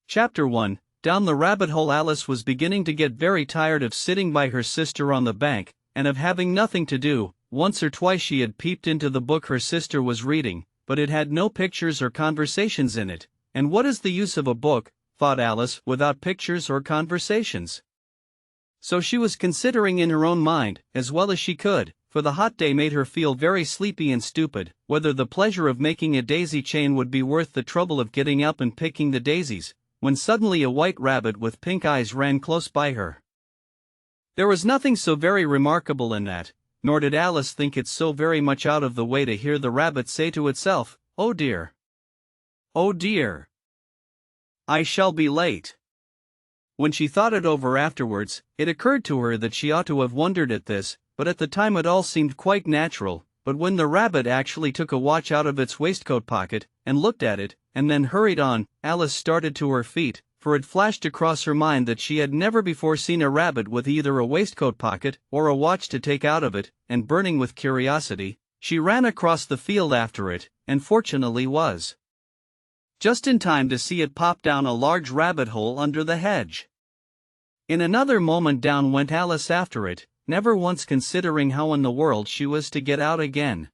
Chapter 1. Down the rabbit hole. Alice was beginning to get very tired of sitting by her sister on the bank, and of having nothing to do. Once or twice she had peeped into the book her sister was reading, but it had no pictures or conversations in it. And what is the use of a book, thought Alice, without pictures or conversations? So she was considering in her own mind, as well as she could, for the hot day made her feel very sleepy and stupid, whether the pleasure of making a daisy chain would be worth the trouble of getting up and picking the daisies, when suddenly a white rabbit with pink eyes ran close by her. There was nothing so very remarkable in that, nor did Alice think it so very much out of the way to hear the rabbit say to itself, "Oh dear! Oh dear! I shall be late." When she thought it over afterwards, it occurred to her that she ought to have wondered at this, but at the time it all seemed quite natural. But when the rabbit actually took a watch out of its waistcoat pocket, and looked at it, and then hurried on, Alice started to her feet, for it flashed across her mind that she had never before seen a rabbit with either a waistcoat pocket or a watch to take out of it, and burning with curiosity, she ran across the field after it, and fortunately was just in time to see it pop down a large rabbit hole under the hedge. In another moment down went Alice after it, never once considering how in the world she was to get out again.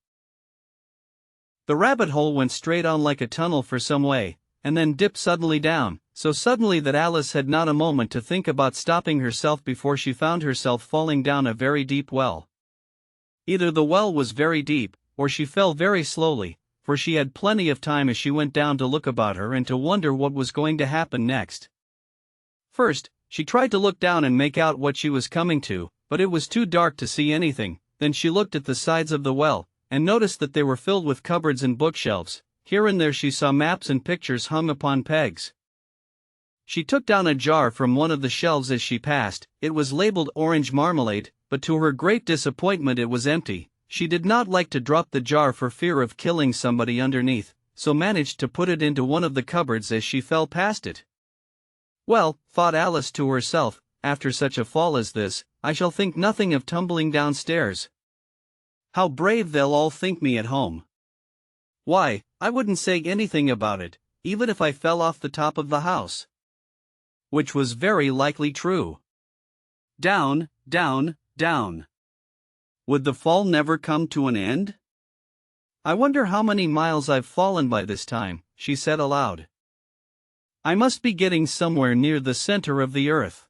The rabbit hole went straight on like a tunnel for some way, and then dipped suddenly down, so suddenly that Alice had not a moment to think about stopping herself before she found herself falling down a very deep well. Either the well was very deep, or she fell very slowly, for she had plenty of time as she went down to look about her and to wonder what was going to happen next. First, she tried to look down and make out what she was coming to, but it was too dark to see anything. Then she looked at the sides of the well, and noticed that they were filled with cupboards and bookshelves. Here and there she saw maps and pictures hung upon pegs. She took down a jar from one of the shelves as she passed. It was labeled orange marmalade, but to her great disappointment it was empty. She did not like to drop the jar for fear of killing somebody underneath, so managed to put it into one of the cupboards as she fell past it. Well, thought Alice to herself, after such a fall as this, I shall think nothing of tumbling downstairs. How brave they'll all think me at home. Why, I wouldn't say anything about it, even if I fell off the top of the house. Which was very likely true. Down, down, down. Would the fall never come to an end? I wonder how many miles I've fallen by this time, she said aloud. I must be getting somewhere near the center of the earth.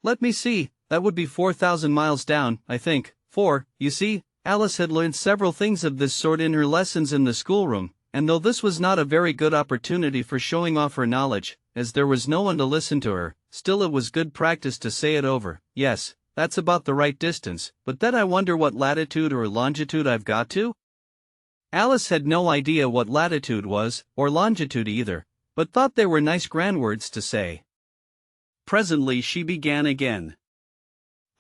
Let me see, that would be 4,000 miles down, I think, for, you see, Alice had learned several things of this sort in her lessons in the schoolroom, and though this was not a very good opportunity for showing off her knowledge, as there was no one to listen to her, still it was good practice to say it over. Yes, that's about the right distance, but then I wonder what latitude or longitude I've got to? Alice had no idea what latitude was, or longitude either, but thought they were nice grand words to say. Presently she began again.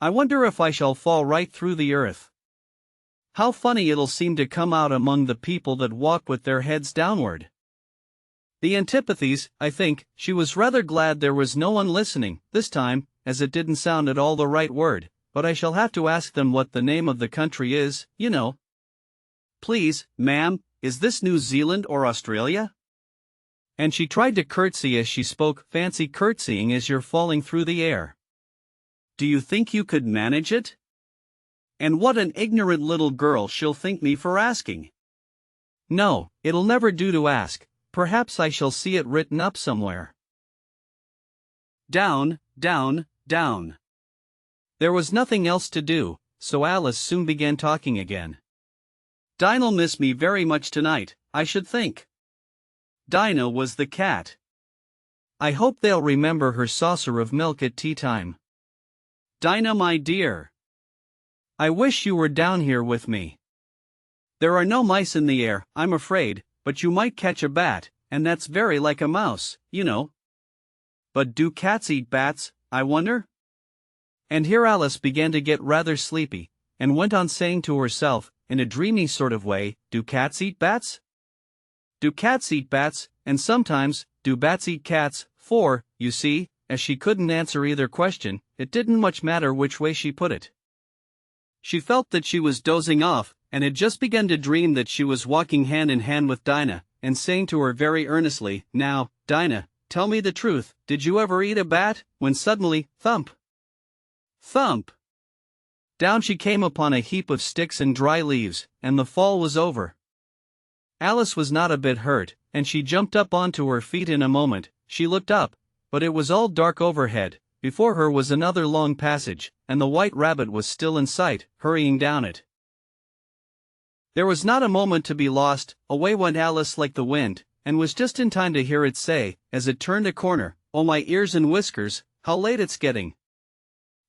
I wonder if I shall fall right through the earth. How funny it'll seem to come out among the people that walk with their heads downward. The antipathies, I think. She was rather glad there was no one listening, this time, as it didn't sound at all the right word, but I shall have to ask them what the name of the country is, you know. Please, ma'am, is this New Zealand or Australia? And she tried to curtsy as she spoke. Fancy curtsying as you're falling through the air. Do you think you could manage it? And what an ignorant little girl she'll think me for asking. No, it'll never do to ask. Perhaps I shall see it written up somewhere. Down, down, down. There was nothing else to do, so Alice soon began talking again. Dinah'll miss me very much tonight, I should think. Dinah was the cat. I hope they'll remember her saucer of milk at tea time. Dinah, my dear. I wish you were down here with me. There are no mice in the air, I'm afraid, but you might catch a bat, and that's very like a mouse, you know. But do cats eat bats, I wonder? And here Alice began to get rather sleepy, and went on saying to herself, in a dreamy sort of way, do cats eat bats? Do cats eat bats, and sometimes, do bats eat cats? For, you see, as she couldn't answer either question, it didn't much matter which way she put it. She felt that she was dozing off, and had just begun to dream that she was walking hand in hand with Dinah, and saying to her very earnestly, Now, Dinah, tell me the truth, did you ever eat a bat?" when suddenly, thump! Thump! Down she came upon a heap of sticks and dry leaves, and the fall was over. Alice was not a bit hurt, and she jumped up onto her feet in a moment. She looked up, but it was all dark overhead. Before her was another long passage, and the White Rabbit was still in sight, hurrying down it. There was not a moment to be lost. Away went Alice like the wind, and was just in time to hear it say, as it turned a corner, "Oh my ears and whiskers, how late it's getting."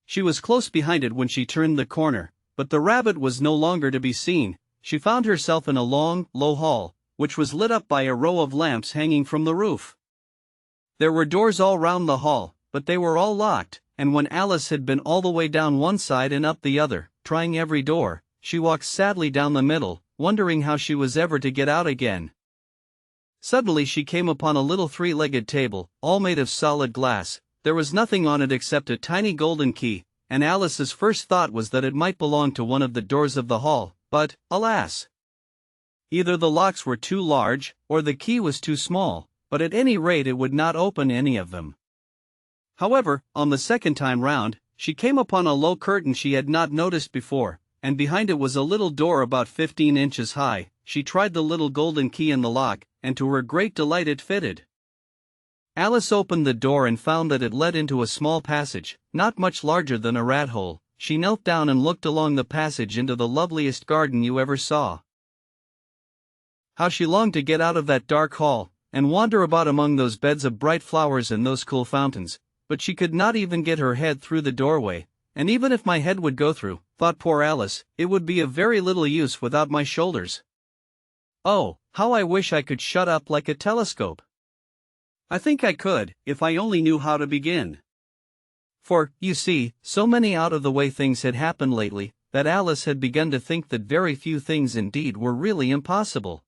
She was close behind it when she turned the corner, but the rabbit was no longer to be seen. She found herself in a long, low hall, which was lit up by a row of lamps hanging from the roof. There were doors all round the hall, but they were all locked, and when Alice had been all the way down one side and up the other, trying every door, she walked sadly down the middle, wondering how she was ever to get out again. Suddenly she came upon a little three-legged table, all made of solid glass. There was nothing on it except a tiny golden key, and Alice's first thought was that it might belong to one of the doors of the hall, but, alas! Either the locks were too large, or the key was too small, but at any rate it would not open any of them. However, on the second time round, she came upon a low curtain she had not noticed before, and behind it was a little door about 15 inches high. She tried the little golden key in the lock, and to her great delight it fitted. Alice opened the door and found that it led into a small passage, not much larger than a rat hole. She knelt down and looked along the passage into the loveliest garden you ever saw. How she longed to get out of that dark hall, and wander about among those beds of bright flowers and those cool fountains, but she could not even get her head through the doorway, and even if my head would go through, thought poor Alice, it would be of very little use without my shoulders. Oh, how I wish I could shut up like a telescope! I think I could, if I only knew how to begin. For, you see, so many out-of-the-way things had happened lately, that Alice had begun to think that very few things indeed were really impossible.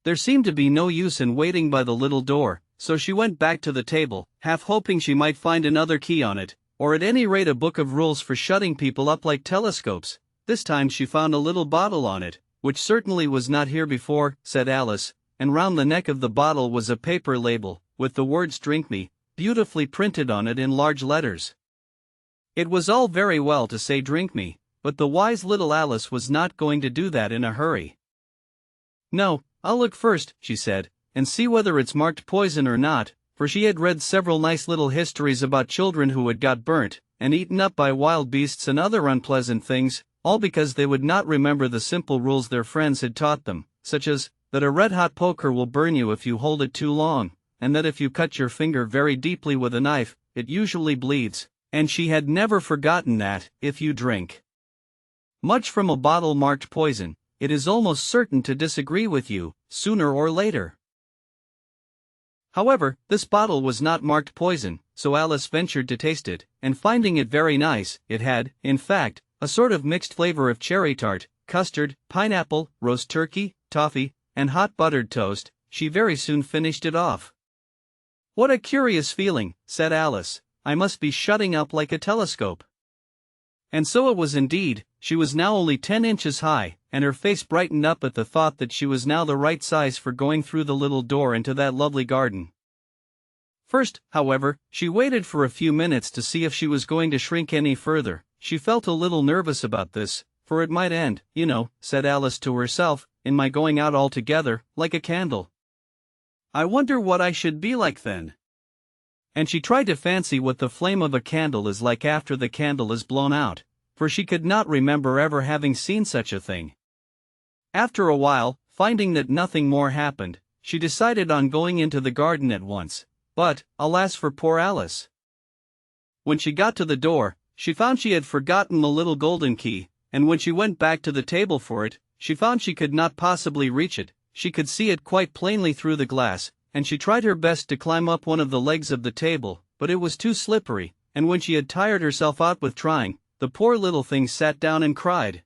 There seemed to be no use in waiting by the little door, so she went back to the table, half hoping she might find another key on it, or at any rate a book of rules for shutting people up like telescopes. This time she found a little bottle on it, which certainly was not here before, said Alice, and round the neck of the bottle was a paper label, with the words "Drink Me," beautifully printed on it in large letters. It was all very well to say "Drink me," but the wise little Alice was not going to do that in a hurry. "No, I'll look first," she said, "and see whether it's marked poison or not," for she had read several nice little histories about children who had got burnt, and eaten up by wild beasts and other unpleasant things, all because they would not remember the simple rules their friends had taught them, such as, that a red-hot poker will burn you if you hold it too long, and that if you cut your finger very deeply with a knife, it usually bleeds, and she had never forgotten that, if you drink much from a bottle marked poison, it is almost certain to disagree with you, sooner or later. However, this bottle was not marked poison, so Alice ventured to taste it, and finding it very nice, it had, in fact, a sort of mixed flavor of cherry tart, custard, pineapple, roast turkey, toffee, and hot buttered toast. She very soon finished it off. "What a curious feeling," said Alice, "I must be shutting up like a telescope." And so it was indeed. She was now only 10 inches high, and her face brightened up at the thought that she was now the right size for going through the little door into that lovely garden. First, however, she waited for a few minutes to see if she was going to shrink any further. She felt a little nervous about this, for it might end, you know, said Alice to herself, in my going out altogether, like a candle. I wonder what I should be like then. And she tried to fancy what the flame of a candle is like after the candle is blown out, for she could not remember ever having seen such a thing. After a while, finding that nothing more happened, she decided on going into the garden at once, but, alas for poor Alice! When she got to the door, she found she had forgotten the little golden key, and when she went back to the table for it, she found she could not possibly reach it. She could see it quite plainly through the glass, and she tried her best to climb up one of the legs of the table, but it was too slippery, and when she had tired herself out with trying, the poor little thing sat down and cried.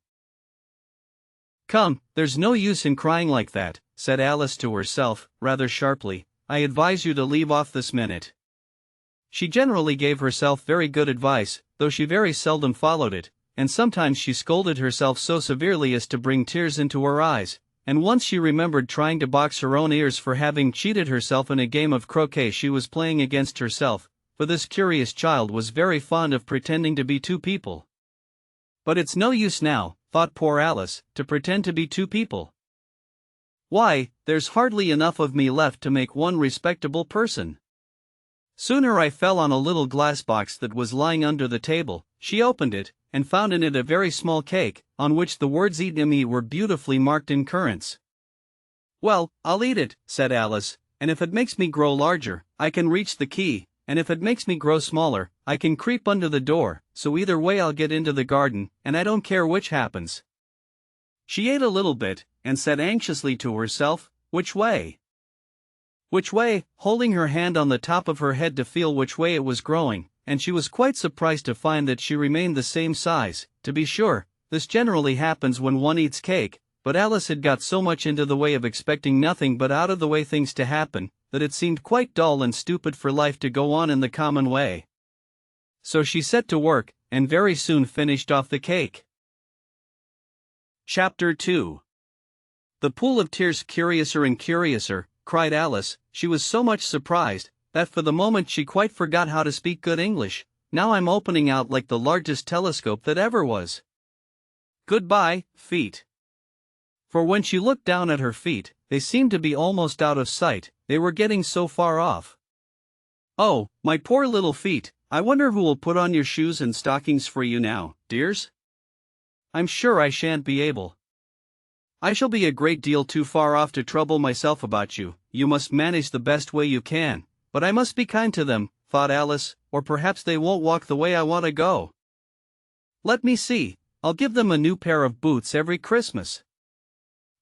"Come, there's no use in crying like that," said Alice to herself, rather sharply. "I advise you to leave off this minute." She generally gave herself very good advice, though she very seldom followed it, and sometimes she scolded herself so severely as to bring tears into her eyes, and once she remembered trying to box her own ears for having cheated herself in a game of croquet she was playing against herself, for this curious child was very fond of pretending to be two people. But it's no use now, thought poor Alice, to pretend to be two people. Why, there's hardly enough of me left to make one respectable person. Sooner I fell on a little glass box that was lying under the table. She opened it, and found in it a very small cake, on which the words "eat me" were beautifully marked in currants. "Well, I'll eat it," said Alice, "and if it makes me grow larger, I can reach the key, and if it makes me grow smaller, I can creep under the door, so either way I'll get into the garden, and I don't care which happens." She ate a little bit, and said anxiously to herself, "Which way? Which way?" holding her hand on the top of her head to feel which way it was growing, and she was quite surprised to find that she remained the same size. To be sure, this generally happens when one eats cake, but Alice had got so much into the way of expecting nothing but out-of-the-way things to happen, that it seemed quite dull and stupid for life to go on in the common way. So she set to work, and very soon finished off the cake. Chapter 2. The Pool of Tears. "Curiouser and curiouser," cried Alice. She was so much surprised that for the moment she quite forgot how to speak good English. "Now I'm opening out like the largest telescope that ever was. Goodbye, feet." For when she looked down at her feet, they seemed to be almost out of sight, they were getting so far off. "Oh, my poor little feet, I wonder who will put on your shoes and stockings for you now, dears? I'm sure I shan't be able. I shall be a great deal too far off to trouble myself about you. You must manage the best way you can, but I must be kind to them," thought Alice, "or perhaps they won't walk the way I want to go. Let me see, I'll give them a new pair of boots every Christmas."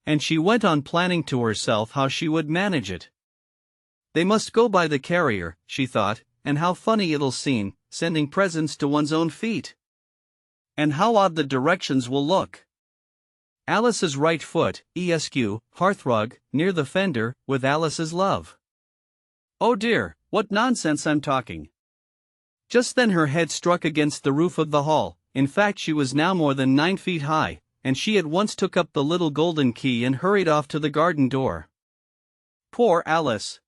And she went on planning to herself how she would manage it. "They must go by the carrier," she thought, "and how funny it'll seem, sending presents to one's own feet. And how odd the directions will look. Alice's right foot, ESQ, hearthrug, near the fender, with Alice's love. Oh dear, what nonsense I'm talking." Just then her head struck against the roof of the hall. In fact, she was now more than 9 feet high, and she at once took up the little golden key and hurried off to the garden door. Poor Alice!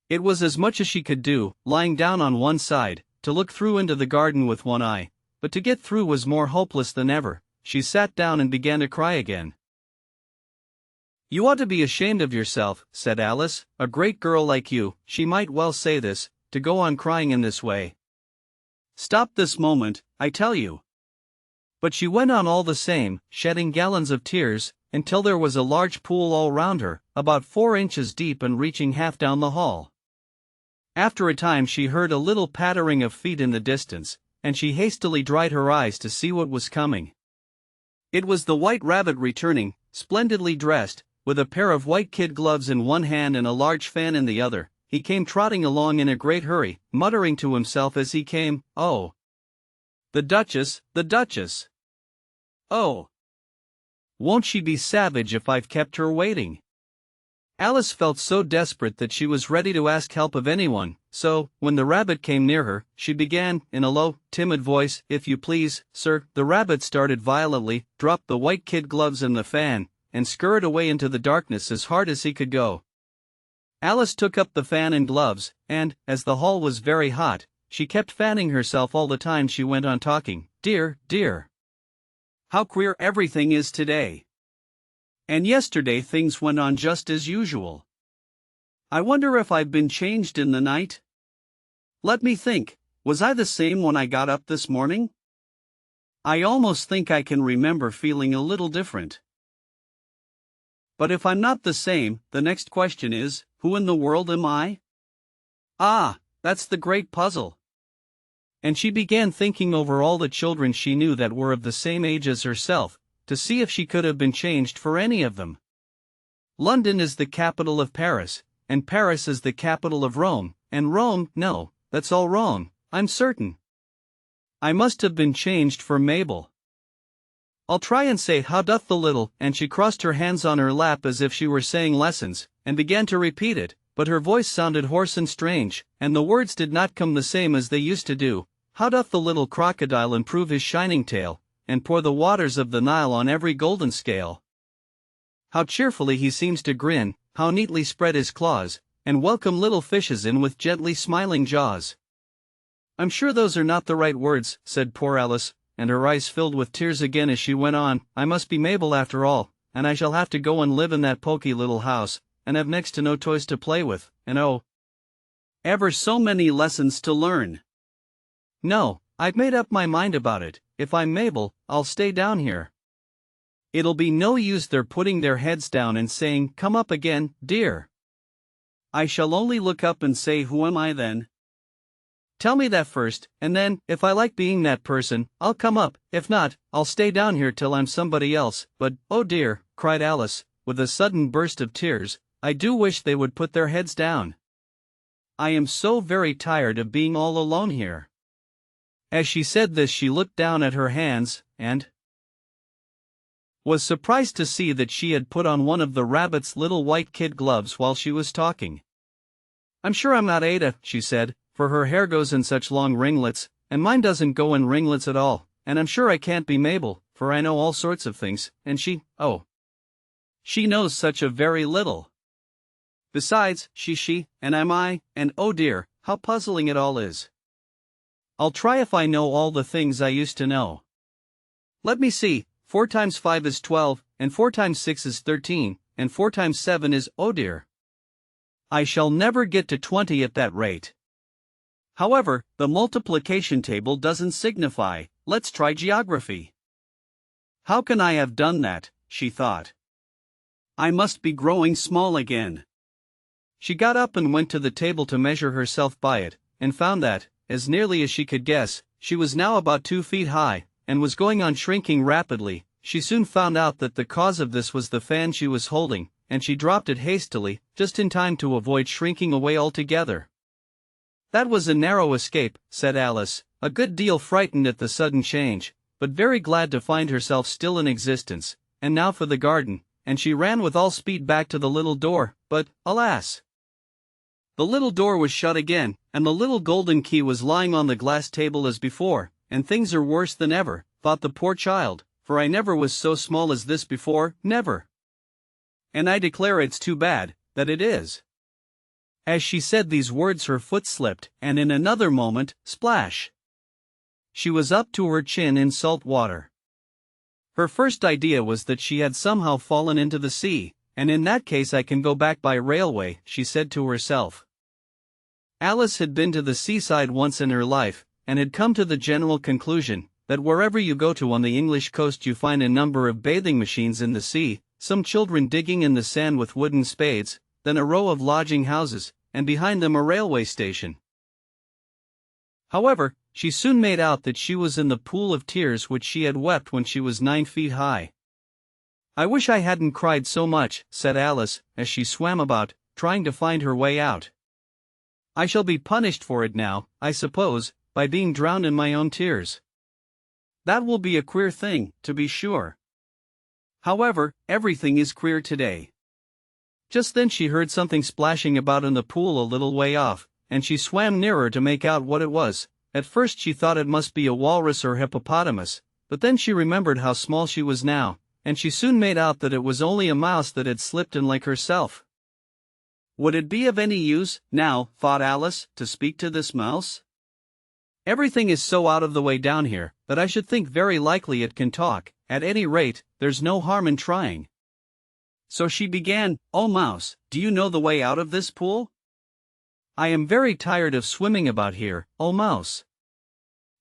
It was as much as she could do, lying down on one side, to look through into the garden with one eye, but to get through was more hopeless than ever. She sat down and began to cry again. "You ought to be ashamed of yourself," said Alice. "A great girl like you," she might well say this, "to go on crying in this way. Stop this moment, I tell you." But she went on all the same, shedding gallons of tears, until there was a large pool all round her, about 4 inches deep and reaching half down the hall. After a time she heard a little pattering of feet in the distance, and she hastily dried her eyes to see what was coming. It was the White Rabbit returning, splendidly dressed, with a pair of white kid gloves in one hand and a large fan in the other. He came trotting along in a great hurry, muttering to himself as he came, "Oh, the Duchess, the Duchess! Oh, won't she be savage if I've kept her waiting?" Alice felt so desperate that she was ready to ask help of anyone, so, when the rabbit came near her, she began, in a low, timid voice, "If you please, sir." The rabbit started violently, dropped the white kid gloves and the fan, and scurried away into the darkness as hard as he could go. Alice took up the fan and gloves, and, as the hall was very hot, she kept fanning herself all the time she went on talking. "Dear, dear! How queer everything is today! And yesterday things went on just as usual. I wonder if I've been changed in the night? Let me think, was I the same when I got up this morning? I almost think I can remember feeling a little different. But if I'm not the same, the next question is, who in the world am I? Ah, that's the great puzzle." And she began thinking over all the children she knew that were of the same age as herself, to see if she could have been changed for any of them. London is the capital of Paris, and Paris is the capital of Rome, and Rome, no, that's all wrong, I'm certain. I must have been changed for Mabel. I'll try and say, how doth the little, and she crossed her hands on her lap as if she were saying lessons, and began to repeat it, but her voice sounded hoarse and strange, and the words did not come the same as they used to do. How doth the little crocodile improve his shining tail, and pour the waters of the Nile on every golden scale? How cheerfully he seems to grin, how neatly spread his claws, and welcome little fishes in with gently smiling jaws." "I'm sure those are not the right words," said poor Alice, and her eyes filled with tears again as she went on. "I must be Mabel after all, and I shall have to go and live in that poky little house, and have next to no toys to play with, and oh, ever so many lessons to learn. No, I've made up my mind about it. If I'm Mabel, I'll stay down here. It'll be no use their putting their heads down and saying, 'Come up again, dear.' I shall only look up and say, 'Who am I then?' Tell me that first, and then, if I like being that person, I'll come up. If not, I'll stay down here till I'm somebody else. But, oh dear," cried Alice, with a sudden burst of tears, "I do wish they would put their heads down. I am so very tired of being all alone here." As she said this, she looked down at her hands, and was surprised to see that she had put on one of the rabbit's little white kid gloves while she was talking. "I'm sure I'm not Ada," she said, "for her hair goes in such long ringlets, and mine doesn't go in ringlets at all, and I'm sure I can't be Mabel, for I know all sorts of things, and she knows such a very little. Besides, she, and I'm I, and oh dear, how puzzling it all is. I'll try if I know all the things I used to know. Let me see, 4 times 5 is 12, and 4 times 6 is 13, and 4 times 7 is, oh dear. I shall never get to 20 at that rate. However, the multiplication table doesn't signify. Let's try geography. How can I have done that?" she thought. "I must be growing small again." She got up and went to the table to measure herself by it, and found that, as nearly as she could guess, she was now about 2 feet high, and was going on shrinking rapidly. She soon found out that the cause of this was the fan she was holding, and she dropped it hastily, just in time to avoid shrinking away altogether. "That was a narrow escape," said Alice, a good deal frightened at the sudden change, but very glad to find herself still in existence. "And now for the garden," and she ran with all speed back to the little door, but, alas! The little door was shut again, and the little golden key was lying on the glass table as before. "And things are worse than ever," thought the poor child, "for I never was so small as this before, never. And I declare it's too bad, that it is." As she said these words her foot slipped, and in another moment, splash! She was up to her chin in salt water. Her first idea was that she had somehow fallen into the sea, and in that case I can go back by railway, she said to herself. Alice had been to the seaside once in her life, and had come to the general conclusion that wherever you go to on the English coast you find a number of bathing machines in the sea, some children digging in the sand with wooden spades, then a row of lodging houses, and behind them a railway station. However, she soon made out that she was in the pool of tears which she had wept when she was 9 feet high. "I wish I hadn't cried so much," said Alice, as she swam about, trying to find her way out. "I shall be punished for it now, I suppose, by being drowned in my own tears. That will be a queer thing, to be sure. However, everything is queer today." Just then she heard something splashing about in the pool a little way off, and she swam nearer to make out what it was. At first she thought it must be a walrus or hippopotamus, but then she remembered how small she was now, and she soon made out that it was only a mouse that had slipped in like herself. Would it be of any use, now, thought Alice, to speak to this mouse? Everything is so out of the way down here, that I should think very likely it can talk. At any rate, there's no harm in trying. So she began, "Oh mouse, do you know the way out of this pool? I am very tired of swimming about here, oh mouse."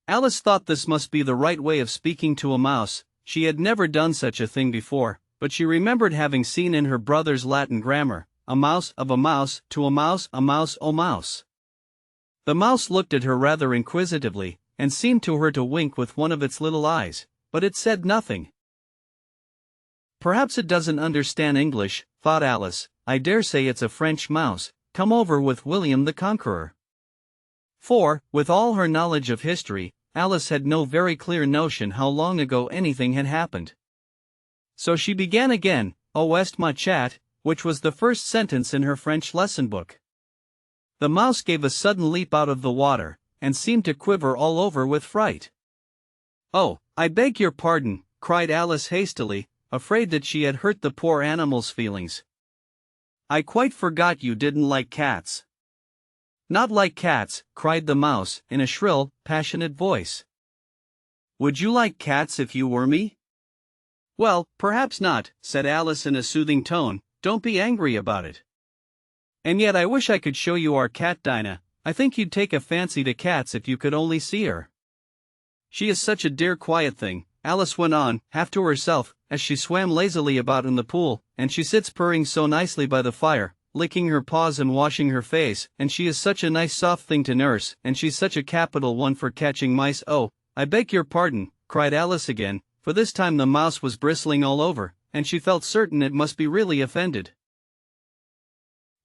Alice thought this must be the right way of speaking to a mouse. She had never done such a thing before, but she remembered having seen in her brother's Latin grammar, "A mouse of a mouse, to a mouse, oh mouse." The mouse looked at her rather inquisitively, and seemed to her to wink with one of its little eyes, but it said nothing. "Perhaps it doesn't understand English," thought Alice. "I dare say it's a French mouse, come over with William the Conqueror." For, with all her knowledge of history, Alice had no very clear notion how long ago anything had happened. So she began again, "O est ma chat," which was the first sentence in her French lesson book. The mouse gave a sudden leap out of the water, and seemed to quiver all over with fright. "Oh, I beg your pardon," cried Alice hastily, afraid that she had hurt the poor animal's feelings. "I quite forgot you didn't like cats." "Not like cats," cried the mouse, in a shrill, passionate voice. "Would you like cats if you were me?" "Well, perhaps not," said Alice in a soothing tone. "Don't be angry about it. And yet I wish I could show you our cat Dinah. I think you'd take a fancy to cats if you could only see her. She is such a dear quiet thing," Alice went on, half to herself, as she swam lazily about in the pool, "and she sits purring so nicely by the fire, licking her paws and washing her face, and she is such a nice soft thing to nurse, and she's such a capital one for catching mice." "Oh, I beg your pardon," cried Alice again, for this time the mouse was bristling all over, and she felt certain it must be really offended.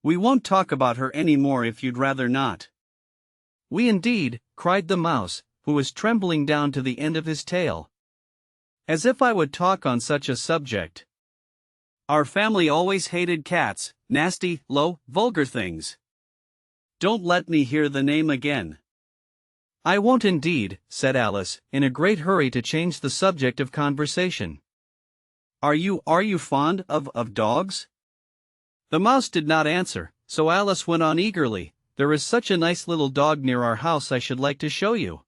"We won't talk about her any more if you'd rather not." "We indeed," cried the mouse, who was trembling down to the end of his tail. "As if I would talk on such a subject. Our family always hated cats, nasty, low, vulgar things. Don't let me hear the name again." "I won't indeed," said Alice, in a great hurry to change the subject of conversation. Are you fond of dogs?" The mouse did not answer, so Alice went on eagerly. "There is such a nice little dog near our house I should like to show you.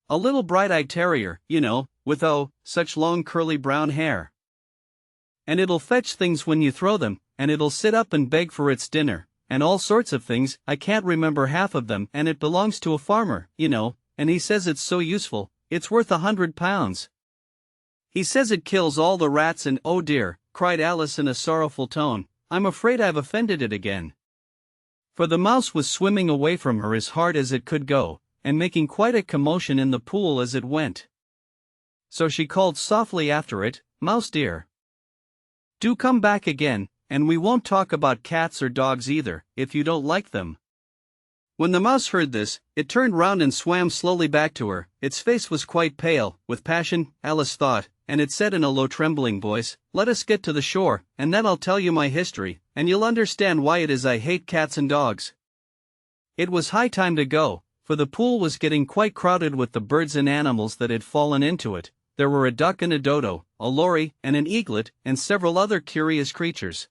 A little bright-eyed terrier, you know, with such long curly brown hair. And it'll fetch things when you throw them, and it'll sit up and beg for its dinner, and all sorts of things. I can't remember half of them, and it belongs to a farmer, you know, and he says it's so useful, it's worth £100. He says it kills all the rats and—" "Oh dear," cried Alice in a sorrowful tone, "I'm afraid I've offended it again." For the mouse was swimming away from her as hard as it could go, and making quite a commotion in the pool as it went. So she called softly after it, "Mouse dear, do come back again, and we won't talk about cats or dogs either, if you don't like them." When the mouse heard this, it turned round and swam slowly back to her. Its face was quite pale, with passion, Alice thought, and it said in a low trembling voice, "Let us get to the shore, and then I'll tell you my history, and you'll understand why it is I hate cats and dogs." It was high time to go, for the pool was getting quite crowded with the birds and animals that had fallen into it. There were a duck and a dodo, a lory and an eaglet, and several other curious creatures.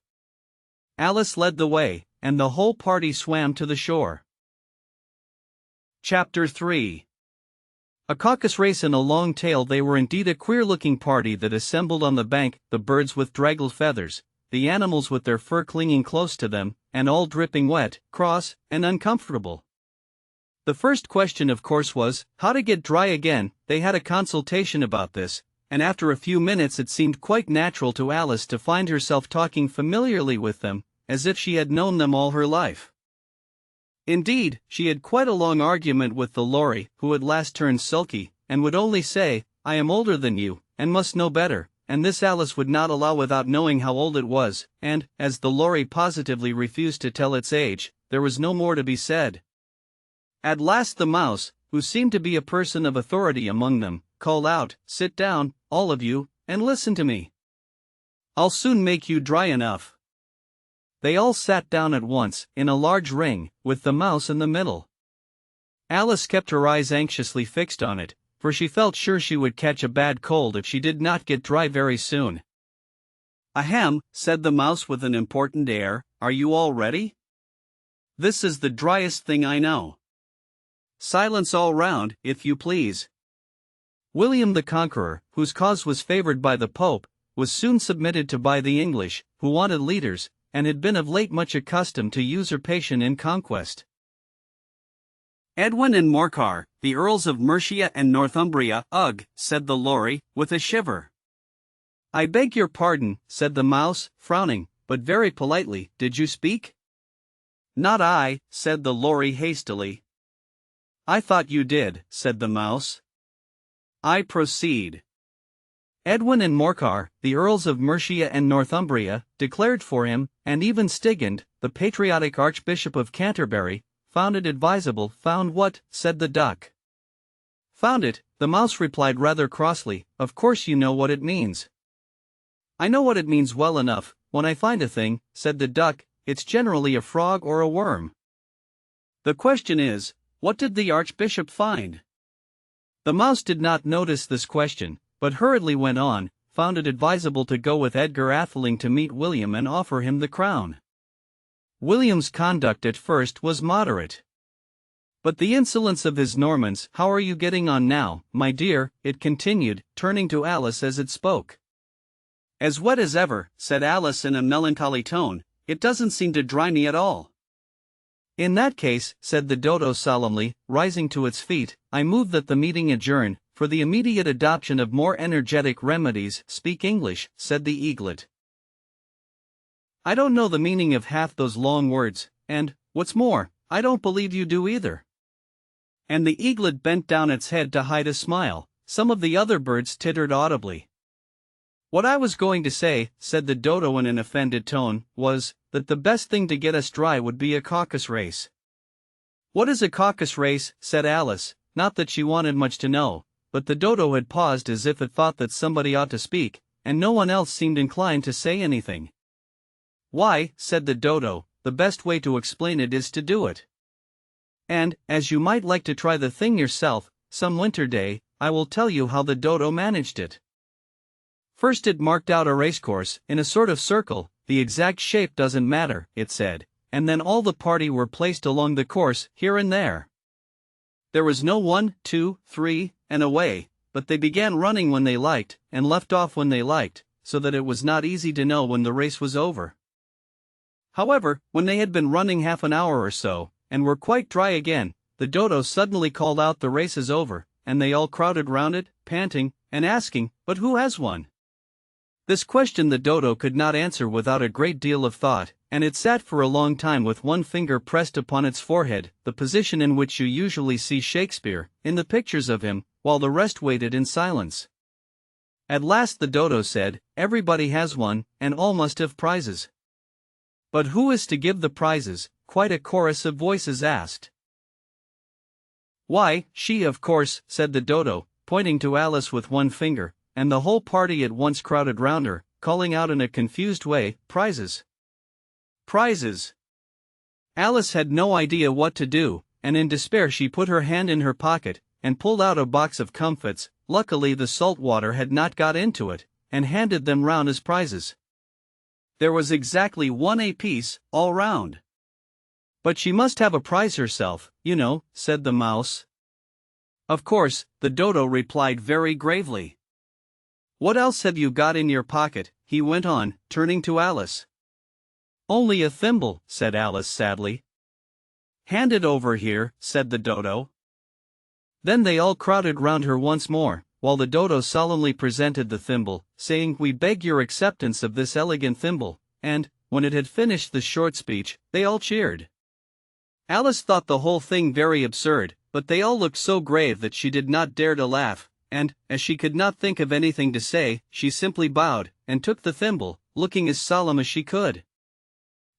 Alice led the way, and the whole party swam to the shore. Chapter 3. A caucus race and a long tail. They were indeed a queer-looking party that assembled on the bank, the birds with draggled feathers, the animals with their fur clinging close to them, and all dripping wet, cross, and uncomfortable. The first question of course was, how to get dry again. They had a consultation about this, and after a few minutes it seemed quite natural to Alice to find herself talking familiarly with them, as if she had known them all her life. Indeed, she had quite a long argument with the lory, who at last turned sulky, and would only say, "I am older than you, and must know better," and this Alice would not allow without knowing how old it was, and, as the lory positively refused to tell its age, there was no more to be said. At last the mouse, who seemed to be a person of authority among them, called out, "Sit down, all of you, and listen to me. I'll soon make you dry enough." They all sat down at once, in a large ring, with the mouse in the middle. Alice kept her eyes anxiously fixed on it, for she felt sure she would catch a bad cold if she did not get dry very soon. "Ahem," said the mouse with an important air, "are you all ready? This is the driest thing I know. Silence all round, if you please." William the Conqueror, whose cause was favored by the Pope, was soon submitted to by the English, who wanted leaders, and had been of late much accustomed to usurpation in conquest. "Edwin and Morcar, the Earls of Mercia and Northumbria." "Ugh," said the lory, with a shiver. "I beg your pardon," said the mouse, frowning, but very politely. "Did you speak?" "Not I," said the lory hastily. "I thought you did," said the mouse. "I proceed. Edwin and Morcar, the Earls of Mercia and Northumbria, declared for him, and even Stigand, the patriotic Archbishop of Canterbury, found it advisable." "Found what?" said the duck. "Found it," the mouse replied rather crossly. "Of course you know what it means." "I know what it means well enough. When I find a thing," said the duck, "it's generally a frog or a worm. The question is, what did the Archbishop find?" The mouse did not notice this question, but hurriedly went on, found it advisable to go with Edgar Atheling to meet William and offer him the crown. William's conduct at first was moderate. But the insolence of his Normans— "How are you getting on now, my dear?" it continued, turning to Alice as it spoke. "As wet as ever," said Alice in a melancholy tone. "It doesn't seem to dry me at all." "In that case," said the Dodo solemnly, rising to its feet, "I move that the meeting adjourn, for the immediate adoption of more energetic remedies." "Speak English," said the Eaglet. "I don't know the meaning of half those long words, and, what's more, I don't believe you do either." And the Eaglet bent down its head to hide a smile. Some of the other birds tittered audibly. "What I was going to say," said the Dodo in an offended tone, "was, that the best thing to get us dry would be a caucus race." "What is a caucus race?" said Alice, not that she wanted much to know, but the Dodo had paused as if it thought that somebody ought to speak, and no one else seemed inclined to say anything. "Why," said the Dodo, "the best way to explain it is to do it. And, as you might like to try the thing yourself, some winter day, I will tell you how the Dodo managed it. First it marked out a racecourse, in a sort of circle. The exact shape doesn't matter, it said, and then all the party were placed along the course, here and there. There was no 1, 2, 3, and away, but they began running when they liked, and left off when they liked, so that it was not easy to know when the race was over. However, when they had been running half an hour or so, and were quite dry again, the Dodo suddenly called out, 'The race is over,' and they all crowded round it, panting, and asking, 'But who has won?' This question the Dodo could not answer without a great deal of thought, and it sat for a long time with one finger pressed upon its forehead, the position in which you usually see Shakespeare, in the pictures of him, while the rest waited in silence. At last the Dodo said, 'Everybody has one, and all must have prizes.' 'But who is to give the prizes?' quite a chorus of voices asked. 'Why, she, of course,' said the Dodo, pointing to Alice with one finger, and the whole party at once crowded round her, calling out in a confused way, 'Prizes! Prizes!' Alice had no idea what to do, and in despair she put her hand in her pocket, and pulled out a box of comfits. Luckily the salt water had not got into it, and handed them round as prizes. There was exactly 1 apiece, all round. 'But she must have a prize herself, you know,' said the Mouse. 'Of course,' the Dodo replied very gravely. 'What else have you got in your pocket?' he went on, turning to Alice. 'Only a thimble,' said Alice sadly. 'Hand it over here,' said the Dodo. Then they all crowded round her once more, while the Dodo solemnly presented the thimble, saying, 'We beg your acceptance of this elegant thimble,' and, when it had finished the short speech, they all cheered. Alice thought the whole thing very absurd, but they all looked so grave that she did not dare to laugh, and, as she could not think of anything to say, she simply bowed, and took the thimble, looking as solemn as she could.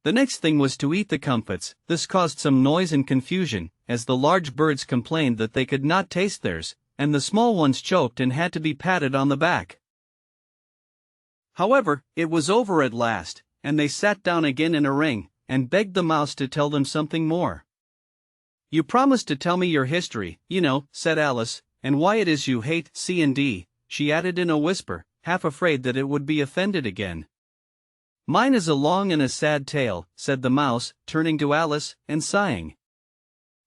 The next thing was to eat the comfits. This caused some noise and confusion, as the large birds complained that they could not taste theirs, and the small ones choked and had to be patted on the back. However, it was over at last, and they sat down again in a ring, and begged the Mouse to tell them something more. 'You promised to tell me your history, you know,' said Alice, 'and why it is you hate C&D, she added in a whisper, half afraid that it would be offended again. 'Mine is a long and a sad tale,' said the Mouse, turning to Alice, and sighing.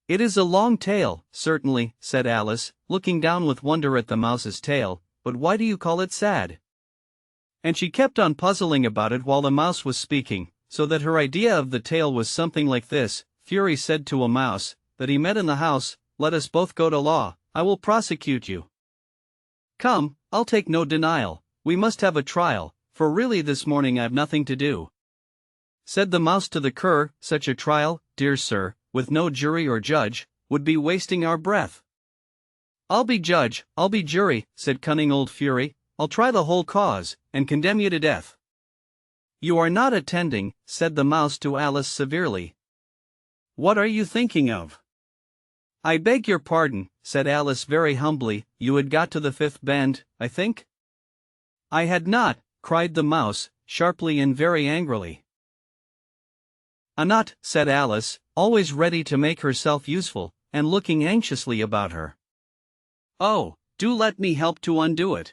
'It is a long tale, certainly,' said Alice, looking down with wonder at the Mouse's tail, 'but why do you call it sad?' And she kept on puzzling about it while the Mouse was speaking, so that her idea of the tale was something like this: Fury said to a mouse, that he met in the house, 'Let us both go to law, I will prosecute you.' 'Come, I'll take no denial, we must have a trial, for really this morning I've nothing to do.' Said the Mouse to the Cur, 'Such a trial, dear sir, with no jury or judge, would be wasting our breath.' 'I'll be judge, I'll be jury,' said cunning old Fury, 'I'll try the whole cause, and condemn you to death.' 'You are not attending,' said the Mouse to Alice severely. 'What are you thinking of?' 'I beg your pardon,' said Alice very humbly, 'you had got to the fifth bend, I think?' 'I had not,' cried the Mouse, sharply and very angrily. 'Not,' said Alice, always ready to make herself useful, and looking anxiously about her. 'Oh, do let me help to undo it.'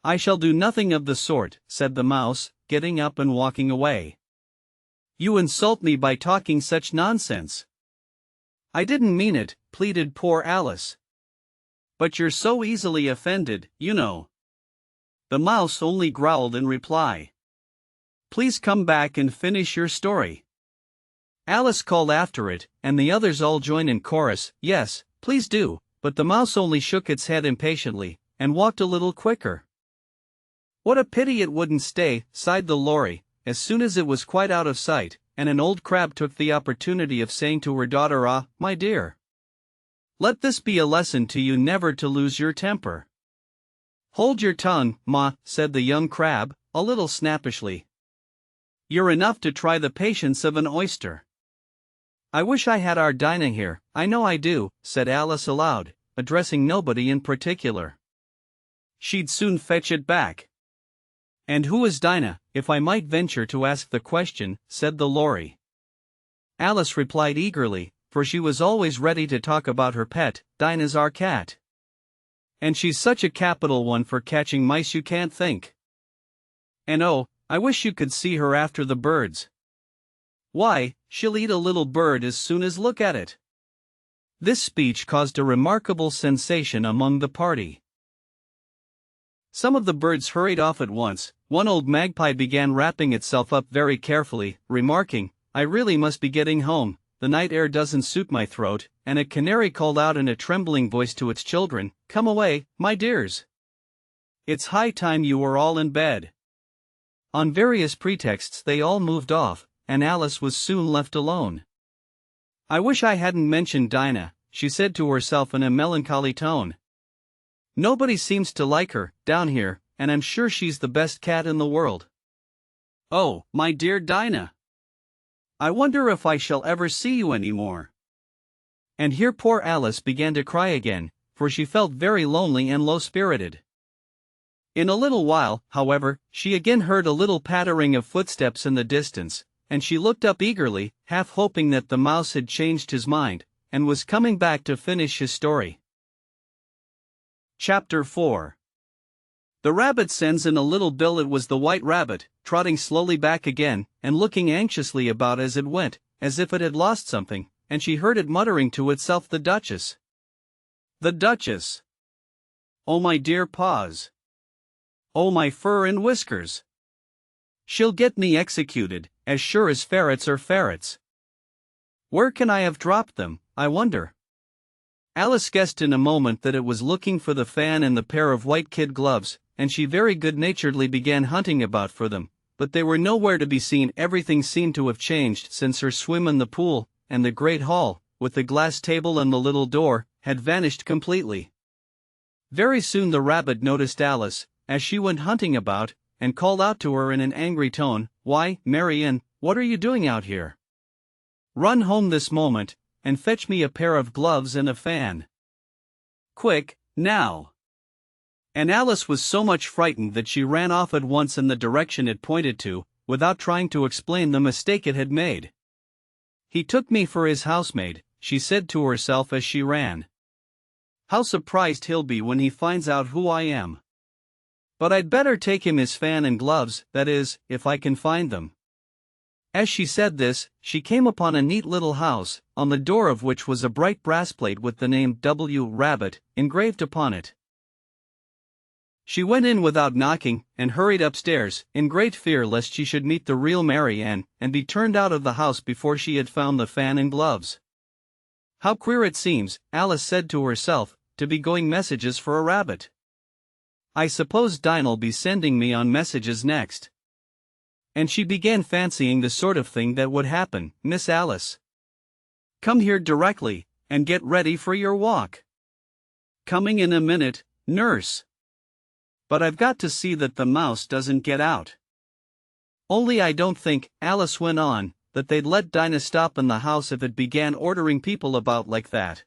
"I shall do nothing of the sort," said the mouse, getting up and walking away. "You insult me by talking such nonsense." "I didn't mean it," pleaded poor Alice. "But you're so easily offended, you know." The mouse only growled in reply. "Please come back and finish your story." Alice called after it, and the others all joined in chorus, "Yes, please do," but the mouse only shook its head impatiently, and walked a little quicker. "What a pity it wouldn't stay," sighed the lorry, as soon as it was quite out of sight, and an old crab took the opportunity of saying to her daughter, "Ah, my dear, let this be a lesson to you never to lose your temper." "Hold your tongue, ma," said the young crab, a little snappishly. "You're enough to try the patience of an oyster." "I wish I had our Dinah here, I know I do," said Alice aloud, addressing nobody in particular. "She'd soon fetch it back." "And who is Dinah, if I might venture to ask the question?" said the lorry. Alice replied eagerly, for she was always ready to talk about her pet. "Dinah's our cat. And she's such a capital one for catching mice you can't think. And oh, I wish you could see her after the birds. Why, she'll eat a little bird as soon as look at it." This speech caused a remarkable sensation among the party. Some of the birds hurried off at once. One old magpie began wrapping itself up very carefully, remarking, "I really must be getting home, the night air doesn't suit my throat," and a canary called out in a trembling voice to its children, "Come away, my dears. It's high time you were all in bed." On various pretexts they all moved off, and Alice was soon left alone. "I wish I hadn't mentioned Dinah," she said to herself in a melancholy tone. "Nobody seems to like her, down here, and I'm sure she's the best cat in the world. Oh, my dear Dinah! I wonder if I shall ever see you any more." And here poor Alice began to cry again, for she felt very lonely and low-spirited. In a little while, however, she again heard a little pattering of footsteps in the distance, and she looked up eagerly, half hoping that the mouse had changed his mind, and was coming back to finish his story. Chapter 4. The rabbit sends in a little bill. It was the white rabbit, trotting slowly back again, and looking anxiously about as it went, as if it had lost something, and she heard it muttering to itself, "The Duchess! The Duchess! Oh my dear paws! Oh my fur and whiskers! She'll get me executed, as sure as ferrets are ferrets. Where can I have dropped them, I wonder?" Alice guessed in a moment that it was looking for the fan and the pair of white kid gloves, and she very good-naturedly began hunting about for them, but they were nowhere to be seen. Everything seemed to have changed since her swim in the pool, and the great hall, with the glass table and the little door, had vanished completely. Very soon the rabbit noticed Alice, as she went hunting about, and called out to her in an angry tone, "Why, Marian, what are you doing out here? Run home this moment, and fetch me a pair of gloves and a fan. Quick, now!" And Alice was so much frightened that she ran off at once in the direction it pointed to, without trying to explain the mistake it had made. "He took me for his housemaid," she said to herself as she ran. "How surprised he'll be when he finds out who I am. But I'd better take him his fan and gloves, that is, if I can find them." As she said this, she came upon a neat little house, on the door of which was a bright brass plate with the name W. Rabbit engraved upon it. She went in without knocking, and hurried upstairs, in great fear lest she should meet the real Mary Ann, and be turned out of the house before she had found the fan and gloves. "How queer it seems," Alice said to herself, "to be going messages for a rabbit. I suppose Dinah'll be sending me on messages next." And she began fancying the sort of thing that would happen. "Miss Alice, come here directly, and get ready for your walk. Coming in a minute, nurse. But I've got to see that the mouse doesn't get out. Only I don't think," Alice went on, "that they'd let Dinah stop in the house if it began ordering people about like that."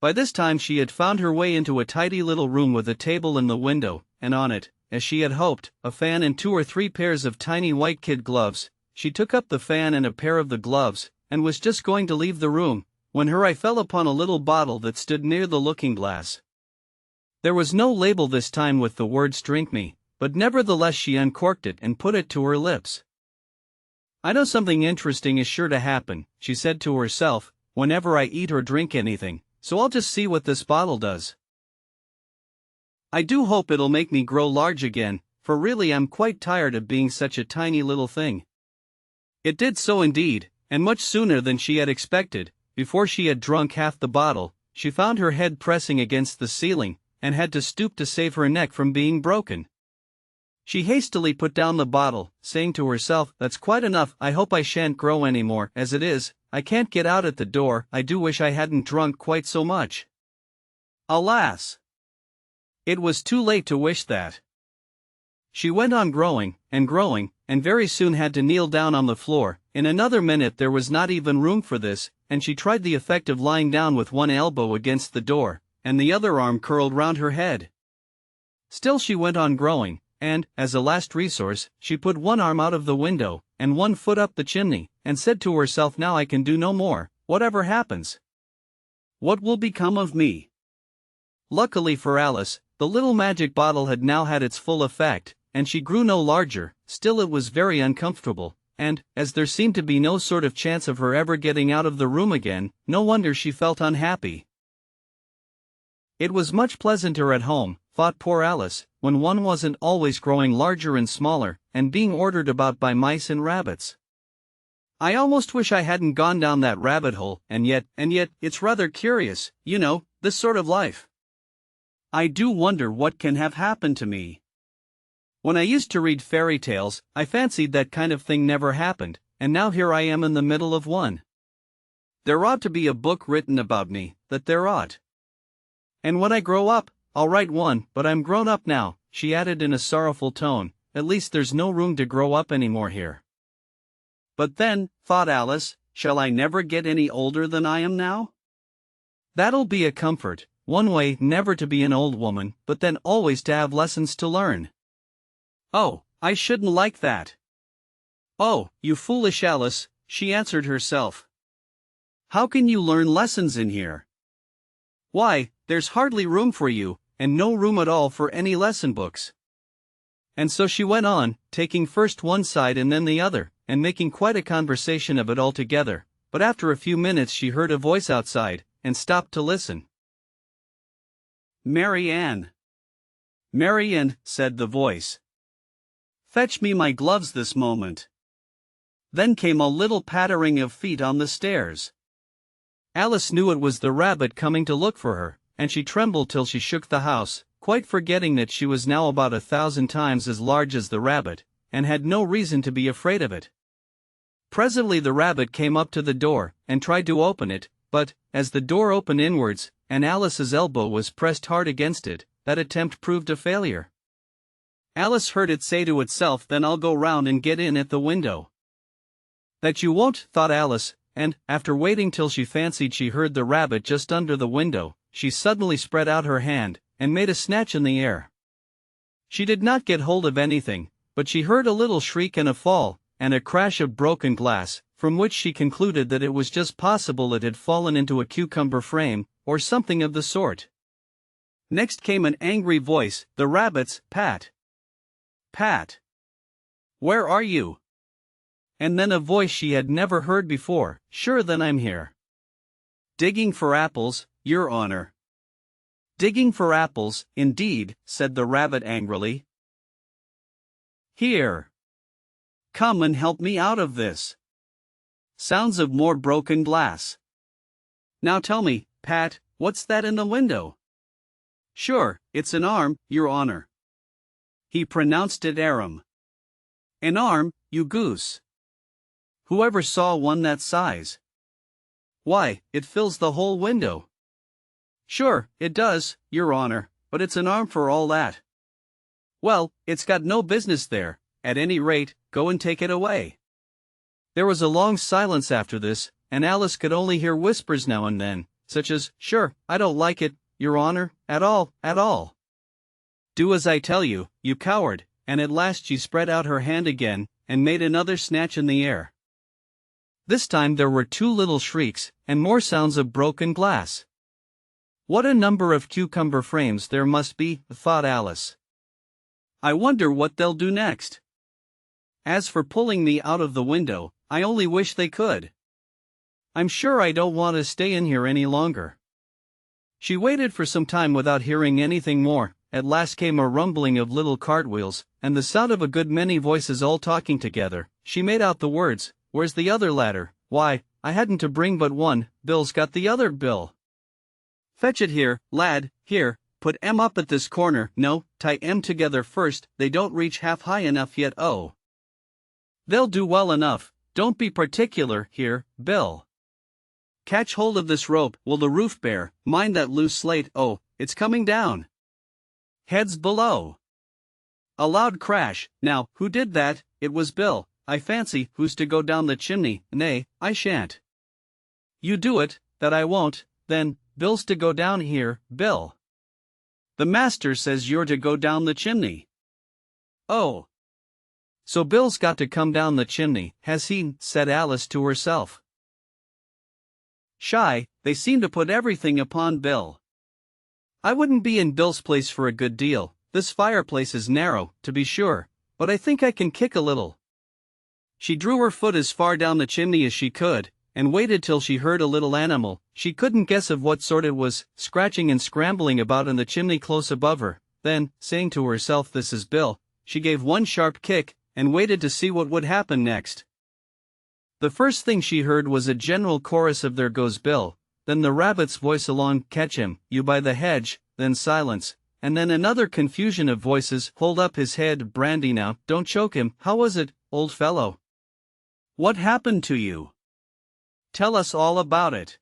By this time she had found her way into a tidy little room with a table in the window, and on it, as she had hoped, a fan and 2 or 3 pairs of tiny white kid gloves. She took up the fan and a pair of the gloves, and was just going to leave the room, when her eye fell upon a little bottle that stood near the looking-glass. There was no label this time with the words "drink me," but nevertheless she uncorked it and put it to her lips. "I know something interesting is sure to happen," she said to herself, "whenever I eat or drink anything, so I'll just see what this bottle does. I do hope it'll make me grow large again, for really I'm quite tired of being such a tiny little thing." It did so indeed, and much sooner than she had expected. Before she had drunk half the bottle, she found her head pressing against the ceiling, and had to stoop to save her neck from being broken. She hastily put down the bottle, saying to herself, "That's quite enough, I hope I shan't grow any more. As it is, I can't get out at the door. I do wish I hadn't drunk quite so much." Alas! It was too late to wish that. She went on growing, and very soon had to kneel down on the floor. In another minute there was not even room for this, and she tried the effect of lying down with one elbow against the door, and the other arm curled round her head. Still she went on growing, and, as a last resource, she put one arm out of the window, and one foot up the chimney, and said to herself, "Now I can do no more, whatever happens. What will become of me?" Luckily for Alice, the little magic bottle had now had its full effect, and she grew no larger. Still it was very uncomfortable, and, as there seemed to be no sort of chance of her ever getting out of the room again, no wonder she felt unhappy. It was much pleasanter at home, thought poor Alice, when one wasn't always growing larger and smaller, and being ordered about by mice and rabbits. "I almost wish I hadn't gone down that rabbit hole, and yet, it's rather curious, you know, this sort of life. I do wonder what can have happened to me. When I used to read fairy tales, I fancied that kind of thing never happened, and now here I am in the middle of one. There ought to be a book written about me, that there ought. And when I grow up, I'll write one, but I'm grown up now," she added in a sorrowful tone. "At least there's no room to grow up anymore here." "But then," thought Alice, "shall I never get any older than I am now? That'll be a comfort, one way never to be an old woman, but then always to have lessons to learn. Oh, I shouldn't like that." "Oh, you foolish Alice," she answered herself. "How can you learn lessons in here? Why, there's hardly room for you, and no room at all for any lesson books." And so she went on, taking first one side and then the other, and making quite a conversation of it altogether. But after a few minutes she heard a voice outside, and stopped to listen. "Mary Ann. Mary Ann," said the voice. "Fetch me my gloves this moment." Then came a little pattering of feet on the stairs. Alice knew it was the rabbit coming to look for her, and she trembled till she shook the house, quite forgetting that she was now about 1,000 times as large as the rabbit, and had no reason to be afraid of it. Presently the rabbit came up to the door, and tried to open it, but, as the door opened inwards, and Alice's elbow was pressed hard against it, that attempt proved a failure. Alice heard it say to itself, "Then I'll go round and get in at the window." "That you won't," thought Alice, and, after waiting till she fancied she heard the rabbit just under the window, she suddenly spread out her hand, and made a snatch in the air. She did not get hold of anything, but she heard a little shriek and a fall, and a crash of broken glass, from which she concluded that it was just possible it had fallen into a cucumber frame, or something of the sort. Next came an angry voice, the rabbit's, "Pat! Pat! Where are you?" And then a voice she had never heard before, "Sure then I'm here." "Digging for apples, your honor." "Digging for apples, indeed," said the rabbit angrily. "Here. Come and help me out of this." Sounds of more broken glass. "Now tell me, Pat, what's that in the window?" "Sure, it's an arm, your honor." He pronounced it arum. "An arm, you goose. Whoever saw one that size? Why, it fills the whole window." "Sure, it does, your honor, but it's an arm for all that." "Well, it's got no business there. At any rate, go and take it away." There was a long silence after this, and Alice could only hear whispers now and then, such as, "Sure, I don't like it, your honor, at all, at all." "Do as I tell you, you coward," and at last she spread out her hand again, and made another snatch in the air. This time there were two little shrieks, and more sounds of broken glass. What a number of cucumber frames there must be, thought Alice. I wonder what they'll do next. As for pulling me out of the window, I only wish they could. I'm sure I don't want to stay in here any longer. She waited for some time without hearing anything more. At last came a rumbling of little cartwheels, and the sound of a good many voices all talking together. She made out the words, "Where's the other ladder? Why, I hadn't to bring but one, Bill's got the other, Bill. Fetch it here, lad, here, put M up at this corner, no, tie M together first, they don't reach half high enough yet, oh. They'll do well enough, don't be particular, here, Bill. Catch hold of this rope, will the roof bear, mind that loose slate, oh, it's coming down. Heads below." A loud crash. Now, who did that? It was Bill, I fancy. Who's to go down the chimney? Nay, I shan't. You do it, that I won't, then, Bill's to go down here, Bill. The master says you're to go down the chimney. Oh. So Bill's got to come down the chimney, has he? Said Alice to herself. Shy, they seem to put everything upon Bill. I wouldn't be in Bill's place for a good deal. This fireplace is narrow, to be sure, but I think I can kick a little. She drew her foot as far down the chimney as she could, and waited till she heard a little animal, she couldn't guess of what sort it was, scratching and scrambling about in the chimney close above her. Then, saying to herself, "This is Bill," she gave one sharp kick, and waited to see what would happen next. The first thing she heard was a general chorus of "There goes Bill," then the rabbit's voice along, "Catch him, you by the hedge," then silence, and then another confusion of voices, "Hold up his head, brandy now, don't choke him, how was it, old fellow? What happened to you? Tell us all about it."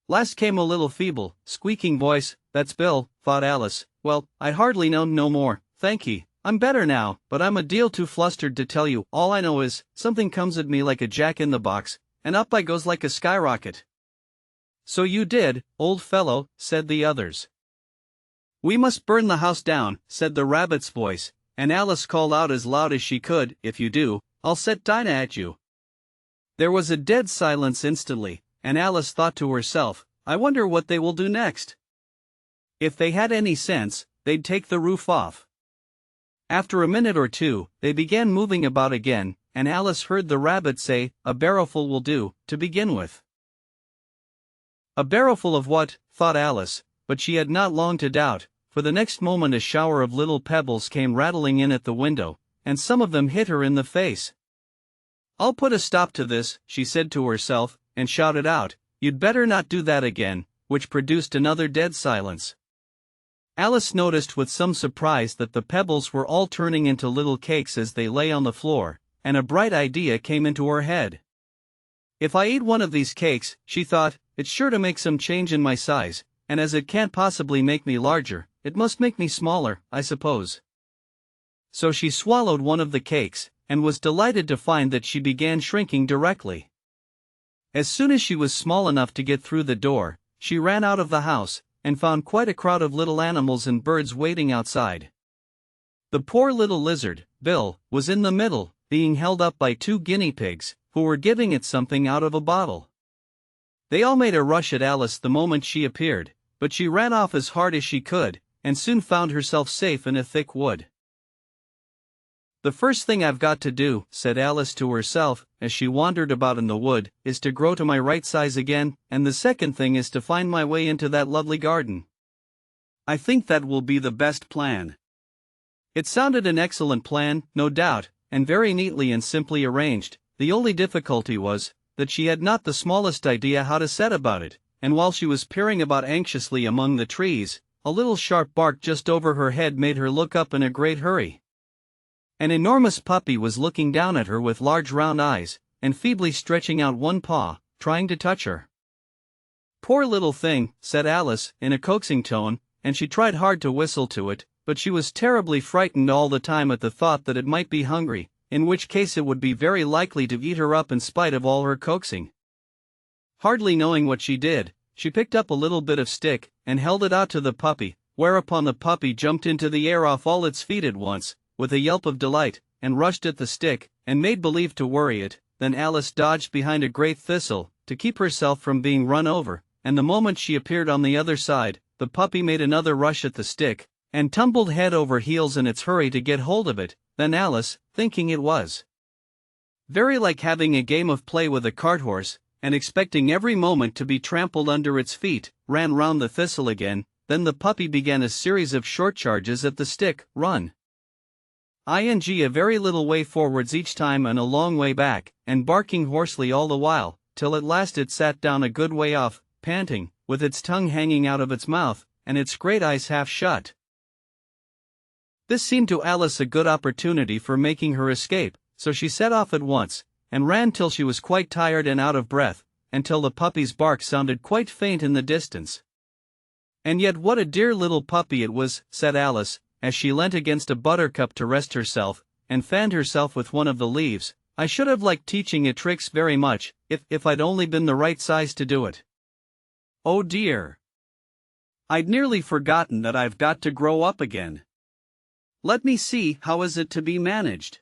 Last came a little feeble, squeaking voice, "That's Bill," thought Alice. "Well, I hardly know no more, thank ye, I'm better now, but I'm a deal too flustered to tell you. All I know is, something comes at me like a jack-in-the-box, and up I goes like a skyrocket." "So you did, old fellow," said the others. "We must burn the house down," said the rabbit's voice, and Alice called out as loud as she could, "If you do, I'll set Dinah at you." There was a dead silence instantly, and Alice thought to herself, "I wonder what they will do next. If they had any sense, they'd take the roof off." After a minute or two, they began moving about again, and Alice heard the rabbit say, "A barrowful will do, to begin with." A barrowful of what, thought Alice, but she had not long to doubt, for the next moment a shower of little pebbles came rattling in at the window, and some of them hit her in the face. "I'll put a stop to this," she said to herself, and shouted out, "You'd better not do that again," which produced another dead silence. Alice noticed with some surprise that the pebbles were all turning into little cakes as they lay on the floor, and a bright idea came into her head. "If I eat one of these cakes," she thought, "it's sure to make some change in my size, and as it can't possibly make me larger, it must make me smaller, I suppose." So she swallowed one of the cakes, and was delighted to find that she began shrinking directly. As soon as she was small enough to get through the door, she ran out of the house, and found quite a crowd of little animals and birds waiting outside. The poor little lizard, Bill, was in the middle, being held up by 2 guinea pigs, who were giving it something out of a bottle. They all made a rush at Alice the moment she appeared, but she ran off as hard as she could, and soon found herself safe in a thick wood. "The first thing I've got to do," said Alice to herself, as she wandered about in the wood, "is to grow to my right size again, and the second thing is to find my way into that lovely garden. I think that will be the best plan." It sounded an excellent plan, no doubt, and very neatly and simply arranged. The only difficulty was, that she had not the smallest idea how to set about it, and while she was peering about anxiously among the trees, a little sharp bark just over her head made her look up in a great hurry. An enormous puppy was looking down at her with large round eyes, and feebly stretching out one paw, trying to touch her. "Poor little thing," said Alice, in a coaxing tone, and she tried hard to whistle to it, but she was terribly frightened all the time at the thought that it might be hungry, in which case it would be very likely to eat her up in spite of all her coaxing. Hardly knowing what she did, she picked up a little bit of stick, and held it out to the puppy, whereupon the puppy jumped into the air off all its feet at once, with a yelp of delight, and rushed at the stick, and made believe to worry it. Then Alice dodged behind a great thistle, to keep herself from being run over, and the moment she appeared on the other side, the puppy made another rush at the stick, and tumbled head over heels in its hurry to get hold of it. Then Alice, thinking it was very like having a game of play with a cart horse, and expecting every moment to be trampled under its feet, ran round the thistle again. Then the puppy began a series of short charges at the stick, run a very little way forwards each time and a long way back, and barking hoarsely all the while, till at last it sat down a good way off, panting, with its tongue hanging out of its mouth, and its great eyes half shut. This seemed to Alice a good opportunity for making her escape, so she set off at once, and ran till she was quite tired and out of breath, until the puppy's bark sounded quite faint in the distance. "And yet what a dear little puppy it was," said Alice, as she leant against a buttercup to rest herself, and fanned herself with one of the leaves. "I should have liked teaching it tricks very much, if I'd only been the right size to do it. Oh dear! I'd nearly forgotten that I've got to grow up again. Let me see, how is it to be managed?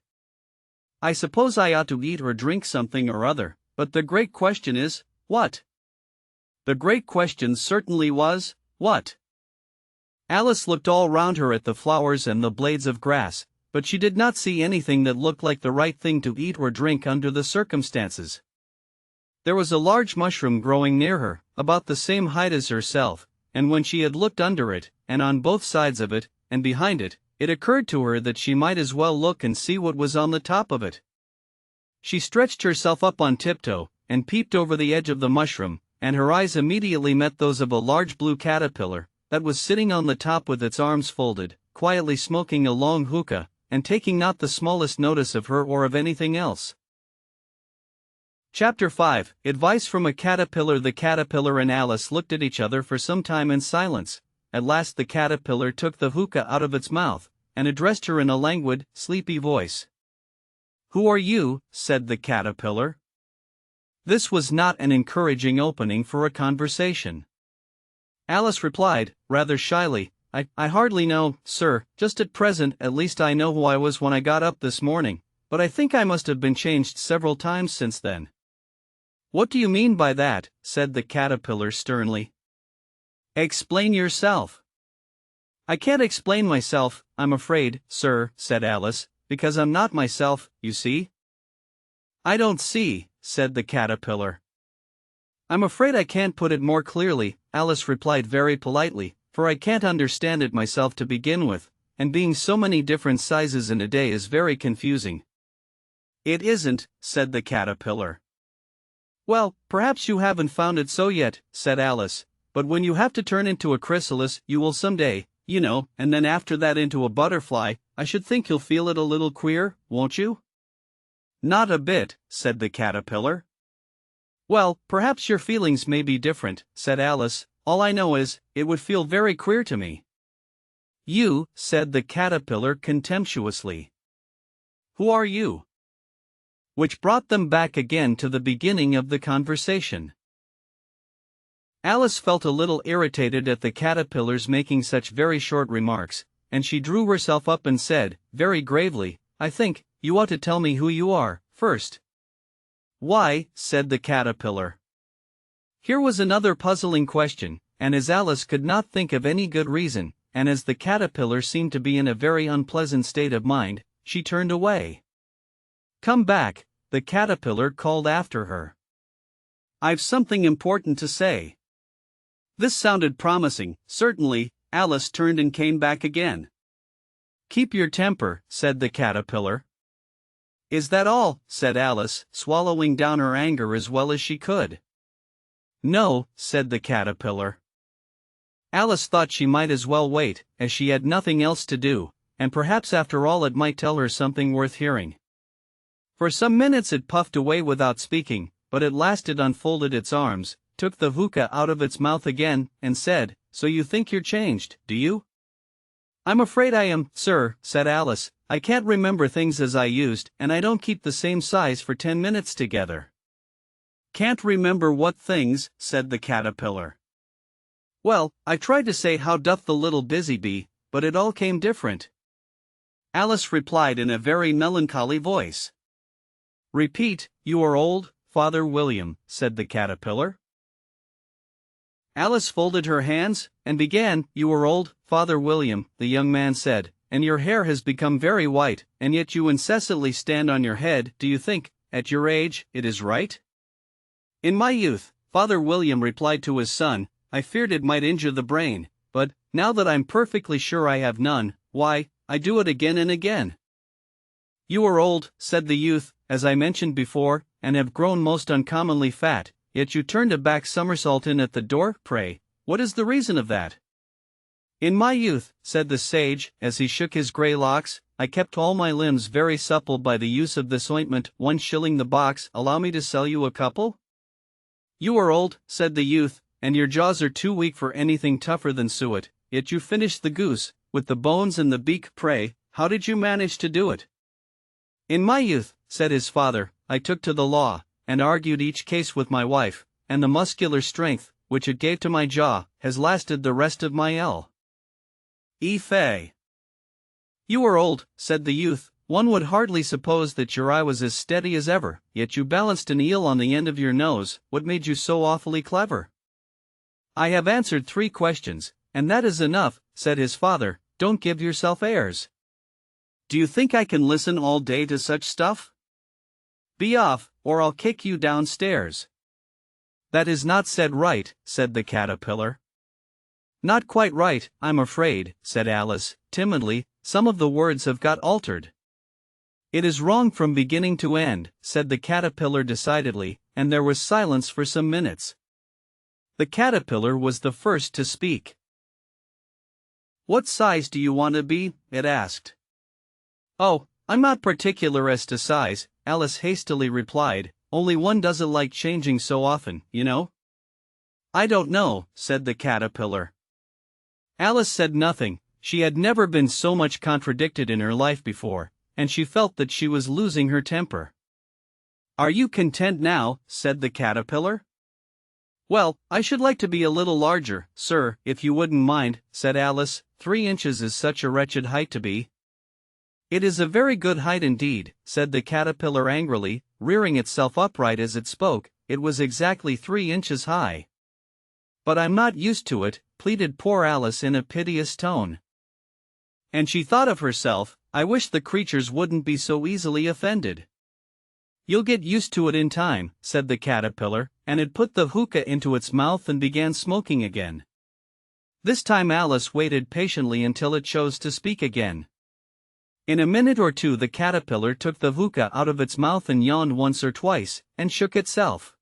I suppose I ought to eat or drink something or other, but the great question is, what?" The great question certainly was, what? Alice looked all round her at the flowers and the blades of grass, but she did not see anything that looked like the right thing to eat or drink under the circumstances. There was a large mushroom growing near her, about the same height as herself, and when she had looked under it, and on both sides of it, and behind it, it occurred to her that she might as well look and see what was on the top of it. She stretched herself up on tiptoe, and peeped over the edge of the mushroom, and her eyes immediately met those of a large blue caterpillar, that was sitting on the top with its arms folded, quietly smoking a long hookah, and taking not the smallest notice of her or of anything else. Chapter 5, Advice from a Caterpillar. The caterpillar and Alice looked at each other for some time in silence. At last the caterpillar took the hookah out of its mouth, and addressed her in a languid, sleepy voice. "Who are you?" said the caterpillar. This was not an encouraging opening for a conversation. Alice replied, rather shyly, I hardly know, sir. Just at present, at least I know who I was when I got up this morning, but I think I must have been changed several times since then." "What do you mean by that?" said the caterpillar sternly. "Explain yourself." "I can't explain myself, I'm afraid, sir," said Alice, "because I'm not myself, you see." "I don't see," said the caterpillar. "I'm afraid I can't put it more clearly," Alice replied very politely, "for I can't understand it myself to begin with, and being so many different sizes in a day is very confusing." "It isn't," said the caterpillar. "Well, perhaps you haven't found it so yet," said Alice, "but when you have to turn into a chrysalis, you will someday, you know, and then after that into a butterfly, I should think you'll feel it a little queer, won't you?" "Not a bit," said the caterpillar. "Well, perhaps your feelings may be different," said Alice. "All I know is, it would feel very queer to me." "You," said the caterpillar contemptuously. "Who are you?" Which brought them back again to the beginning of the conversation. Alice felt a little irritated at the caterpillar's making such very short remarks, and she drew herself up and said, very gravely, "I think you ought to tell me who you are, first." "Why?" said the caterpillar. Here was another puzzling question, and as Alice could not think of any good reason, and as the caterpillar seemed to be in a very unpleasant state of mind, she turned away. "Come back," the caterpillar called after her. "I've something important to say." This sounded promising. Certainly, Alice turned and came back again. "Keep your temper," said the caterpillar. "Is that all?" said Alice, swallowing down her anger as well as she could. "No," said the caterpillar. Alice thought she might as well wait, as she had nothing else to do, and perhaps after all it might tell her something worth hearing. For some minutes it puffed away without speaking, but at last it unfolded its arms, took the hookah out of its mouth again, and said, "So you think you're changed, do you?" "I'm afraid I am, sir," said Alice. "I can't remember things as I used, and I don't keep the same size for 10 minutes together." "Can't remember what things?" said the caterpillar. "Well, I tried to say how doth the little busy bee, but it all came different." Alice replied in a very melancholy voice. "Repeat, you are old, Father William," said the caterpillar. Alice folded her hands, and began. "You are old, Father William," the young man said, "and your hair has become very white, and yet you incessantly stand on your head. Do you think, at your age, it is right?" "In my youth," Father William replied to his son, "I feared it might injure the brain, but, now that I'm perfectly sure I have none, why, I do it again and again." "You are old," said the youth, "as I mentioned before, and have grown most uncommonly fat, yet you turned a back somersault in at the door. Pray, what is the reason of that?" "In my youth," said the sage, as he shook his grey locks, "I kept all my limbs very supple by the use of this ointment. 1 shilling the box. Allow me to sell you a couple?" "You are old," said the youth, "and your jaws are too weak for anything tougher than suet, yet you finished the goose, with the bones and the beak. Pray, how did you manage to do it?" "In my youth," said his father, "I took to the law, and argued each case with my wife, and the muscular strength, which it gave to my jaw, has lasted the rest of my life." "You are old," said the youth, "one would hardly suppose that your eye was as steady as ever, yet you balanced an eel on the end of your nose. What made you so awfully clever?" "I have answered 3 questions, and that is enough," said his father. "Don't give yourself airs. Do you think I can listen all day to such stuff? Be off, or I'll kick you downstairs." "That is not said right," said the caterpillar. "Not quite right, I'm afraid," said Alice, timidly. "Some of the words have got altered." "It is wrong from beginning to end," said the caterpillar decidedly, and there was silence for some minutes. The caterpillar was the first to speak. "What size do you want to be?" it asked. "Oh, I'm not particular as to size," Alice hastily replied, "only one doesn't like changing so often, you know." "I don't know," said the caterpillar. Alice said nothing. She had never been so much contradicted in her life before, and she felt that she was losing her temper. "Are you content now?" said the caterpillar. "Well, I should like to be a little larger, sir, if you wouldn't mind," said Alice. 3 inches is such a wretched height to be." "It is a very good height indeed," said the caterpillar angrily, rearing itself upright as it spoke. "It was exactly 3 inches high." "But I'm not used to it," pleaded poor Alice in a piteous tone. And she thought of herself, "I wish the creatures wouldn't be so easily offended." "You'll get used to it in time," said the caterpillar, and it put the hookah into its mouth and began smoking again. This time Alice waited patiently until it chose to speak again. In a minute or two the caterpillar took the hookah out of its mouth and yawned once or twice, and shook itself.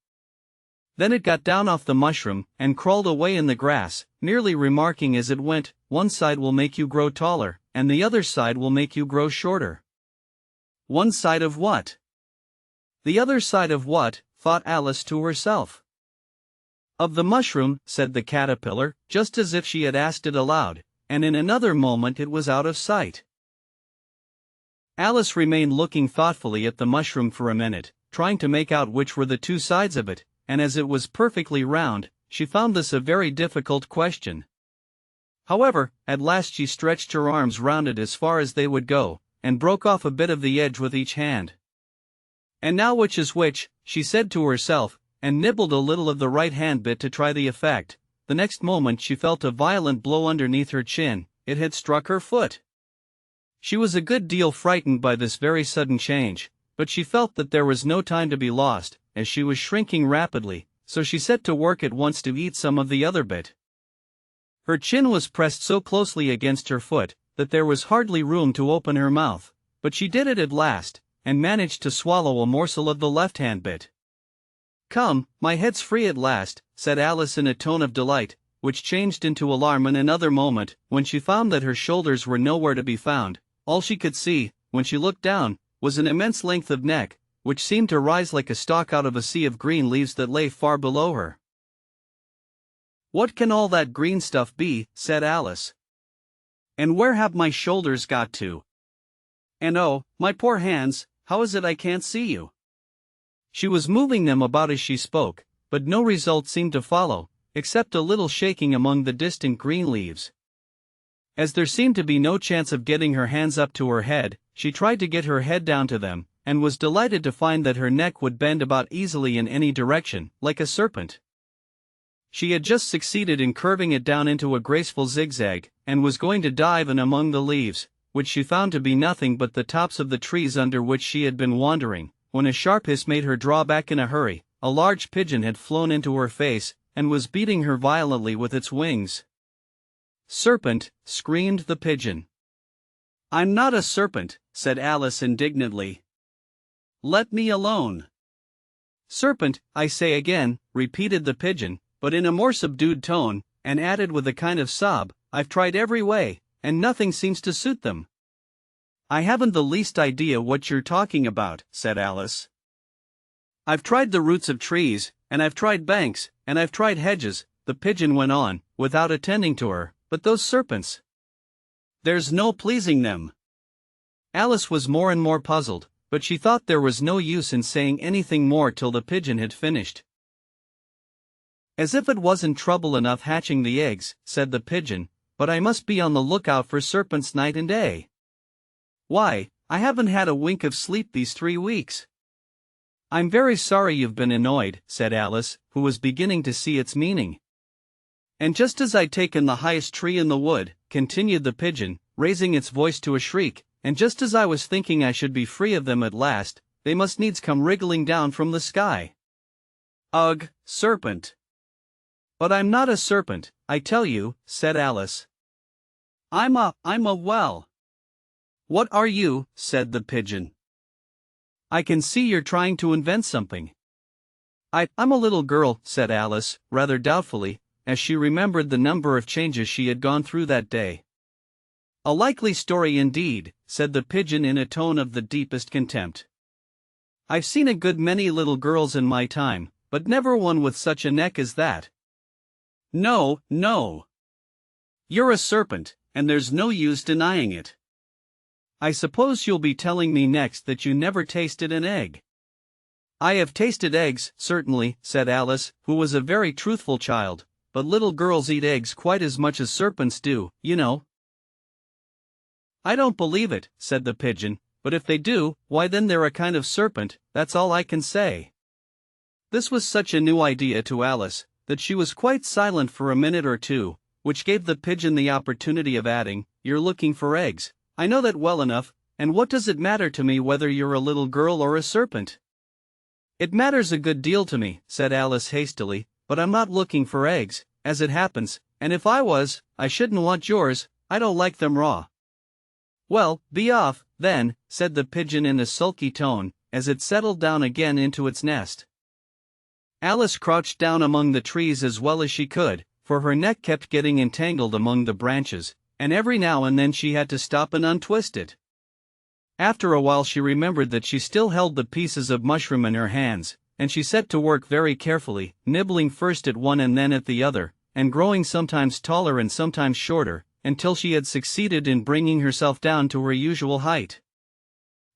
Then it got down off the mushroom, and crawled away in the grass, nearly remarking as it went, "One side will make you grow taller, and the other side will make you grow shorter." "One side of what?" "The other side of what?" thought Alice to herself. "Of the mushroom," said the caterpillar, just as if she had asked it aloud, and in another moment it was out of sight. Alice remained looking thoughtfully at the mushroom for a minute, trying to make out which were the 2 sides of it, and as it was perfectly round, she found this a very difficult question. However, at last she stretched her arms round it as far as they would go, and broke off a bit of the edge with each hand. "And now which is which?" she said to herself, and nibbled a little of the right hand bit to try the effect. The next moment she felt a violent blow underneath her chin. It had struck her foot. She was a good deal frightened by this very sudden change, but she felt that there was no time to be lost, as she was shrinking rapidly, so she set to work at once to eat some of the other bit. Her chin was pressed so closely against her foot that there was hardly room to open her mouth, but she did it at last, and managed to swallow a morsel of the left-hand bit. "Come, my head's free at last," said Alice in a tone of delight, which changed into alarm in another moment, when she found that her shoulders were nowhere to be found. All she could see, when she looked down, was an immense length of neck, which seemed to rise like a stalk out of a sea of green leaves that lay far below her. "What can all that green stuff be?" said Alice. "And where have my shoulders got to? And oh, my poor hands, how is it I can't see you?" She was moving them about as she spoke, but no result seemed to follow, except a little shaking among the distant green leaves. As there seemed to be no chance of getting her hands up to her head, she tried to get her head down to them, and was delighted to find that her neck would bend about easily in any direction, like a serpent. She had just succeeded in curving it down into a graceful zigzag, and was going to dive in among the leaves, which she found to be nothing but the tops of the trees under which she had been wandering, when a sharp hiss made her draw back in a hurry. A large pigeon had flown into her face, and was beating her violently with its wings. "Serpent!" screamed the pigeon. "I'm not a serpent," said Alice indignantly. "Let me alone." "Serpent, I say again," repeated the pigeon, but in a more subdued tone, and added with a kind of sob, "I've tried every way, and nothing seems to suit them." "I haven't the least idea what you're talking about," said Alice. "I've tried the roots of trees, and I've tried banks, and I've tried hedges," the pigeon went on, without attending to her, "but those serpents, there's no pleasing them." Alice was more and more puzzled, but she thought there was no use in saying anything more till the pigeon had finished. "As if it wasn't trouble enough hatching the eggs," said the pigeon, "but I must be on the lookout for serpents night and day. Why, I haven't had a wink of sleep these 3 weeks." "I'm very sorry you've been annoyed," said Alice, who was beginning to see its meaning. "And just as I'd taken the highest tree in the wood," continued the pigeon, raising its voice to a shriek, "and just as I was thinking I should be free of them at last, they must needs come wriggling down from the sky. Ugh, serpent!" "But I'm not a serpent, I tell you," said Alice. I'm a well." "What are you?" said the pigeon. "I can see you're trying to invent something." I'm a little girl," said Alice, rather doubtfully, as she remembered the number of changes she had gone through that day. "A likely story indeed," said the pigeon in a tone of the deepest contempt. "I've seen a good many little girls in my time, but never one with such a neck as that. No, no. You're a serpent, and there's no use denying it. I suppose you'll be telling me next that you never tasted an egg." "I have tasted eggs, certainly," said Alice, who was a very truthful child, "but little girls eat eggs quite as much as serpents do, you know." "I don't believe it," said the pigeon, "but if they do, why then they're a kind of serpent, that's all I can say." This was such a new idea to Alice, that she was quite silent for a minute or two, which gave the pigeon the opportunity of adding, "You're looking for eggs, I know that well enough, and what does it matter to me whether you're a little girl or a serpent?" "It matters a good deal to me," said Alice hastily, "but I'm not looking for eggs, as it happens, and if I was, I shouldn't want yours, I don't like them raw." "Well, be off, then," said the pigeon in a sulky tone, as it settled down again into its nest. Alice crouched down among the trees as well as she could, for her neck kept getting entangled among the branches, and every now and then she had to stop and untwist it. After a while she remembered that she still held the pieces of mushroom in her hands, and she set to work very carefully, nibbling first at one and then at the other, and growing sometimes taller and sometimes shorter, until she had succeeded in bringing herself down to her usual height.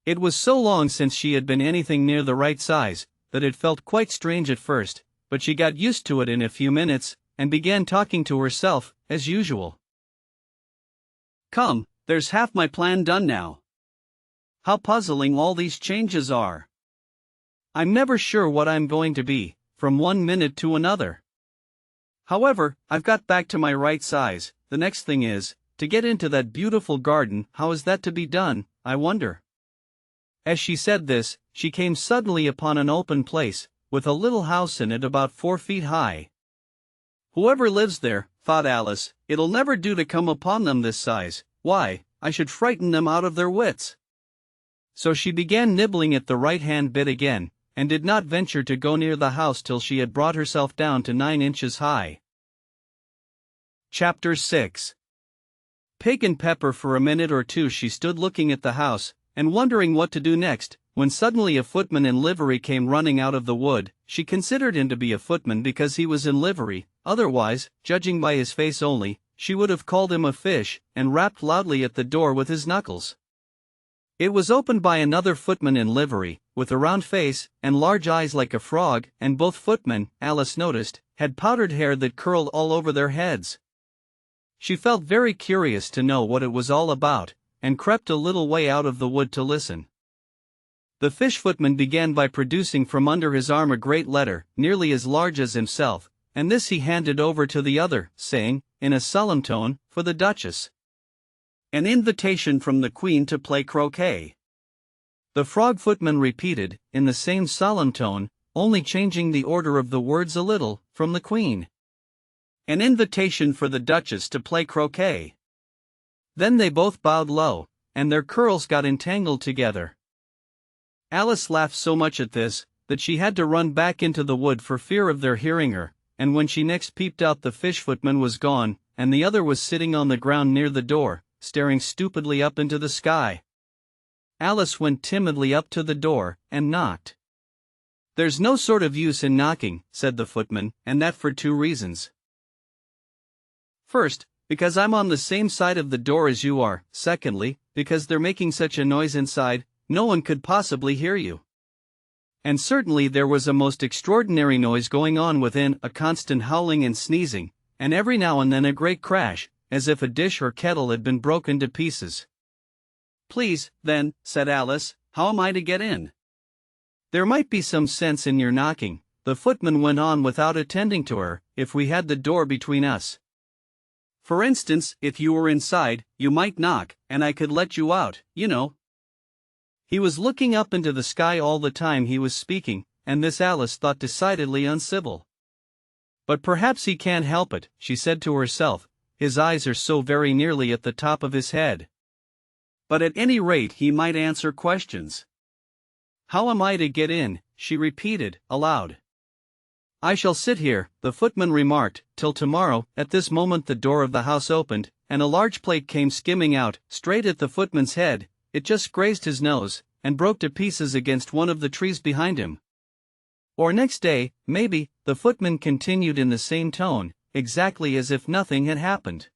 It was so long since she had been anything near the right size, that it felt quite strange at first, but she got used to it in a few minutes, and began talking to herself, as usual. "Come, there's half my plan done now. How puzzling all these changes are. I'm never sure what I'm going to be, from one minute to another. However, I've got back to my right size. The next thing is, to get into that beautiful garden. How is that to be done, I wonder?" As she said this, she came suddenly upon an open place, with a little house in it about 4 feet high. "Whoever lives there," thought Alice, "it'll never do to come upon them this size. Why, I should frighten them out of their wits." So she began nibbling at the right-hand bit again, and did not venture to go near the house till she had brought herself down to 9 inches high. Chapter 6. Pig and Pepper. For a minute or two she stood looking at the house, and wondering what to do next, when suddenly a footman in livery came running out of the wood. She considered him to be a footman because he was in livery, otherwise, judging by his face only, she would have called him a fish, and rapped loudly at the door with his knuckles. It was opened by another footman in livery, with a round face, and large eyes like a frog, and both footmen, Alice noticed, had powdered hair that curled all over their heads. She felt very curious to know what it was all about, and crept a little way out of the wood to listen. The fish footman began by producing from under his arm a great letter, nearly as large as himself, and this he handed over to the other, saying, in a solemn tone, "For the Duchess." "An invitation from the Queen to play croquet." The frog footman repeated, in the same solemn tone, only changing the order of the words a little, "From the Queen. An invitation for the Duchess to play croquet." Then they both bowed low, and their curls got entangled together. Alice laughed so much at this, that she had to run back into the wood for fear of their hearing her, and when she next peeped out the fish footman was gone, and the other was sitting on the ground near the door, staring stupidly up into the sky. Alice went timidly up to the door, and knocked. "There's no sort of use in knocking," said the footman, "and that for 2 reasons. First, because I'm on the same side of the door as you are. Secondly, because they're making such a noise inside, no one could possibly hear you." And certainly there was a most extraordinary noise going on within, a constant howling and sneezing, and every now and then a great crash, as if a dish or kettle had been broken to pieces. "Please, then," said Alice, "how am I to get in?" "There might be some sense in your knocking," the footman went on without attending to her, "if we had the door between us. For instance, if you were inside, you might knock, and I could let you out, you know." He was looking up into the sky all the time he was speaking, and this Alice thought decidedly uncivil. "But perhaps he can't help it," she said to herself, "his eyes are so very nearly at the top of his head. But at any rate he might answer questions. How am I to get in?" she repeated, aloud. "I shall sit here," the footman remarked, "till tomorrow." At this moment the door of the house opened, and a large plate came skimming out, straight at the footman's head. It just grazed his nose, and broke to pieces against one of the trees behind him. "Or next day, maybe," the footman continued in the same tone, exactly as if nothing had happened.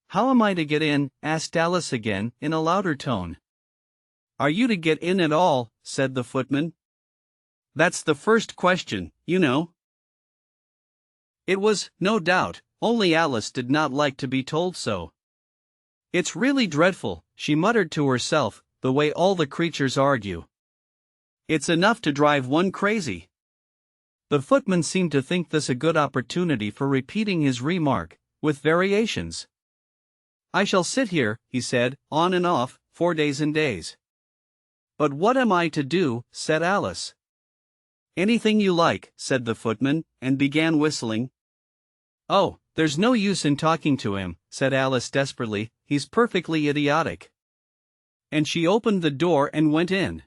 "How am I to get in?" asked Alice again, in a louder tone. "Are you to get in at all?" said the footman. "That's the first question, you know." It was, no doubt, only Alice did not like to be told so. "It's really dreadful," she muttered to herself, "the way all the creatures argue. It's enough to drive one crazy." The footman seemed to think this a good opportunity for repeating his remark, with variations. "I shall sit here," he said, "on and off, 4 days and days." "But what am I to do?" said Alice. "Anything you like," said the footman, and began whistling. "Oh, there's no use in talking to him," said Alice desperately, "he's perfectly idiotic." And she opened the door and went in.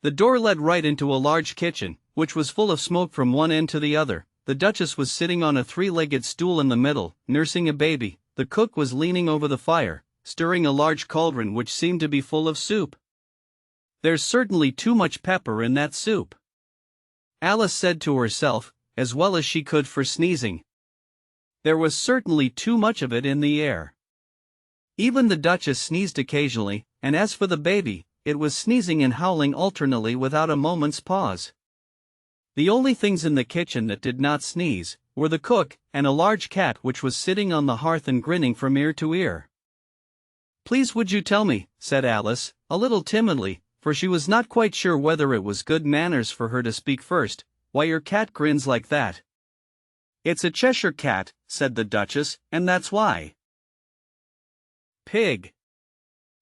The door led right into a large kitchen, which was full of smoke from one end to the other. The Duchess was sitting on a 3-legged stool in the middle, nursing a baby. The cook was leaning over the fire, stirring a large cauldron which seemed to be full of soup. "There's certainly too much pepper in that soup," Alice said to herself, as well as she could for sneezing. There was certainly too much of it in the air. Even the Duchess sneezed occasionally, and as for the baby, it was sneezing and howling alternately without a moment's pause. The only things in the kitchen that did not sneeze were the cook and a large cat which was sitting on the hearth and grinning from ear to ear. "Please would you tell me," said Alice, a little timidly, for she was not quite sure whether it was good manners for her to speak first, "why your cat grins like that?" "It's a Cheshire cat," said the Duchess, "and that's why." "Pig."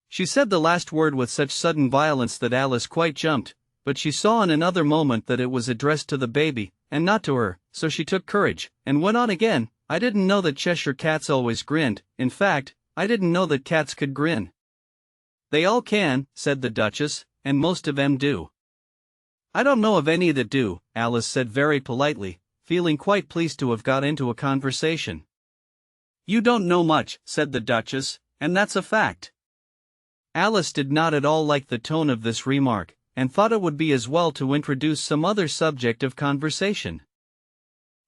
She said the last word with such sudden violence that Alice quite jumped, but she saw in another moment that it was addressed to the baby, and not to her, so she took courage, and went on again, "I didn't know that Cheshire cats always grinned. In fact, I didn't know that cats could grin." "They all can," said the Duchess, "and most of 'em do." "I don't know of any that do," Alice said very politely, feeling quite pleased to have got into a conversation. "You don't know much," said the Duchess, "and that's a fact." Alice did not at all like the tone of this remark, and thought it would be as well to introduce some other subject of conversation.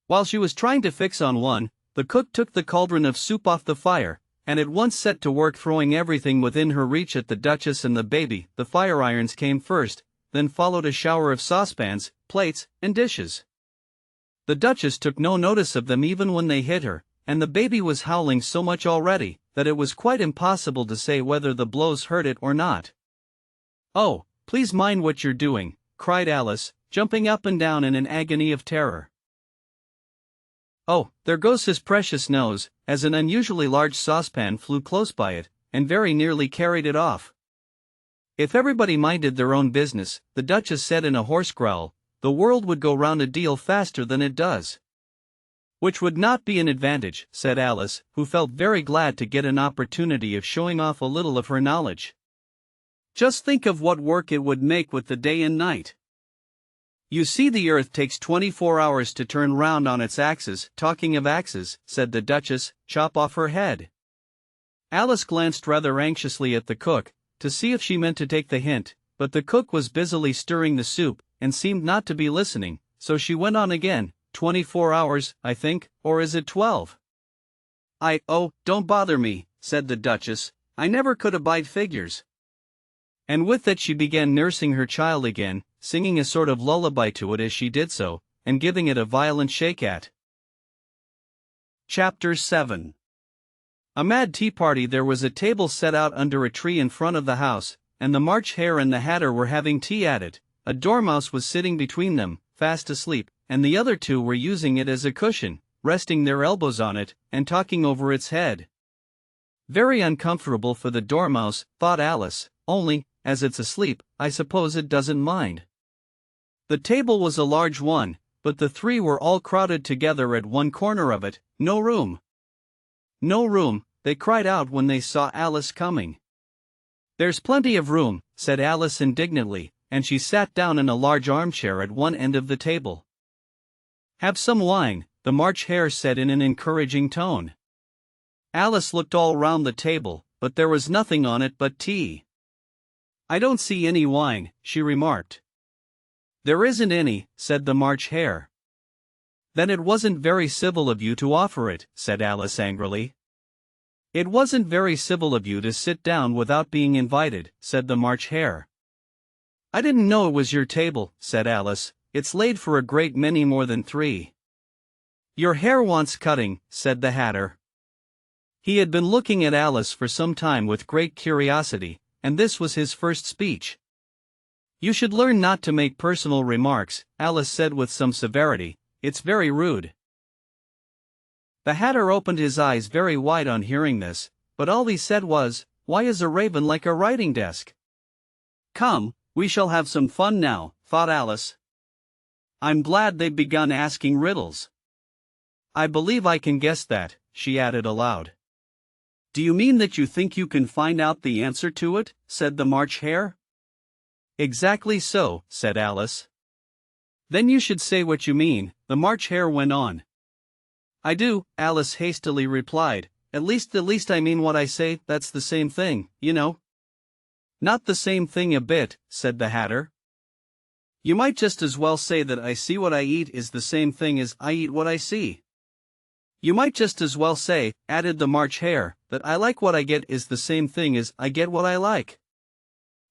While she was trying to fix on one, the cook took the cauldron of soup off the fire, and at once set to work throwing everything within her reach at the Duchess and the baby. The fire irons came first, then followed a shower of saucepans, plates, and dishes. The Duchess took no notice of them even when they hit her, and the baby was howling so much already, that it was quite impossible to say whether the blows hurt it or not. "Oh, please mind what you're doing," cried Alice, jumping up and down in an agony of terror. Oh, there goes his precious nose, as an unusually large saucepan flew close by it, and very nearly carried it off. If everybody minded their own business, the Duchess said in a hoarse growl, the world would go round a deal faster than it does. Which would not be an advantage, said Alice, who felt very glad to get an opportunity of showing off a little of her knowledge. Just think of what work it would make with the day and night. You see, the earth takes 24 hours to turn round on its axis. Talking of axes, said the Duchess, chop off her head. Alice glanced rather anxiously at the cook, to see if she meant to take the hint, but the cook was busily stirring the soup, and seemed not to be listening, so she went on again, 24 hours, I think, or is it 12? Oh, don't bother me, said the Duchess, I never could abide figures. And with that she began nursing her child again, singing a sort of lullaby to it as she did so, and giving it a violent shake at. Chapter 7. A mad tea party. There was a table set out under a tree in front of the house, and the March Hare and the Hatter were having tea at it. A dormouse was sitting between them, fast asleep, and the other two were using it as a cushion, resting their elbows on it, and talking over its head. Very uncomfortable for the dormouse, thought Alice, only, as it's asleep, I suppose it doesn't mind. The table was a large one, but the three were all crowded together at one corner of it. No room. No room, they cried out when they saw Alice coming. There's plenty of room, said Alice indignantly, and she sat down in a large armchair at one end of the table. Have some wine, the March Hare said in an encouraging tone. Alice looked all round the table, but there was nothing on it but tea. I don't see any wine, she remarked. There isn't any, said the March Hare. Then it wasn't very civil of you to offer it, said Alice angrily. It wasn't very civil of you to sit down without being invited, said the March Hare. I didn't know it was your table, said Alice, it's laid for a great many more than three. Your hair wants cutting, said the Hatter. He had been looking at Alice for some time with great curiosity, and this was his first speech. You should learn not to make personal remarks, Alice said with some severity, it's very rude. The Hatter opened his eyes very wide on hearing this, but all he said was, why is a raven like a writing desk? Come, we shall have some fun now, thought Alice. I'm glad they've begun asking riddles. I believe I can guess that, she added aloud. Do you mean that you think you can find out the answer to it? Said the March Hare. Exactly so, said Alice. Then you should say what you mean, the March Hare went on. I do, Alice hastily replied, at least I mean what I say, that's the same thing, you know. Not the same thing a bit, said the Hatter. You might just as well say that I see what I eat is the same thing as I eat what I see. You might just as well say, added the March Hare, that I like what I get is the same thing as I get what I like.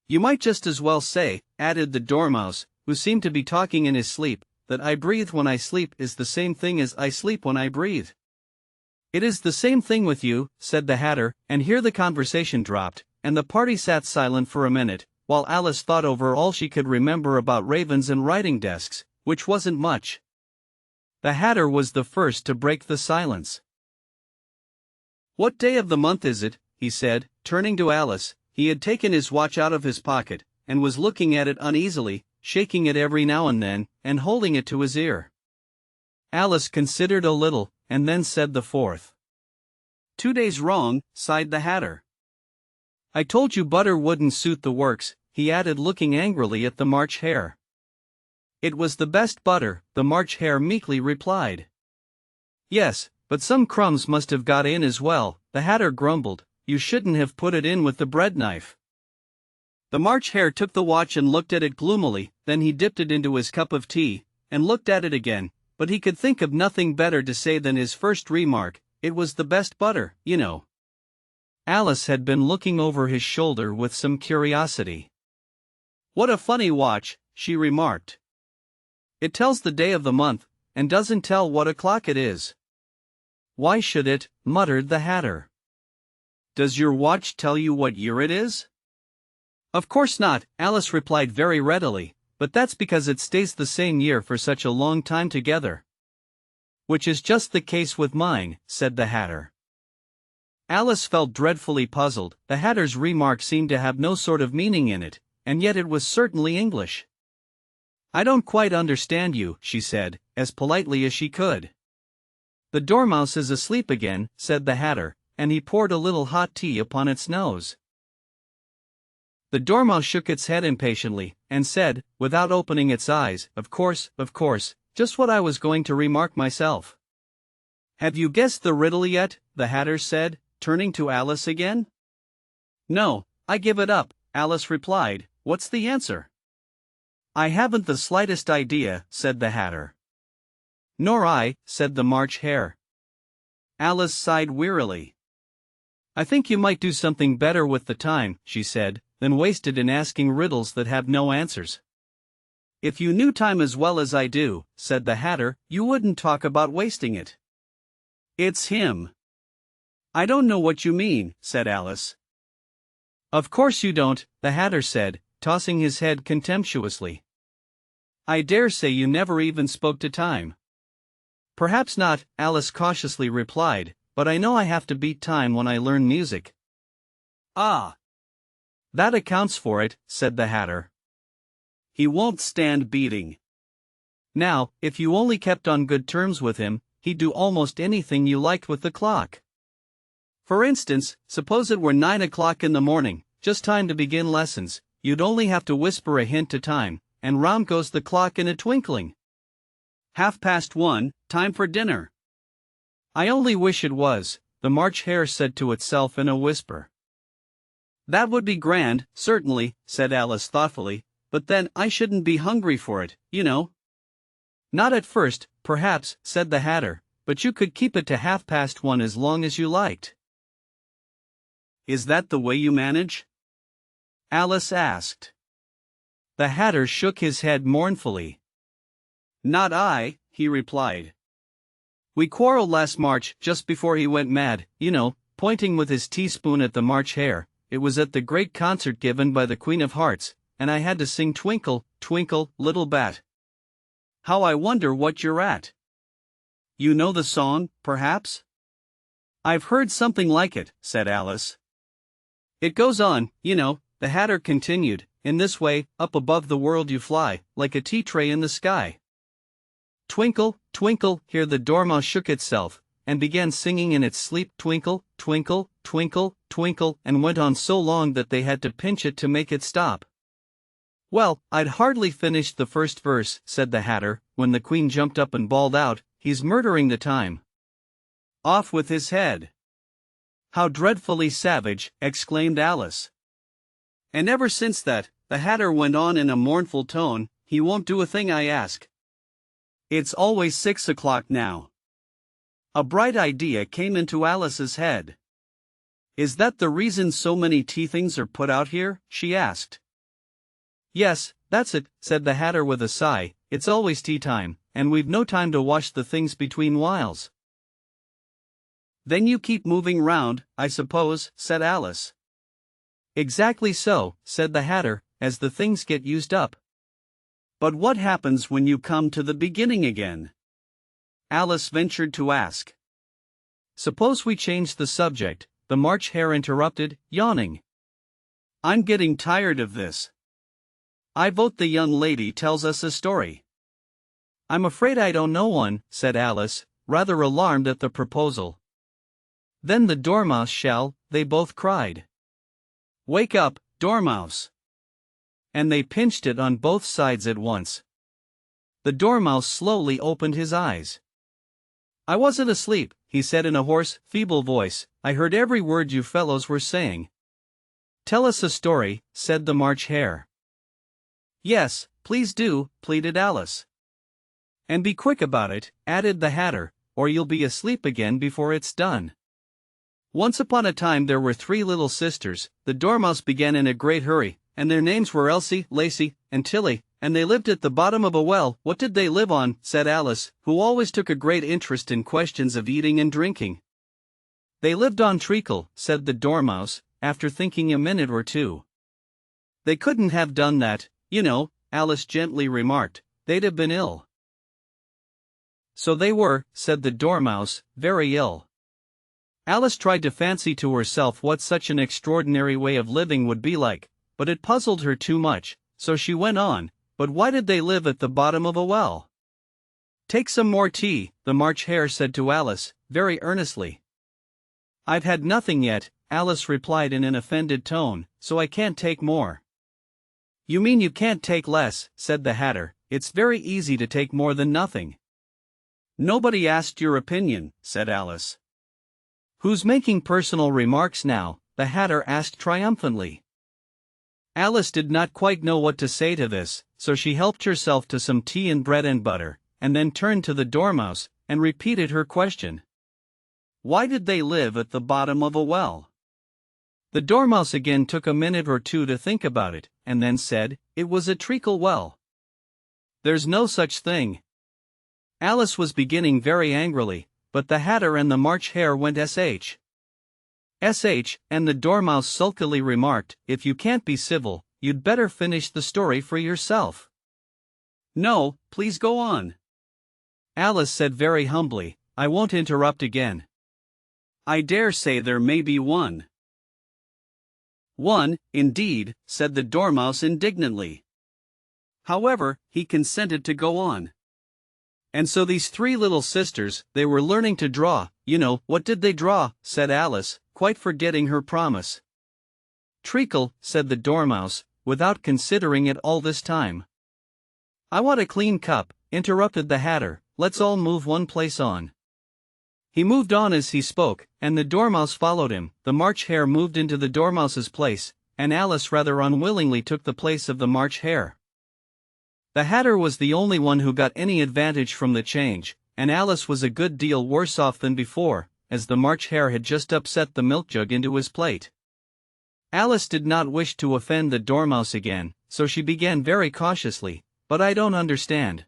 You might just as well say, added the Dormouse, who seemed to be talking in his sleep, that I breathe when I sleep is the same thing as I sleep when I breathe. It is the same thing with you, said the Hatter, and here the conversation dropped, and the party sat silent for a minute, while Alice thought over all she could remember about ravens and writing desks, which wasn't much. The Hatter was the first to break the silence. What day of the month is it? He said, turning to Alice. He had taken his watch out of his pocket, and was looking at it uneasily, shaking it every now and then, and holding it to his ear. Alice considered a little, and then said the 4th. 2 days wrong, sighed the Hatter. I told you butter wouldn't suit the works, he added, looking angrily at the March Hare. It was the best butter, the March Hare meekly replied. Yes, but some crumbs must have got in as well, the Hatter grumbled, you shouldn't have put it in with the bread knife. The March Hare took the watch and looked at it gloomily, then he dipped it into his cup of tea, and looked at it again, but he could think of nothing better to say than his first remark, it was the best butter, you know. Alice had been looking over his shoulder with some curiosity. What a funny watch, she remarked. It tells the day of the month, and doesn't tell what o'clock it is. Why should it? Muttered the Hatter. Does your watch tell you what year it is? Of course not, Alice replied very readily, but that's because it stays the same year for such a long time together. Which is just the case with mine, said the Hatter. Alice felt dreadfully puzzled. The Hatter's remark seemed to have no sort of meaning in it, and yet it was certainly English. I don't quite understand you, she said, as politely as she could. The Dormouse is asleep again, said the Hatter, and he poured a little hot tea upon its nose. The Dormouse shook its head impatiently, and said, without opening its eyes, of course, just what I was going to remark myself. Have you guessed the riddle yet? The Hatter said, turning to Alice again. No, I give it up, Alice replied. What's the answer? I haven't the slightest idea, said the Hatter. Nor I, said the March Hare. Alice sighed wearily. I think you might do something better with the time, she said, than waste it in asking riddles that have no answers. If you knew time as well as I do, said the Hatter, you wouldn't talk about wasting it. It's him. I don't know what you mean, said Alice. Of course you don't, the Hatter said, tossing his head contemptuously. I dare say you never even spoke to time. Perhaps not, Alice cautiously replied, but I know I have to beat time when I learn music. Ah! That accounts for it, said the Hatter. He won't stand beating. Now, if you only kept on good terms with him, he'd do almost anything you liked with the clock. For instance, suppose it were 9 o'clock in the morning, just time to begin lessons, you'd only have to whisper a hint to time, and round goes the clock in a twinkling. 1:30, time for dinner. I only wish it was, the March Hare said to itself in a whisper. That would be grand, certainly, said Alice thoughtfully, but then I shouldn't be hungry for it, you know. Not at first, perhaps, said the Hatter, but you could keep it to 1:30 as long as you liked. Is that the way you manage? Alice asked. The Hatter shook his head mournfully. Not I, he replied. We quarreled last March just before he went mad, you know, pointing with his teaspoon at the March Hare. It was at the great concert given by the Queen of Hearts, and I had to sing Twinkle, Twinkle, Little Bat. How I wonder what you're at. You know the song, perhaps? I've heard something like it, said Alice. It goes on, you know, the Hatter continued, in this way, up above the world you fly, like a tea tray in the sky. Twinkle, twinkle, here the Dormouse shook itself, and began singing in its sleep Twinkle, Twinkle, Twinkle, Twinkle, and went on so long that they had to pinch it to make it stop. Well, I'd hardly finished the first verse, said the Hatter, when the Queen jumped up and bawled out, he's murdering the time. Off with his head. How dreadfully savage, exclaimed Alice. And ever since that, the Hatter went on in a mournful tone, he won't do a thing I ask. It's always 6 o'clock now. A bright idea came into Alice's head. Is that the reason so many tea things are put out here? She asked. Yes, that's it, said the Hatter with a sigh, it's always tea time, and we've no time to wash the things between whiles. Then you keep moving round, I suppose, said Alice. Exactly so, said the Hatter, as the things get used up. But what happens when you come to the beginning again? Alice ventured to ask. Suppose we change the subject, the March Hare interrupted, yawning. I'm getting tired of this. I vote the young lady tells us a story. I'm afraid I don't know one, said Alice, rather alarmed at the proposal. Then the Dormouse shall, they both cried. Wake up, Dormouse! And they pinched it on both sides at once. The Dormouse slowly opened his eyes. I wasn't asleep, he said in a hoarse, feeble voice, I heard every word you fellows were saying. Tell us a story, said the March Hare. Yes, please do, pleaded Alice. And be quick about it, added the Hatter, or you'll be asleep again before it's done. Once upon a time there were 3 little sisters, the Dormouse began in a great hurry, and their names were Elsie, Lacie, and Tilly, and they lived at the bottom of a well. What did they live on? Said Alice, who always took a great interest in questions of eating and drinking. They lived on treacle, said the Dormouse, after thinking a minute or two. They couldn't have done that, you know, Alice gently remarked, they'd have been ill. So they were, said the Dormouse, very ill. Alice tried to fancy to herself what such an extraordinary way of living would be like, but it puzzled her too much, so she went on, but why did they live at the bottom of a well? Take some more tea, the March Hare said to Alice, very earnestly. I've had nothing yet, Alice replied in an offended tone, so I can't take more. You mean you can't take less, said the Hatter, it's very easy to take more than nothing. Nobody asked your opinion, said Alice. Who's making personal remarks now? The Hatter asked triumphantly. Alice did not quite know what to say to this, so she helped herself to some tea and bread and butter, and then turned to the Dormouse, and repeated her question. Why did they live at the bottom of a well? The Dormouse again took a minute or two to think about it, and then said, it was a treacle well. There's no such thing. Alice was beginning very angrily, but the Hatter and the March Hare went sh. And the Dormouse sulkily remarked, if you can't be civil, you'd better finish the story for yourself. No, please go on. Alice said very humbly, I won't interrupt again. I dare say there may be one. One, indeed, said the Dormouse indignantly. However, he consented to go on. And so these three little sisters, they were learning to draw, what did they draw, said Alice, quite forgetting her promise. Treacle, said the Dormouse, without considering it all this time. I want a clean cup, interrupted the Hatter, let's all move one place on. He moved on as he spoke, and the Dormouse followed him. The March Hare moved into the Dormouse's place, and Alice rather unwillingly took the place of the March Hare. The Hatter was the only one who got any advantage from the change, and Alice was a good deal worse off than before, as the March Hare had just upset the milk jug into his plate. Alice did not wish to offend the Dormouse again, so she began very cautiously, but I don't understand.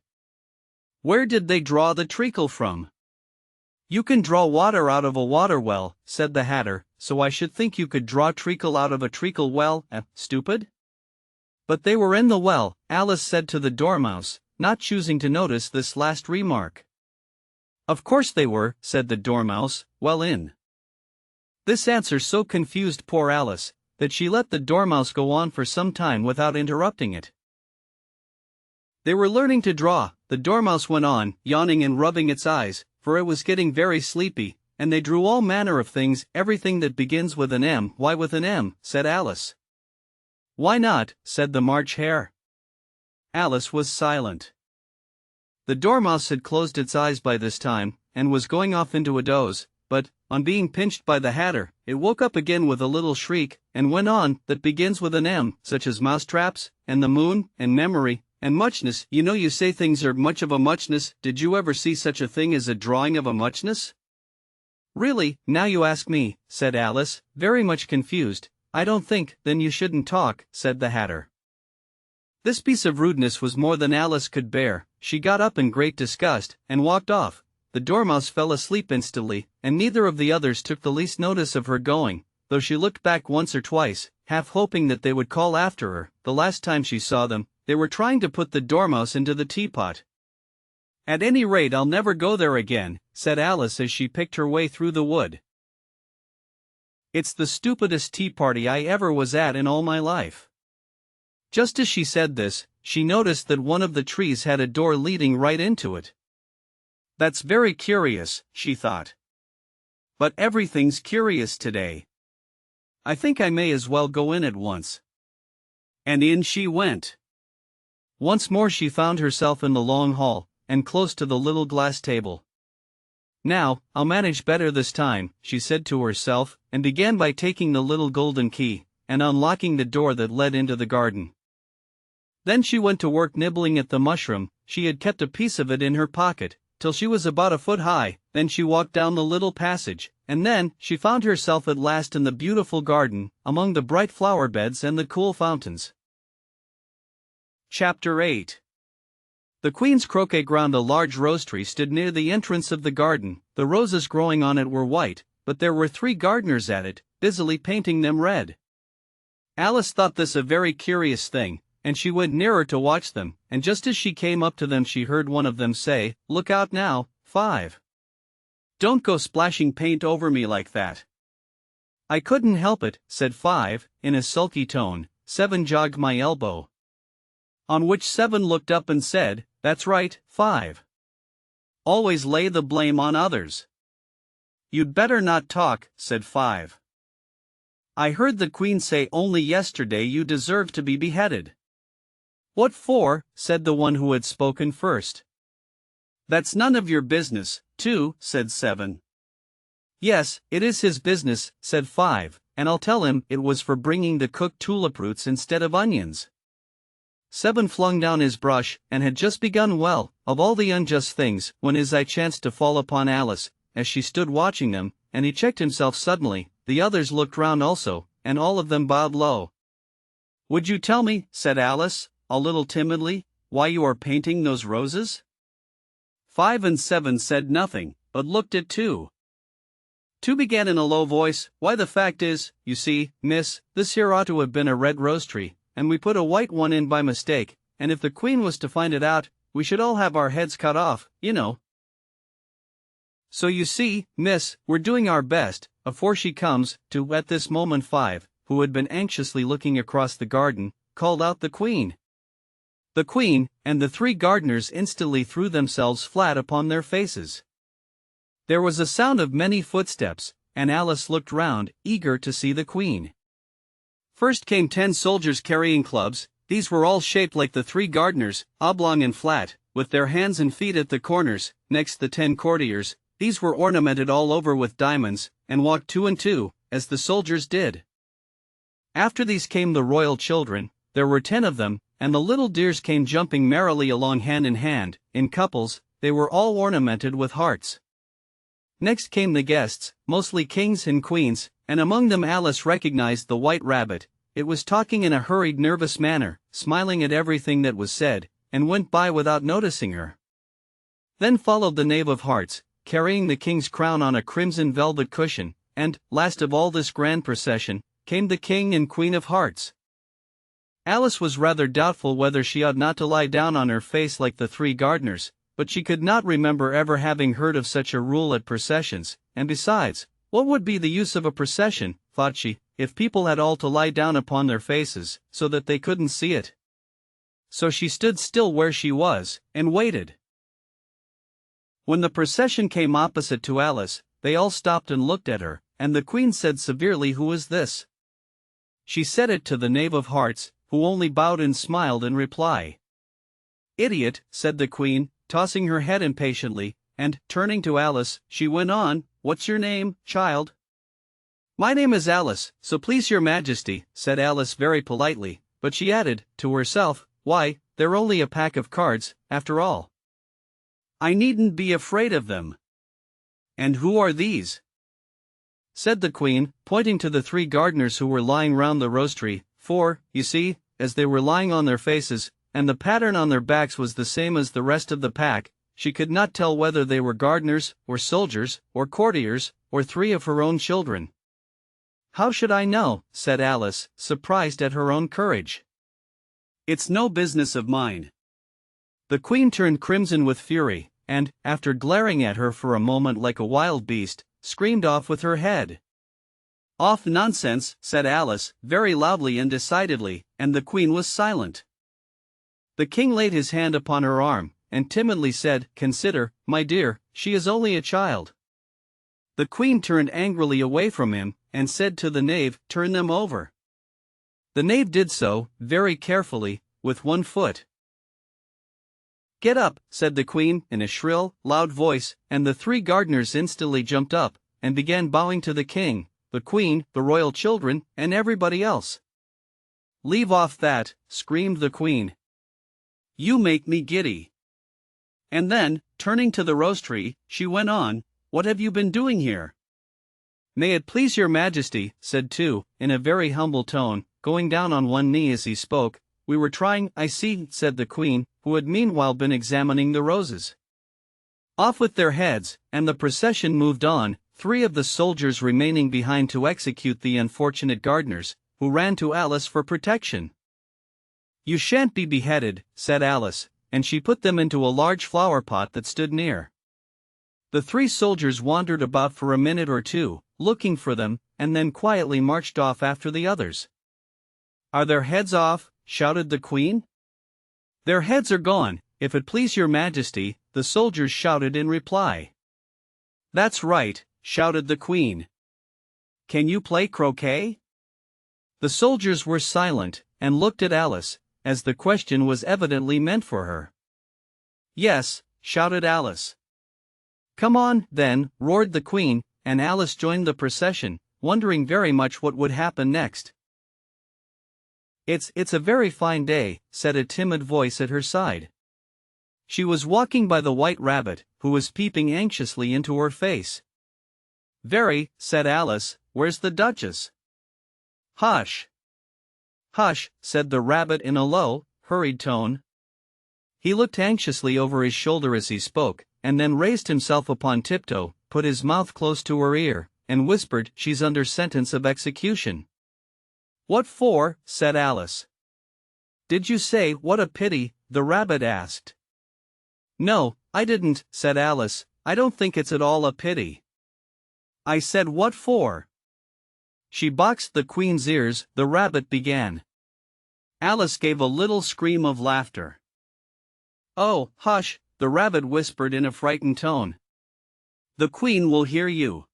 Where did they draw the treacle from? You can draw water out of a water well, said the Hatter, so I should think you could draw treacle out of a treacle well, stupid? But they were in the well, Alice said to the Dormouse, not choosing to notice this last remark. Of course they were, said the Dormouse, well in. This answer so confused poor Alice, that she let the Dormouse go on for some time without interrupting it. They were learning to draw, the Dormouse went on, yawning and rubbing its eyes, for it was getting very sleepy, and they drew all manner of things, everything that begins with an M. Why with an M, said Alice. Why not, said the March Hare. Alice was silent. The Dormouse had closed its eyes by this time, and was going off into a doze, but, on being pinched by the Hatter, it woke up again with a little shriek, and went on, that begins with an M, such as mousetraps, and the moon, and memory, and muchness. You say things are much of a muchness. Did you ever see such a thing as a drawing of a muchness? Really, now you ask me, said Alice, very much confused. I don't think, then you shouldn't talk, said the Hatter. This piece of rudeness was more than Alice could bear. She got up in great disgust, and walked off. The Dormouse fell asleep instantly, and neither of the others took the least notice of her going, though she looked back once or twice, half hoping that they would call after her. The last time she saw them, they were trying to put the Dormouse into the teapot. At any rate, I'll never go there again, said Alice as she picked her way through the wood. It's the stupidest tea party I ever was at in all my life. Just as she said this, she noticed that one of the trees had a door leading right into it. That's very curious, she thought. But everything's curious today. I think I may as well go in at once. And in she went. Once more she found herself in the long hall, and close to the little glass table. Now, I'll manage better this time, she said to herself, and began by taking the little golden key, and unlocking the door that led into the garden. Then she went to work nibbling at the mushroom. She had kept a piece of it in her pocket, till she was about a foot high. Then she walked down the little passage, and then she found herself at last in the beautiful garden, among the bright flower beds and the cool fountains. Chapter 8. The Queen's croquet ground. A large rose tree stood near the entrance of the garden. The roses growing on it were white, but there were 3 gardeners at it, busily painting them red. Alice thought this a very curious thing, and she went nearer to watch them, and just as she came up to them she heard one of them say, "Look out now, 5. Don't go splashing paint over me like that. I couldn't help it, said 5, in a sulky tone. 7 jogged my elbow. On which 7 looked up and said, That's right, 5. Always lay the blame on others. You'd better not talk, said 5. I heard the Queen say only yesterday you deserve to be beheaded. What for? Said the one who had spoken first. That's none of your business, 2, said 7. Yes, it is his business, said 5, and I'll tell him it was for bringing the cooked tulip roots instead of onions. 7 flung down his brush, and had just begun well, of all the unjust things, when his eye chanced to fall upon Alice, as she stood watching them, and he checked himself suddenly. The others looked round also, and all of them bowed low. Would you tell me, said Alice, a little timidly, why you are painting those roses? 5 and 7 said nothing, but looked at 2. 2 began in a low voice, Why the fact is, you see, miss, this here ought to have been a red rose tree, and we put a white one in by mistake, and if the Queen was to find it out, we should all have our heads cut off, you know. So you see, miss, we're doing our best, afore she comes, to. At this moment 5, who had been anxiously looking across the garden, called out the Queen. The Queen, and the 3 gardeners instantly threw themselves flat upon their faces. There was a sound of many footsteps, and Alice looked round, eager to see the Queen. First came 10 soldiers carrying clubs. These were all shaped like the 3 gardeners, oblong and flat, with their hands and feet at the corners. Next the 10 courtiers. These were ornamented all over with diamonds, and walked 2 and 2, as the soldiers did. After these came the royal children. There were 10 of them, and the little dears came jumping merrily along hand in hand, in couples. They were all ornamented with hearts. Next came the guests, mostly kings and queens, and among them Alice recognized the white rabbit. It was talking in a hurried, nervous manner, smiling at everything that was said, and went by without noticing her. Then followed the knave of hearts, carrying the king's crown on a crimson velvet cushion, and, last of all this grand procession, came the king and queen of hearts. Alice was rather doubtful whether she ought not to lie down on her face like the 3 gardeners, but she could not remember ever having heard of such a rule at processions, and besides, what would be the use of a procession, thought she, if people had all to lie down upon their faces, so that they couldn't see it? So she stood still where she was, and waited. When the procession came opposite to Alice, they all stopped and looked at her, and the Queen said severely, Who is this? She said it to the knave of hearts, who only bowed and smiled in reply. Idiot, said the Queen, tossing her head impatiently, and, turning to Alice, she went on, What's your name, child? My name is Alice, so please your Majesty, said Alice very politely, but she added, to herself, Why, they're only a pack of cards, after all. I needn't be afraid of them. And who are these? Said the Queen, pointing to the 3 gardeners who were lying round the rose tree, for, you see, as they were lying on their faces, and the pattern on their backs was the same as the rest of the pack, she could not tell whether they were gardeners, or soldiers, or courtiers, or 3 of her own children. How should I know? Said Alice, surprised at her own courage. It's no business of mine. The Queen turned crimson with fury, and, after glaring at her for a moment like a wild beast, screamed off with her head. Off nonsense, said Alice, very loudly and decidedly, and the Queen was silent. The King laid his hand upon her arm, and timidly said, Consider, my dear, she is only a child. The Queen turned angrily away from him, and said to the knave, Turn them over. The knave did so, very carefully, with 1 foot. Get up, said the Queen, in a shrill, loud voice, and the 3 gardeners instantly jumped up, and began bowing to the King, the Queen, the royal children, and everybody else. Leave off that, screamed the Queen. You make me giddy. And then, turning to the rose tree, she went on, What have you been doing here? May it please your Majesty, said 2, in a very humble tone, going down on one knee as he spoke, We were trying, I see, said the Queen, who had meanwhile been examining the roses. Off with their heads, and the procession moved on, 3 of the soldiers remaining behind to execute the unfortunate gardeners, who ran to Alice for protection. You shan't be beheaded, said Alice, and she put them into a large flower pot that stood near. The three soldiers wandered about for a minute or two, looking for them, and then quietly marched off after the others. "Are their heads off?" shouted the queen. "Their heads are gone, if it please your majesty," the soldiers shouted in reply. "That's right," shouted the queen. "Can you play croquet?" The soldiers were silent, and looked at Alice, as the question was evidently meant for her. "Yes," shouted Alice. "Come on, then," roared the queen, and Alice joined the procession, wondering very much what would happen next. It's a very fine day," said a timid voice at her side. She was walking by the White Rabbit, who was peeping anxiously into her face. "Very," said Alice. "Where's the Duchess?" "Hush! Hush," said the rabbit in a low, hurried tone. He looked anxiously over his shoulder as he spoke, and then raised himself upon tiptoe, put his mouth close to her ear, and whispered, "She's under sentence of execution." "What for?" said Alice. "Did you say, 'what a pity'?" the rabbit asked. "No, I didn't," said Alice. "I don't think it's at all a pity. I said what for." "She boxed the queen's ears," the rabbit began. Alice gave a little scream of laughter. "Oh, hush," the rabbit whispered in a frightened tone. "The queen will hear you.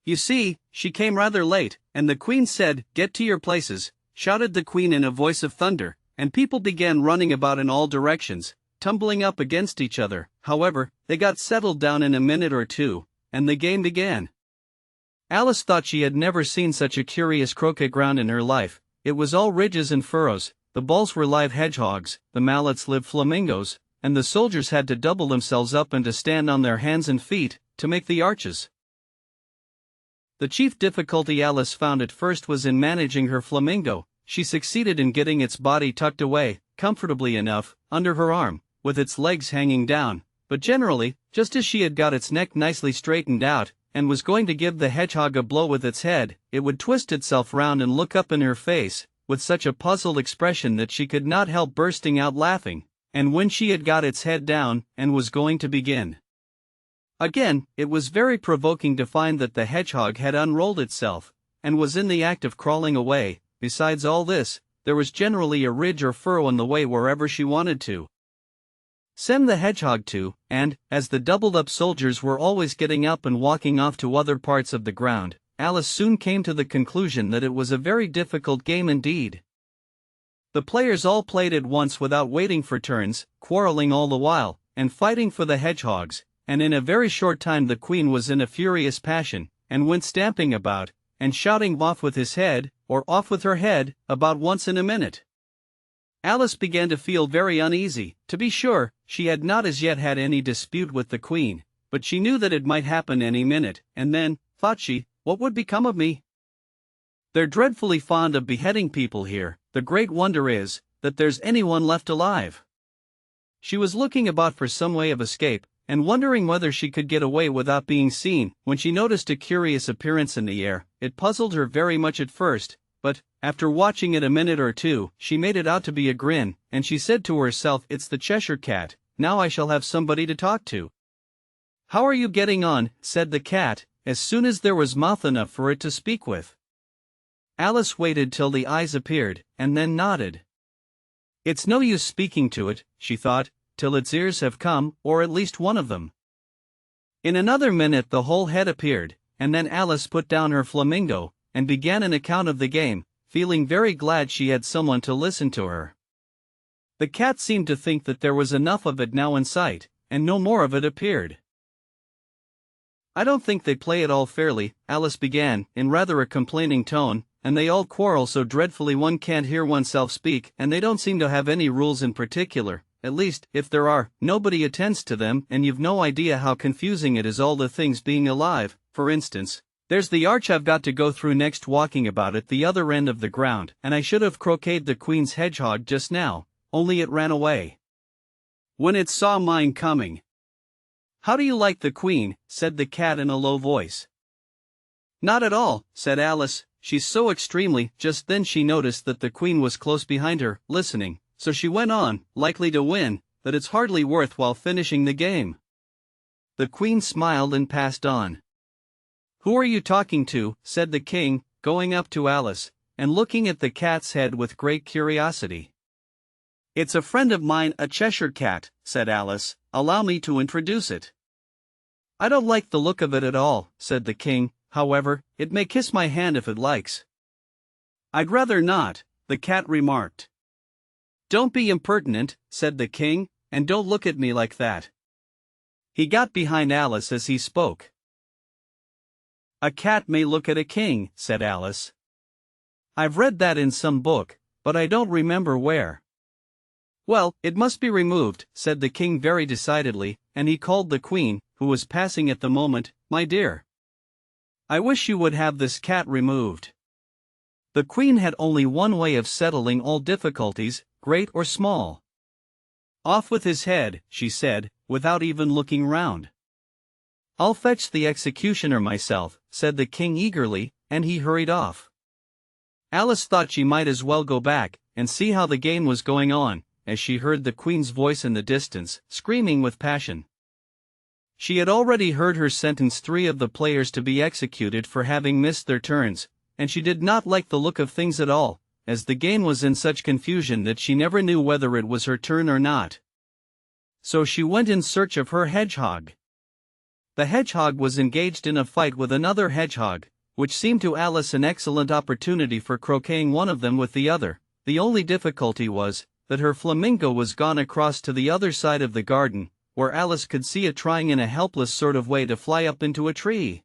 You see, she came rather late, and the queen said, 'Get to your places,'" shouted the queen in a voice of thunder, and people began running about in all directions, tumbling up against each other. However, they got settled down in a minute or two, and the game began. Alice thought she had never seen such a curious croquet ground in her life. It was all ridges and furrows, the balls were live hedgehogs, the mallets lived flamingos, and the soldiers had to double themselves up and to stand on their hands and feet, to make the arches. The chief difficulty Alice found at first was in managing her flamingo. She succeeded in getting its body tucked away, comfortably enough, under her arm, with its legs hanging down, but generally, just as she had got its neck nicely straightened out, and was going to give the hedgehog a blow with its head, it would twist itself round and look up in her face, with such a puzzled expression that she could not help bursting out laughing, and when she had got its head down, and was going to begin again, it was very provoking to find that the hedgehog had unrolled itself, and was in the act of crawling away. Besides all this, there was generally a ridge or furrow in the way wherever she wanted to send the hedgehog to, and, as the doubled-up soldiers were always getting up and walking off to other parts of the ground, Alice soon came to the conclusion that it was a very difficult game indeed. The players all played at once without waiting for turns, quarreling all the while, and fighting for the hedgehogs, and in a very short time the queen was in a furious passion, and went stamping about, and shouting "off with his head," or "off with her head," about once in a minute. Alice began to feel very uneasy. To be sure, she had not as yet had any dispute with the queen, but she knew that it might happen any minute, and then, thought she, what would become of me? They're dreadfully fond of beheading people here. The great wonder is, that there's anyone left alive. She was looking about for some way of escape, and wondering whether she could get away without being seen, when she noticed a curious appearance in the air. It puzzled her very much at first, but, after watching it a minute or two, she made it out to be a grin, and she said to herself, "It's the Cheshire Cat, now I shall have somebody to talk to." "How are you getting on?" said the cat, as soon as there was mouth enough for it to speak with. Alice waited till the eyes appeared, and then nodded. "It's no use speaking to it," she thought, "till its ears have come, or at least one of them." In another minute the whole head appeared, and then Alice put down her flamingo, and began an account of the game, feeling very glad she had someone to listen to her. The cat seemed to think that there was enough of it now in sight, and no more of it appeared. "I don't think they play it all fairly," Alice began, in rather a complaining tone, "and they all quarrel so dreadfully one can't hear oneself speak, and they don't seem to have any rules in particular. At least, if there are, nobody attends to them, and you've no idea how confusing it is all the things being alive. For instance, there's the arch I've got to go through next, walking about at the other end of the ground, and I should have croqueted the queen's hedgehog just now, only it ran away when it saw mine coming." "How do you like the queen?" said the cat in a low voice. "Not at all," said Alice, "she's so extremely—" Just then she noticed that the queen was close behind her, listening, so she went on, "likely to win, that it's hardly worth while finishing the game." The Queen smiled and passed on. "Who are you talking to?" said the king, going up to Alice, and looking at the cat's head with great curiosity. "It's a friend of mine, a Cheshire cat," said Alice. "Allow me to introduce it." "I don't like the look of it at all," said the king. "However, it may kiss my hand if it likes." "I'd rather not," the cat remarked. "Don't be impertinent," said the king, "and don't look at me like that." He got behind Alice as he spoke. "A cat may look at a king," said Alice. "I've read that in some book, but I don't remember where." "Well, it must be removed," said the king very decidedly, and he called the queen, who was passing at the moment, "My dear, I wish you would have this cat removed." The queen had only one way of settling all difficulties, great or small. "Off with his head," she said, without even looking round. "I'll fetch the executioner myself," said the king eagerly, and he hurried off. Alice thought she might as well go back and see how the game was going on, as she heard the queen's voice in the distance, screaming with passion. She had already heard her sentence 3 of the players to be executed for having missed their turns, and she did not like the look of things at all, as the game was in such confusion that she never knew whether it was her turn or not. So she went in search of her hedgehog. The hedgehog was engaged in a fight with another hedgehog, which seemed to Alice an excellent opportunity for croqueting one of them with the other. The only difficulty was that her flamingo was gone across to the other side of the garden, where Alice could see it trying in a helpless sort of way to fly up into a tree.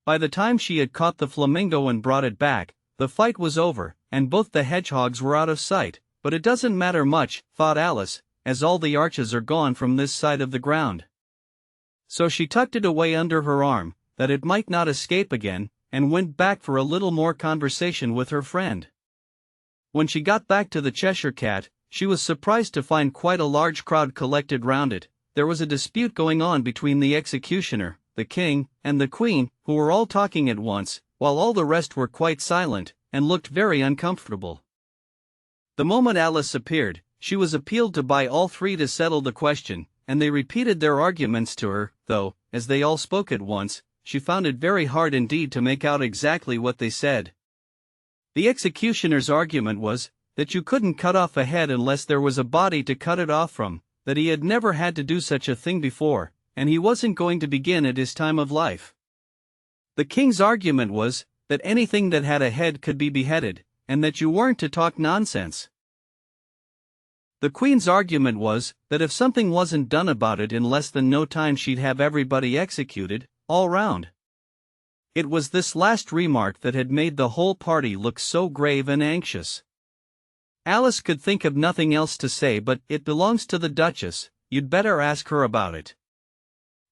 By the time she had caught the flamingo and brought it back, the fight was over, and both the hedgehogs were out of sight. But it doesn't matter much, thought Alice, as all the arches are gone from this side of the ground. So she tucked it away under her arm, that it might not escape again, and went back for a little more conversation with her friend. When she got back to the Cheshire Cat, she was surprised to find quite a large crowd collected round it. There was a dispute going on between the executioner, the king, and the queen, who were all talking at once, while all the rest were quite silent, and looked very uncomfortable. The moment Alice appeared, she was appealed to by all 3 to settle the question, and they repeated their arguments to her, though, as they all spoke at once, she found it very hard indeed to make out exactly what they said. The executioner's argument was that you couldn't cut off a head unless there was a body to cut it off from, that he had never had to do such a thing before, and he wasn't going to begin at his time of life. The king's argument was that anything that had a head could be beheaded, and that you weren't to talk nonsense. The queen's argument was that if something wasn't done about it in less than no time she'd have everybody executed, all round. It was this last remark that had made the whole party look so grave and anxious. Alice could think of nothing else to say but, "It belongs to the Duchess, you'd better ask her about it."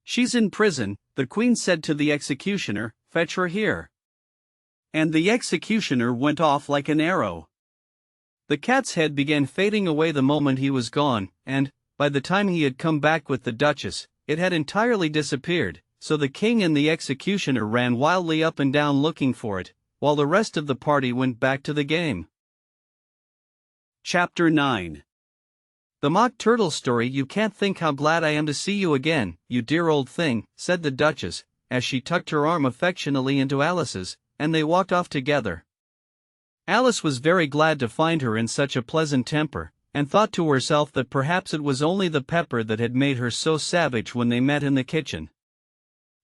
"She's in prison," the queen said to the executioner, "fetch her here." And the executioner went off like an arrow. The cat's head began fading away the moment he was gone, and, by the time he had come back with the Duchess, it had entirely disappeared, so the king and the executioner ran wildly up and down looking for it, while the rest of the party went back to the game. Chapter 9. The Mock Turtle Story. "You can't think how glad I am to see you again, you dear old thing," said the Duchess, as she tucked her arm affectionately into Alice's, and they walked off together. Alice was very glad to find her in such a pleasant temper, and thought to herself that perhaps it was only the pepper that had made her so savage when they met in the kitchen.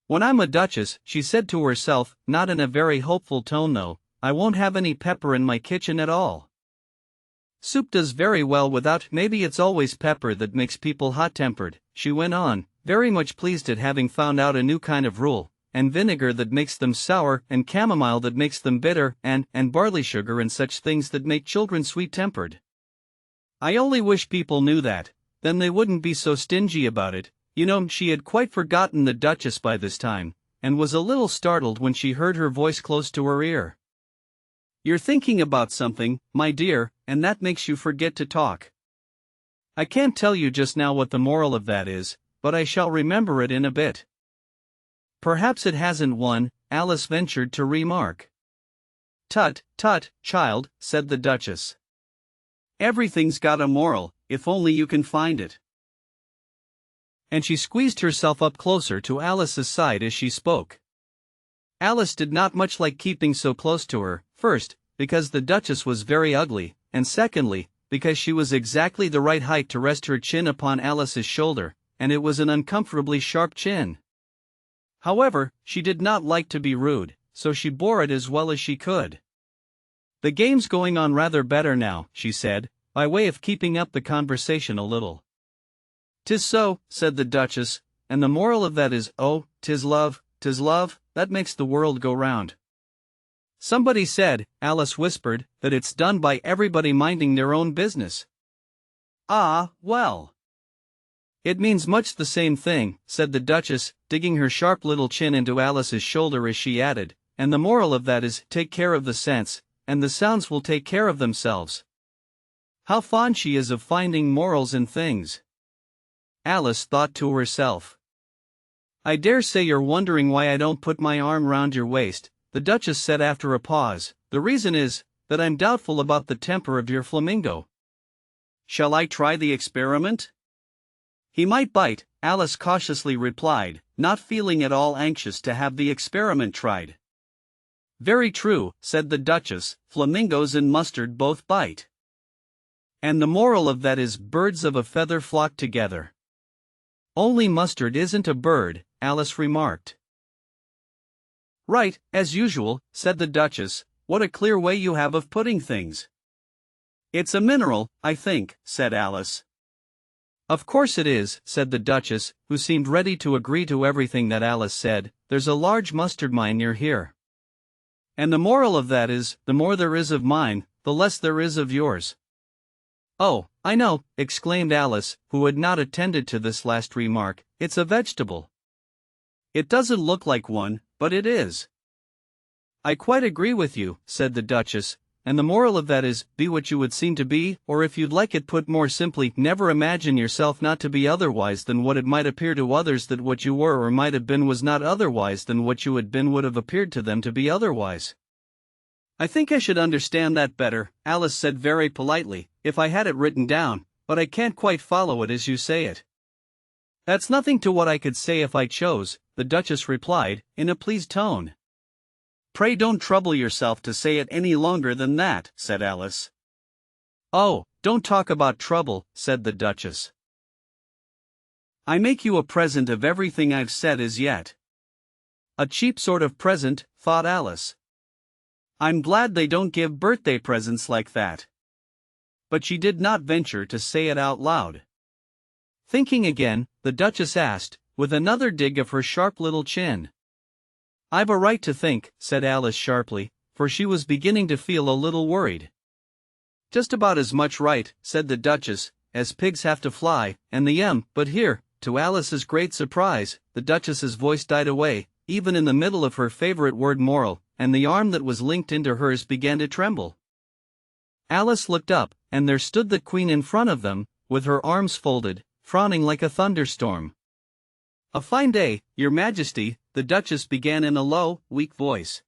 "When I'm a duchess," she said to herself, not in a very hopeful tone though, "I won't have any pepper in my kitchen at all. Soup does very well without. Maybe it's always pepper that makes people hot-tempered," she went on, very much pleased at having found out a new kind of rule, "and vinegar that makes them sour, and chamomile that makes them bitter, and barley sugar and such things that make children sweet-tempered. I only wish people knew that, then they wouldn't be so stingy about it." You know, she had quite forgotten the Duchess by this time, and was a little startled when she heard her voice close to her ear. "You're thinking about something, my dear, and that makes you forget to talk. I can't tell you just now what the moral of that is, but I shall remember it in a bit." "Perhaps it hasn't one," Alice ventured to remark. "Tut, tut, child," said the Duchess. "Everything's got a moral, if only you can find it." And she squeezed herself up closer to Alice's side as she spoke. Alice did not much like keeping so close to her, first, because the Duchess was very ugly, and secondly, because she was exactly the right height to rest her chin upon Alice's shoulder, and it was an uncomfortably sharp chin. However, she did not like to be rude, so she bore it as well as she could. "The game's going on rather better now," she said, by way of keeping up the conversation a little. "'Tis so," said the Duchess, "and the moral of that is, oh, 'tis love, that makes the world go round." "Somebody said," Alice whispered, "that it's done by everybody minding their own business." "Ah, well. It means much the same thing," said the Duchess, digging her sharp little chin into Alice's shoulder as she added, "and the moral of that is, take care of the sense, and the sounds will take care of themselves." How fond she is of finding morals in things. Alice thought to herself. "I dare say you're wondering why I don't put my arm round your waist," the Duchess said after a pause. "The reason is, that I'm doubtful about the temper of your flamingo." "Shall I try the experiment?" "He might bite," Alice cautiously replied, not feeling at all anxious to have the experiment tried. "Very true," said the Duchess, "flamingos and mustard both bite. And the moral of that is, birds of a feather flock together." "Only mustard isn't a bird," Alice remarked. "Right, as usual," said the Duchess. "What a clear way you have of putting things." "It's a mineral, I think," said Alice. "Of course it is," said the Duchess, who seemed ready to agree to everything that Alice said. "There's a large mustard mine near here. And the moral of that is, the more there is of mine, the less there is of yours." "Oh, I know," exclaimed Alice, who had not attended to this last remark. "It's a vegetable." "It doesn't look like one, but it is." "I quite agree with you," said the Duchess, "and the moral of that is, be what you would seem to be, or if you'd like it put more simply, never imagine yourself not to be otherwise than what it might appear to others that what you were or might have been was not otherwise than what you had been would have appeared to them to be otherwise." "I think I should understand that better," Alice said very politely, "if I had it written down, but I can't quite follow it as you say it." "That's nothing to what I could say if I chose," the Duchess replied, in a pleased tone. "Pray don't trouble yourself to say it any longer than that," said Alice. "Oh, don't talk about trouble," said the Duchess. "I make you a present of everything I've said as yet." "A cheap sort of present," thought Alice. "I'm glad they don't give birthday presents like that." But she did not venture to say it out loud. Thinking again, the Duchess asked, with another dig of her sharp little chin. "I've a right to think," said Alice sharply, for she was beginning to feel a little worried. "Just about as much right," said the Duchess, "as pigs have to fly, and the but here," to Alice's great surprise, the Duchess's voice died away, even in the middle of her favorite word moral, and the arm that was linked into hers began to tremble. Alice looked up, and there stood the Queen in front of them, with her arms folded, frowning like a thunderstorm. "A fine day, Your Majesty," the Duchess began in a low, weak voice.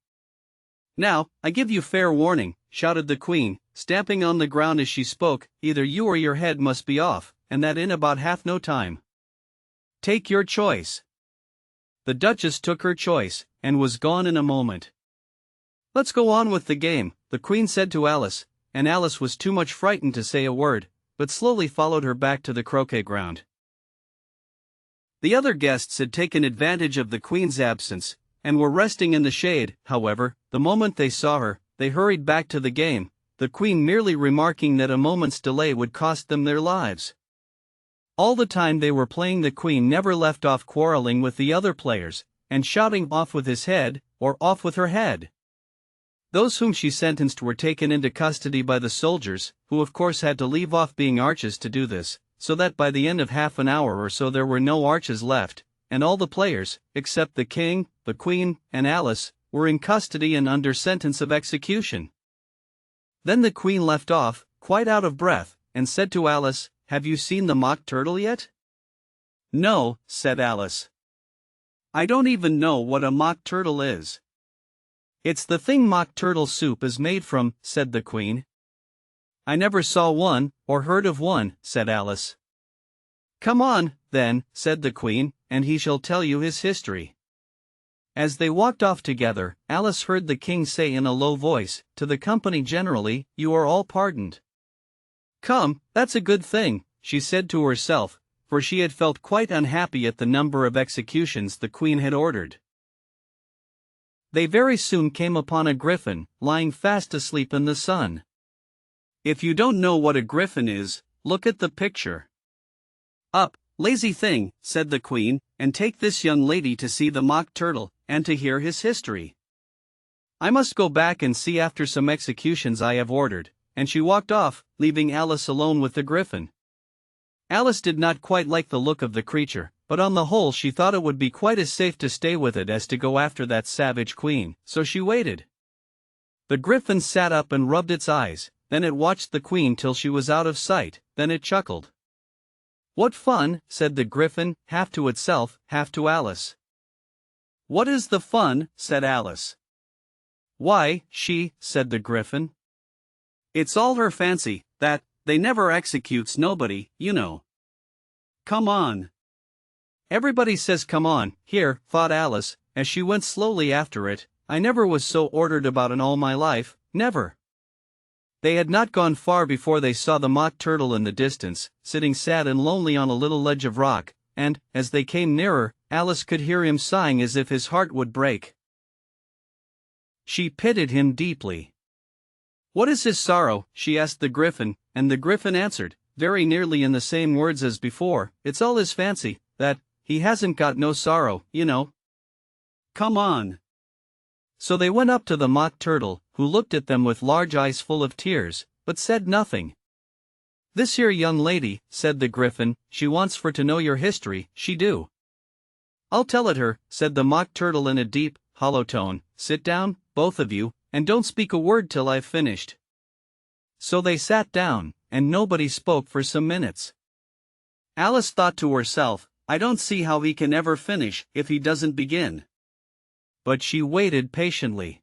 "Now, I give you fair warning," shouted the Queen, stamping on the ground as she spoke, "either you or your head must be off, and that in about half no time. Take your choice." The Duchess took her choice, and was gone in a moment. "Let's go on with the game," the Queen said to Alice, and Alice was too much frightened to say a word, but slowly followed her back to the croquet ground. The other guests had taken advantage of the Queen's absence, and were resting in the shade. However, the moment they saw her, they hurried back to the game, the Queen merely remarking that a moment's delay would cost them their lives. All the time they were playing, the Queen never left off quarreling with the other players, and shouting "off with his head," or "off with her head." Those whom she sentenced were taken into custody by the soldiers, who of course had to leave off being arches to do this, so that by the end of half an hour or so there were no arches left, and all the players, except the King, the Queen, and Alice, were in custody and under sentence of execution. Then the Queen left off, quite out of breath, and said to Alice, "Have you seen the mock turtle yet?" "No," said Alice. "I don't even know what a mock turtle is." "It's the thing mock turtle soup is made from," said the Queen. "I never saw one, or heard of one," said Alice. Come on, then, said the Queen, and he shall tell you his history. As they walked off together, Alice heard the king say in a low voice, to the company generally, "You are all pardoned." "Come, that's a good thing," she said to herself, for she had felt quite unhappy at the number of executions the Queen had ordered. They very soon came upon a griffin, lying fast asleep in the sun. If you don't know what a griffin is, look at the picture. "Up, lazy thing," said the Queen, "and take this young lady to see the Mock Turtle, and to hear his history. I must go back and see after some executions I have ordered," and she walked off, leaving Alice alone with the griffin. Alice did not quite like the look of the creature, but on the whole she thought it would be quite as safe to stay with it as to go after that savage Queen, so she waited. The griffin sat up and rubbed its eyes, then it watched the Queen till she was out of sight, then it chuckled. "What fun," said the griffin, half to itself, half to Alice. "What is the fun?" said Alice. "Why, said the griffin. "It's all her fancy, that, they never executes nobody, you know. Come on." Everybody says come on, here, thought Alice, as she went slowly after it. I never was so ordered about in all my life, never. They had not gone far before they saw the Mock Turtle in the distance, sitting sad and lonely on a little ledge of rock, and, as they came nearer, Alice could hear him sighing as if his heart would break. She pitied him deeply. "What is his sorrow?" she asked the griffin, and the griffin answered, very nearly in the same words as before, "It's all his fancy, that, he hasn't got no sorrow, you know. Come on." So they went up to the Mock Turtle, who looked at them with large eyes full of tears, but said nothing. "This here young lady," said the griffin, "she wants for to know your history, she do." "I'll tell it her," said the Mock Turtle in a deep, hollow tone. "Sit down, both of you, and don't speak a word till I've finished." So they sat down, and nobody spoke for some minutes. Alice thought to herself, "I don't see how he can ever finish, if he doesn't begin." But she waited patiently.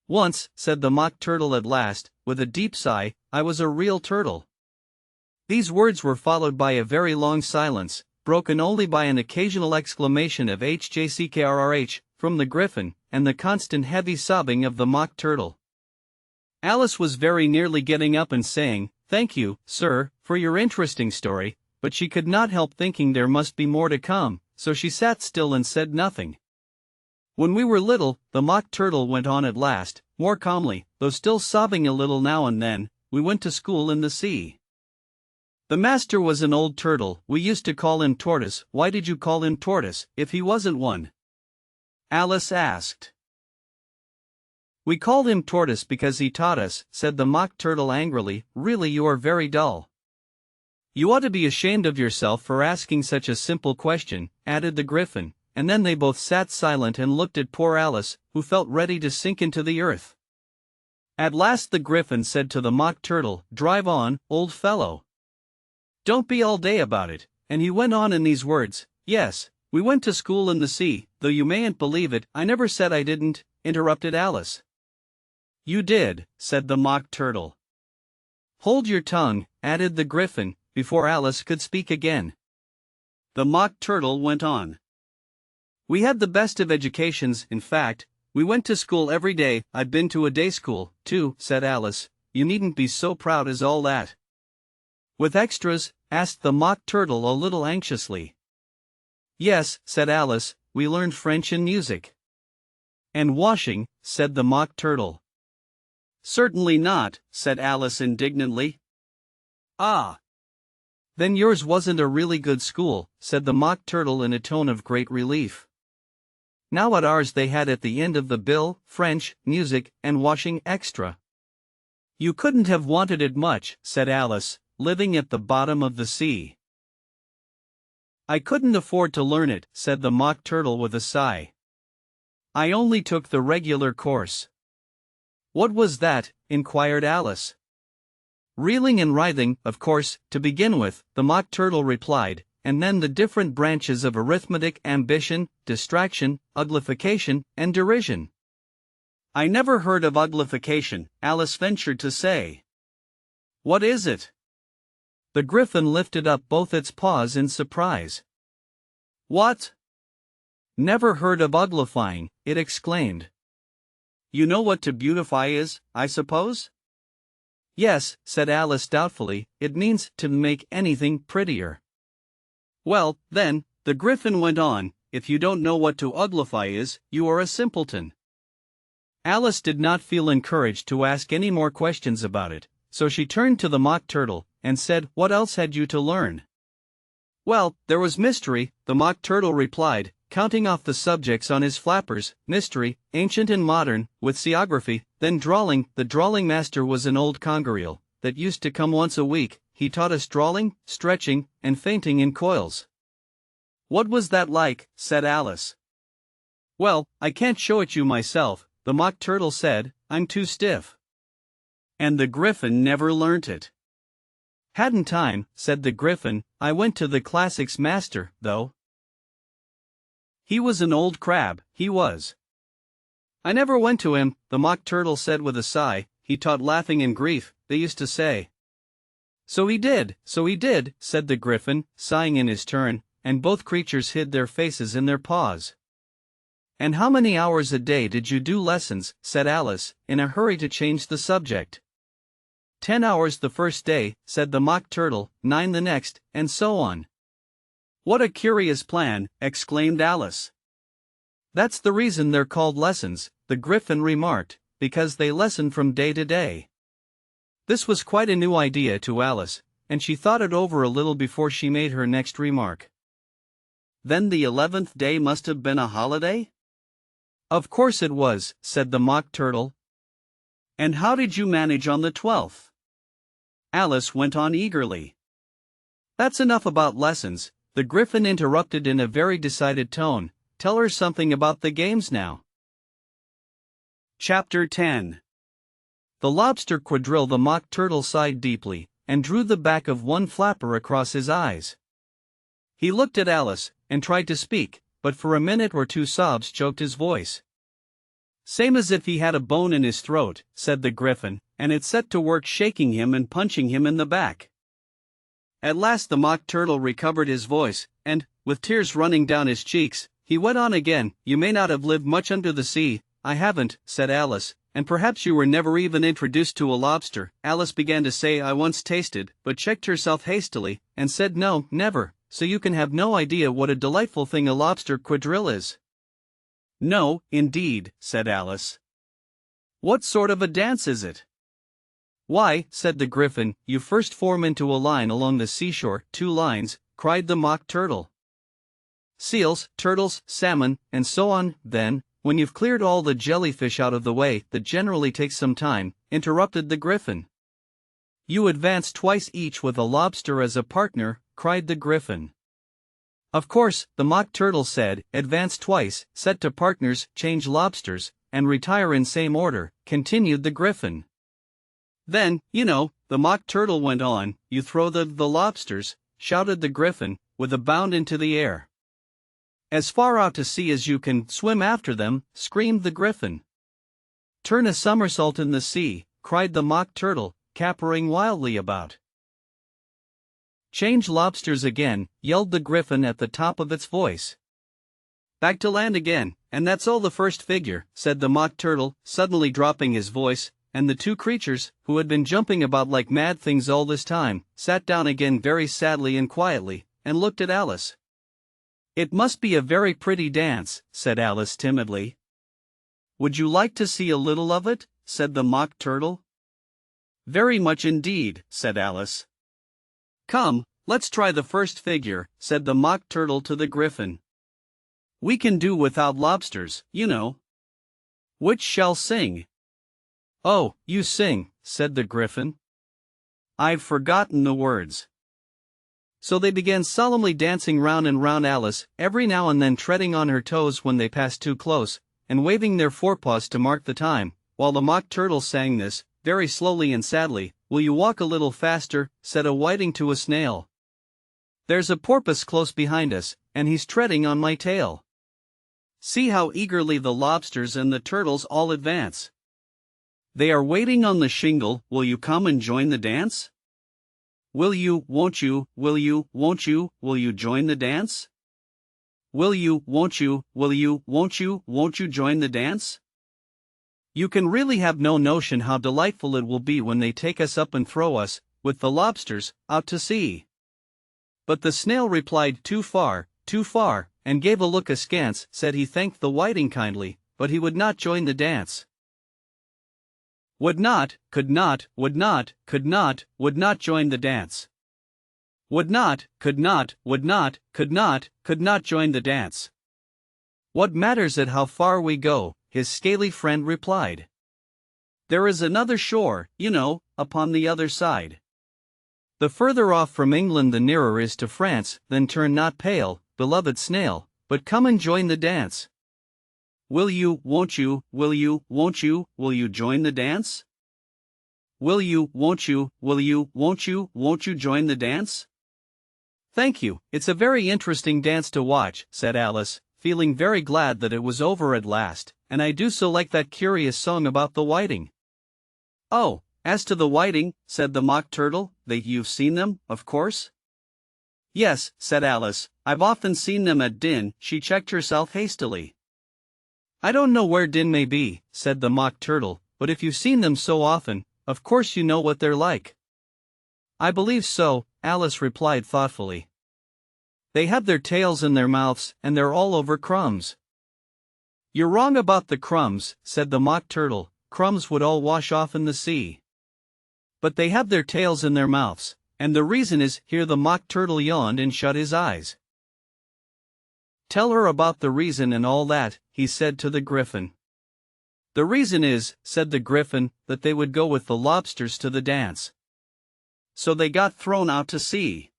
"Once," said the Mock Turtle at last, with a deep sigh, "I was a real turtle." These words were followed by a very long silence, broken only by an occasional exclamation of "HJCKRRH" from the griffin, and the constant heavy sobbing of the Mock Turtle. Alice was very nearly getting up and saying, "Thank you, sir, for your interesting story," but she could not help thinking there must be more to come, so she sat still and said nothing. "When we were little," the Mock Turtle went on at last, more calmly, though still sobbing a little now and then, "we went to school in the sea. The master was an old turtle, we used to call him Tortoise." "Why did you call him Tortoise, if he wasn't one?" Alice asked. "We called him Tortoise because he taught us," said the Mock Turtle angrily. "Really, you are very dull." "You ought to be ashamed of yourself for asking such a simple question," added the griffin, and then they both sat silent and looked at poor Alice, who felt ready to sink into the earth. At last the griffin said to the Mock Turtle, "Drive on, old fellow. Don't be all day about it," and he went on in these words, "Yes, we went to school in the sea, though you mayn't believe it." "I never said I didn't," interrupted Alice. "You did," said the Mock Turtle. "Hold your tongue," added the griffin, before Alice could speak again. The Mock Turtle went on. "We had the best of educations, in fact, we went to school every day." "I've been to a day school, too," said Alice. "You needn't be so proud as all that." "With extras?" asked the Mock Turtle a little anxiously. "Yes," said Alice, "we learned French and music." "And washing," said the Mock Turtle. "Certainly not," said Alice indignantly. "Ah! Then yours wasn't a really good school," said the Mock Turtle in a tone of great relief. "Now at ours they had at the end of the bill, French, music, and washing extra." "You couldn't have wanted it much," said Alice, "living at the bottom of the sea." "I couldn't afford to learn it," said the Mock Turtle with a sigh. "I only took the regular course." "What was that?" inquired Alice. "Reeling and writhing, of course, to begin with," the Mock Turtle replied, "and then the different branches of arithmetic, ambition, distraction, uglification, and derision." "I never heard of uglification," Alice ventured to say. "What is it?" The griffin lifted up both its paws in surprise. "What? Never heard of uglifying," it exclaimed. "You know what to beautify is, I suppose?" "Yes," said Alice doubtfully, "it means to make anything prettier." "Well, then," the griffin went on, "if you don't know what to uglify is, you are a simpleton." Alice did not feel encouraged to ask any more questions about it, so she turned to the Mock Turtle and said, "What else had you to learn?" "Well, there was mystery," the Mock Turtle replied, counting off the subjects on his flappers: mystery, ancient and modern, with seaography, then drawling. The drawling master was an old congaree that used to come once a week. He taught us drawling, stretching, and fainting in coils. "What was that like?" said Alice. "Well, I can't show it you myself," the Mock Turtle said, "I'm too stiff." And the griffin never learnt it. "Hadn't time," said the griffin. "I went to the classics master, though. He was an old crab, he was." "I never went to him," the Mock Turtle said with a sigh. "He taught laughing and grief, they used to say." So he did," said the griffin, sighing in his turn, and both creatures hid their faces in their paws. "And how many hours a day did you do lessons?" said Alice, in a hurry to change the subject. 10 hours the first day," said the Mock Turtle, 9 the next, and so on. "What a curious plan!" exclaimed Alice. "That's the reason they're called lessons," the griffin remarked, "because they lesson from day to day." This was quite a new idea to Alice, and she thought it over a little before she made her next remark. "Then the 11th day must have been a holiday?" "Of course it was," said the Mock Turtle. "And how did you manage on the 12th?" Alice went on eagerly. "That's enough about lessons," the griffin interrupted in a very decided tone. "Tell her something about the games now." Chapter 10. The Lobster Quadrille. The Mock Turtle sighed deeply, and drew the back of one flapper across his eyes. He looked at Alice, and tried to speak, but for a minute or two sobs choked his voice. "Same as if he had a bone in his throat," said the griffin, and it set to work shaking him and punching him in the back. At last the Mock Turtle recovered his voice, and, with tears running down his cheeks, he went on again. "You may not have lived much under the sea." "I haven't," said Alice, "and perhaps you were never even introduced to a lobster." Alice began to say "I once tasted," but checked herself hastily, and said "No, never, so you can have no idea what a delightful thing a lobster quadrille is." "No, indeed," said Alice. "What sort of a dance is it?" "Why," said the griffin, "you first form into a line along the seashore." "2 lines," cried the Mock Turtle. "Seals, turtles, salmon, and so on. Then, when you've cleared all the jellyfish out of the way, that generally takes some time," interrupted the griffin. "You advance twice each with a lobster as a partner," cried the griffin. "Of course," the Mock Turtle said, "advance twice, set to partners, change lobsters, and retire in same order," continued the griffin. "Then, you know," the Mock Turtle went on, "you throw the lobsters," shouted the griffin, with a bound into the air. "As far out to sea as you can swim after them," screamed the griffin. "Turn a somersault in the sea," cried the Mock Turtle, capering wildly about. "Change lobsters again," yelled the griffin at the top of its voice. "Back to land again, and that's all the first figure," said the Mock Turtle, suddenly dropping his voice, and the two creatures, who had been jumping about like mad things all this time, sat down again very sadly and quietly, and looked at Alice. "It must be a very pretty dance," said Alice timidly. "Would you like to see a little of it?" said the Mock Turtle. "Very much indeed," said Alice. "Come, let's try the first figure," said the Mock Turtle to the griffin. "We can do without lobsters, you know. Which shall sing?" "Oh, you sing," said the griffin. "I've forgotten the words." So they began solemnly dancing round and round Alice, every now and then treading on her toes when they passed too close, and waving their forepaws to mark the time, while the Mock Turtle sang this, very slowly and sadly. "Will you walk a little faster?" said a whiting to a snail. "There's a porpoise close behind us, and he's treading on my tail. See how eagerly the lobsters and the turtles all advance. They are waiting on the shingle. Will you come and join the dance?" Will you, won't you, will you join the dance? Will you, won't you, won't you join the dance? You can really have no notion how delightful it will be when they take us up and throw us, with the lobsters, out to sea. But the snail replied, too far, and gave a look askance, said he thanked the whiting kindly, but he would not join the dance. Would not, could not, would not join the dance. Would not, could not join the dance. What matters it how far we go, his scaly friend replied. There is another shore, you know, upon the other side. The further off from England the nearer is to France, then turn not pale, beloved snail, but come and join the dance. Will you, won't you join the dance? Will you, won't you join the dance? Thank you, it's a very interesting dance to watch, said Alice, feeling very glad that it was over at last, and I do so like that curious song about the whiting. Oh, as to the whiting, said the Mock Turtle, you've seen them, of course? Yes, said Alice, I've often seen them at Din. She checked herself hastily. I don't know where Din may be, said the Mock Turtle, but if you've seen them so often, of course you know what they're like. I believe so, Alice replied thoughtfully. They have their tails in their mouths, and they're all over crumbs. You're wrong about the crumbs, said the Mock Turtle, crumbs would all wash off in the sea. But they have their tails in their mouths, and the reason is, here the Mock Turtle yawned and shut his eyes. Tell her about the reason and all that, he said to the Griffin. The reason is, said the Griffin, that they would go with the lobsters to the dance. So they got thrown out to sea.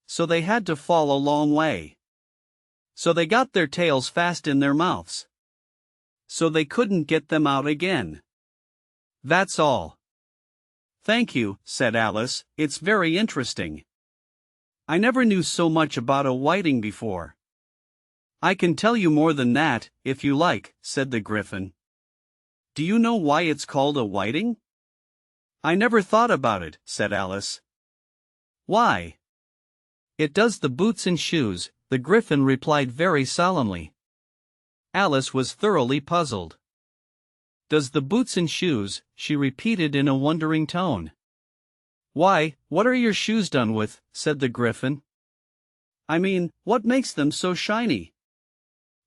So they had to fall a long way. So they got their tails fast in their mouths. So they couldn't get them out again. That's all. Thank you, said Alice, it's very interesting. I never knew so much about a whiting before. I can tell you more than that, if you like, said the Griffin. Do you know why it's called a whiting? I never thought about it, said Alice. Why? It does the boots and shoes, the Griffin replied very solemnly. Alice was thoroughly puzzled. Does the boots and shoes, she repeated in a wondering tone. Why, what are your shoes done with, said the Griffin. I mean, what makes them so shiny?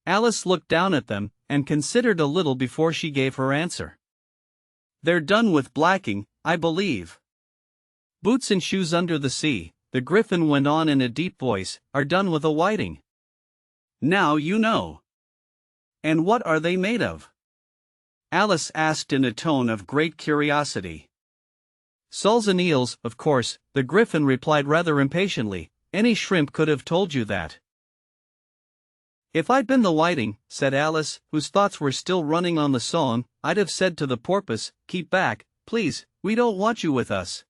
Alice looked down at them, and considered a little before she gave her answer. They're done with blacking, I believe. Boots and shoes under the sea, the Griffin went on in a deep voice, are done with a whiting. Now you know. And what are they made of? Alice asked in a tone of great curiosity. Soles and eels, of course, the Griffin replied rather impatiently, any shrimp could have told you that. If I'd been the whiting, said Alice, whose thoughts were still running on the song, I'd have said to the porpoise, keep back, please, we don't want you with us.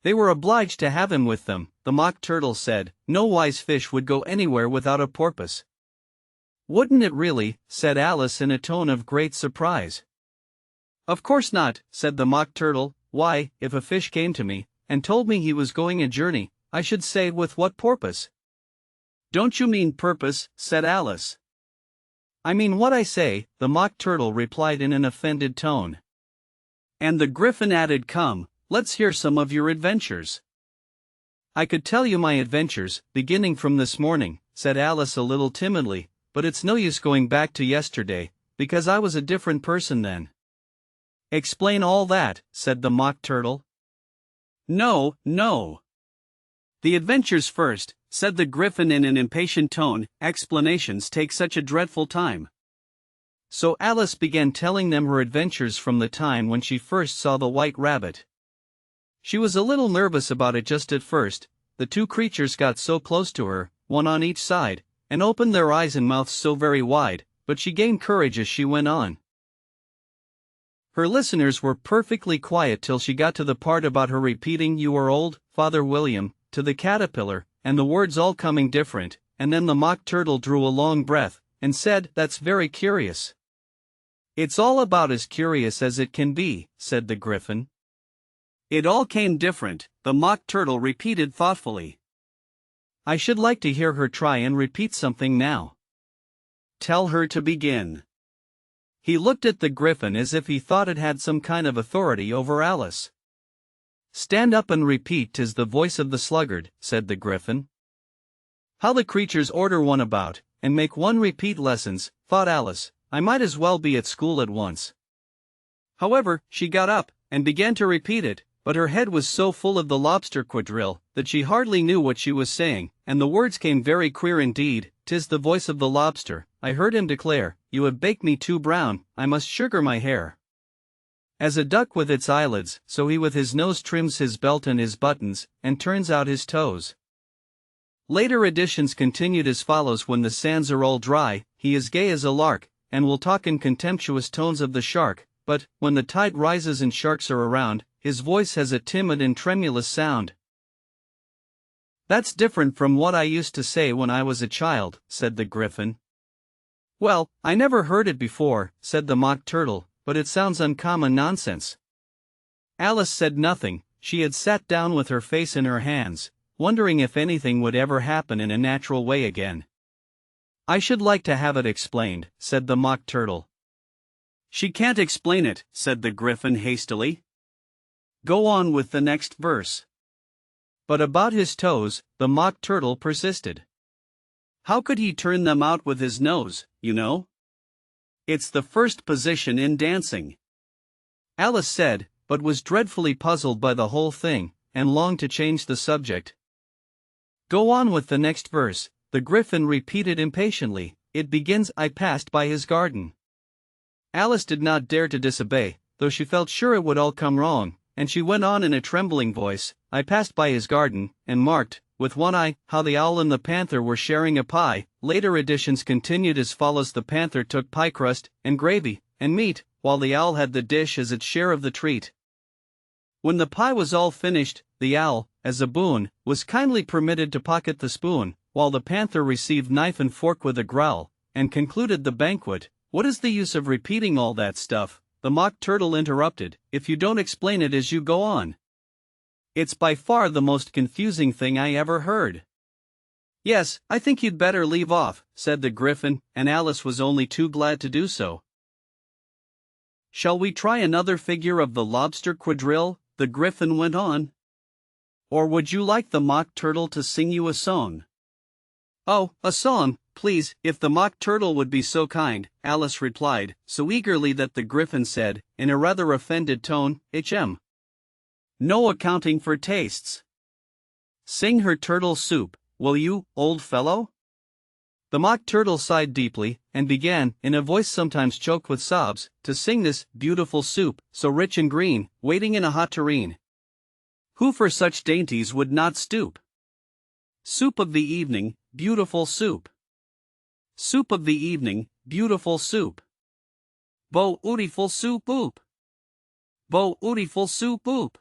They were obliged to have him with them, the Mock Turtle said, no wise fish would go anywhere without a porpoise. Wouldn't it really, said Alice in a tone of great surprise. Of course not, said the Mock Turtle, why, if a fish came to me, and told me he was going a journey, I should say with what porpoise? Don't you mean purpose, said Alice. I mean what I say, the Mock Turtle replied in an offended tone. And the Griffin added, come, let's hear some of your adventures. I could tell you my adventures, beginning from this morning, said Alice a little timidly, but it's no use going back to yesterday, because I was a different person then. Explain all that, said the Mock Turtle. No. The adventures first, said the Griffin in an impatient tone, explanations take such a dreadful time. So Alice began telling them her adventures from the time when she first saw the white rabbit. She was a little nervous about it just at first, the two creatures got so close to her, one on each side, and opened their eyes and mouths so very wide, but she gained courage as she went on. Her listeners were perfectly quiet till she got to the part about her repeating "You are old, Father William," to the caterpillar, and the words all coming different, and then the Mock Turtle drew a long breath, and said, "That's very curious." "It's all about as curious as it can be," said the Griffin. It all came different, the Mock Turtle repeated thoughtfully. I should like to hear her try and repeat something now. Tell her to begin. He looked at the Griffin as if he thought it had some kind of authority over Alice. Stand up and repeat, 'tis the voice of the sluggard, said the Griffin. How the creatures order one about, and make one repeat lessons, thought Alice. I might as well be at school at once. However, she got up, and began to repeat it, but her head was so full of the lobster quadrille, that she hardly knew what she was saying, and the words came very queer indeed. 'Tis the voice of the lobster, I heard him declare, you have baked me too brown, I must sugar my hair. As a duck with its eyelids, so he with his nose trims his belt and his buttons, and turns out his toes. Later editions continued as follows: when the sands are all dry, he is gay as a lark, and will talk in contemptuous tones of the shark, but, when the tide rises and sharks are around, his voice has a timid and tremulous sound. That's different from what I used to say when I was a child, said the Griffin. Well, I never heard it before, said the Mock Turtle, but it sounds uncommon nonsense. Alice said nothing. She had sat down with her face in her hands, wondering if anything would ever happen in a natural way again. I should like to have it explained, said the Mock Turtle. She can't explain it, said the Griffin hastily. Go on with the next verse. But about his toes, the Mock Turtle persisted. How could he turn them out with his nose, you know? It's the first position in dancing. Alice said, but was dreadfully puzzled by the whole thing, and longed to change the subject. Go on with the next verse, the Griffin repeated impatiently. It begins, I passed by his garden. Alice did not dare to disobey, though she felt sure it would all come wrong, and she went on in a trembling voice, I passed by his garden, and marked, with one eye, how the owl and the panther were sharing a pie. Later editions continued as follows: the panther took pie crust, and gravy, and meat, while the owl had the dish as its share of the treat. When the pie was all finished, the owl, as a boon, was kindly permitted to pocket the spoon, while the panther received knife and fork with a growl, and concluded the banquet. What is the use of repeating all that stuff? The Mock Turtle interrupted, if you don't explain it as you go on. It's by far the most confusing thing I ever heard. Yes, I think you'd better leave off, said the Griffin, and Alice was only too glad to do so. Shall we try another figure of the lobster quadrille? The Griffin went on. Or would you like the Mock Turtle to sing you a song? Oh, a song, please, if the Mock Turtle would be so kind, Alice replied, so eagerly that the Griffin said, in a rather offended tone, Hm. No accounting for tastes. Sing her turtle soup, will you, old fellow? The Mock Turtle sighed deeply, and began, in a voice sometimes choked with sobs, to sing this beautiful soup, so rich and green, waiting in a hot tureen. Who for such dainties would not stoop? Soup of the evening, beautiful soup. Soup of the evening, beautiful soup. Beautiful soup oop. Beautiful soup oop.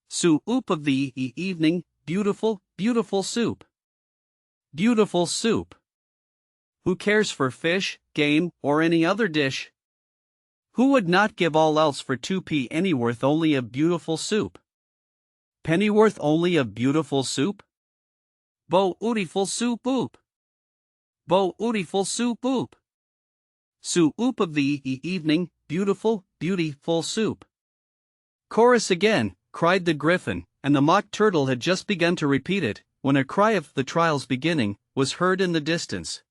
Soup of the evening, beautiful, beautiful soup. Beautiful soup. Who cares for fish, game, or any other dish? Who would not give all else for 2p pennyworth only of beautiful soup? Pennyworth only of beautiful soup? Beautiful soup oop. Beautiful soup oop. Soup of the evening, beautiful, beautiful soup. Chorus again, cried the Griffin, and the Mock Turtle had just begun to repeat it, when a cry of the trial's beginning was heard in the distance.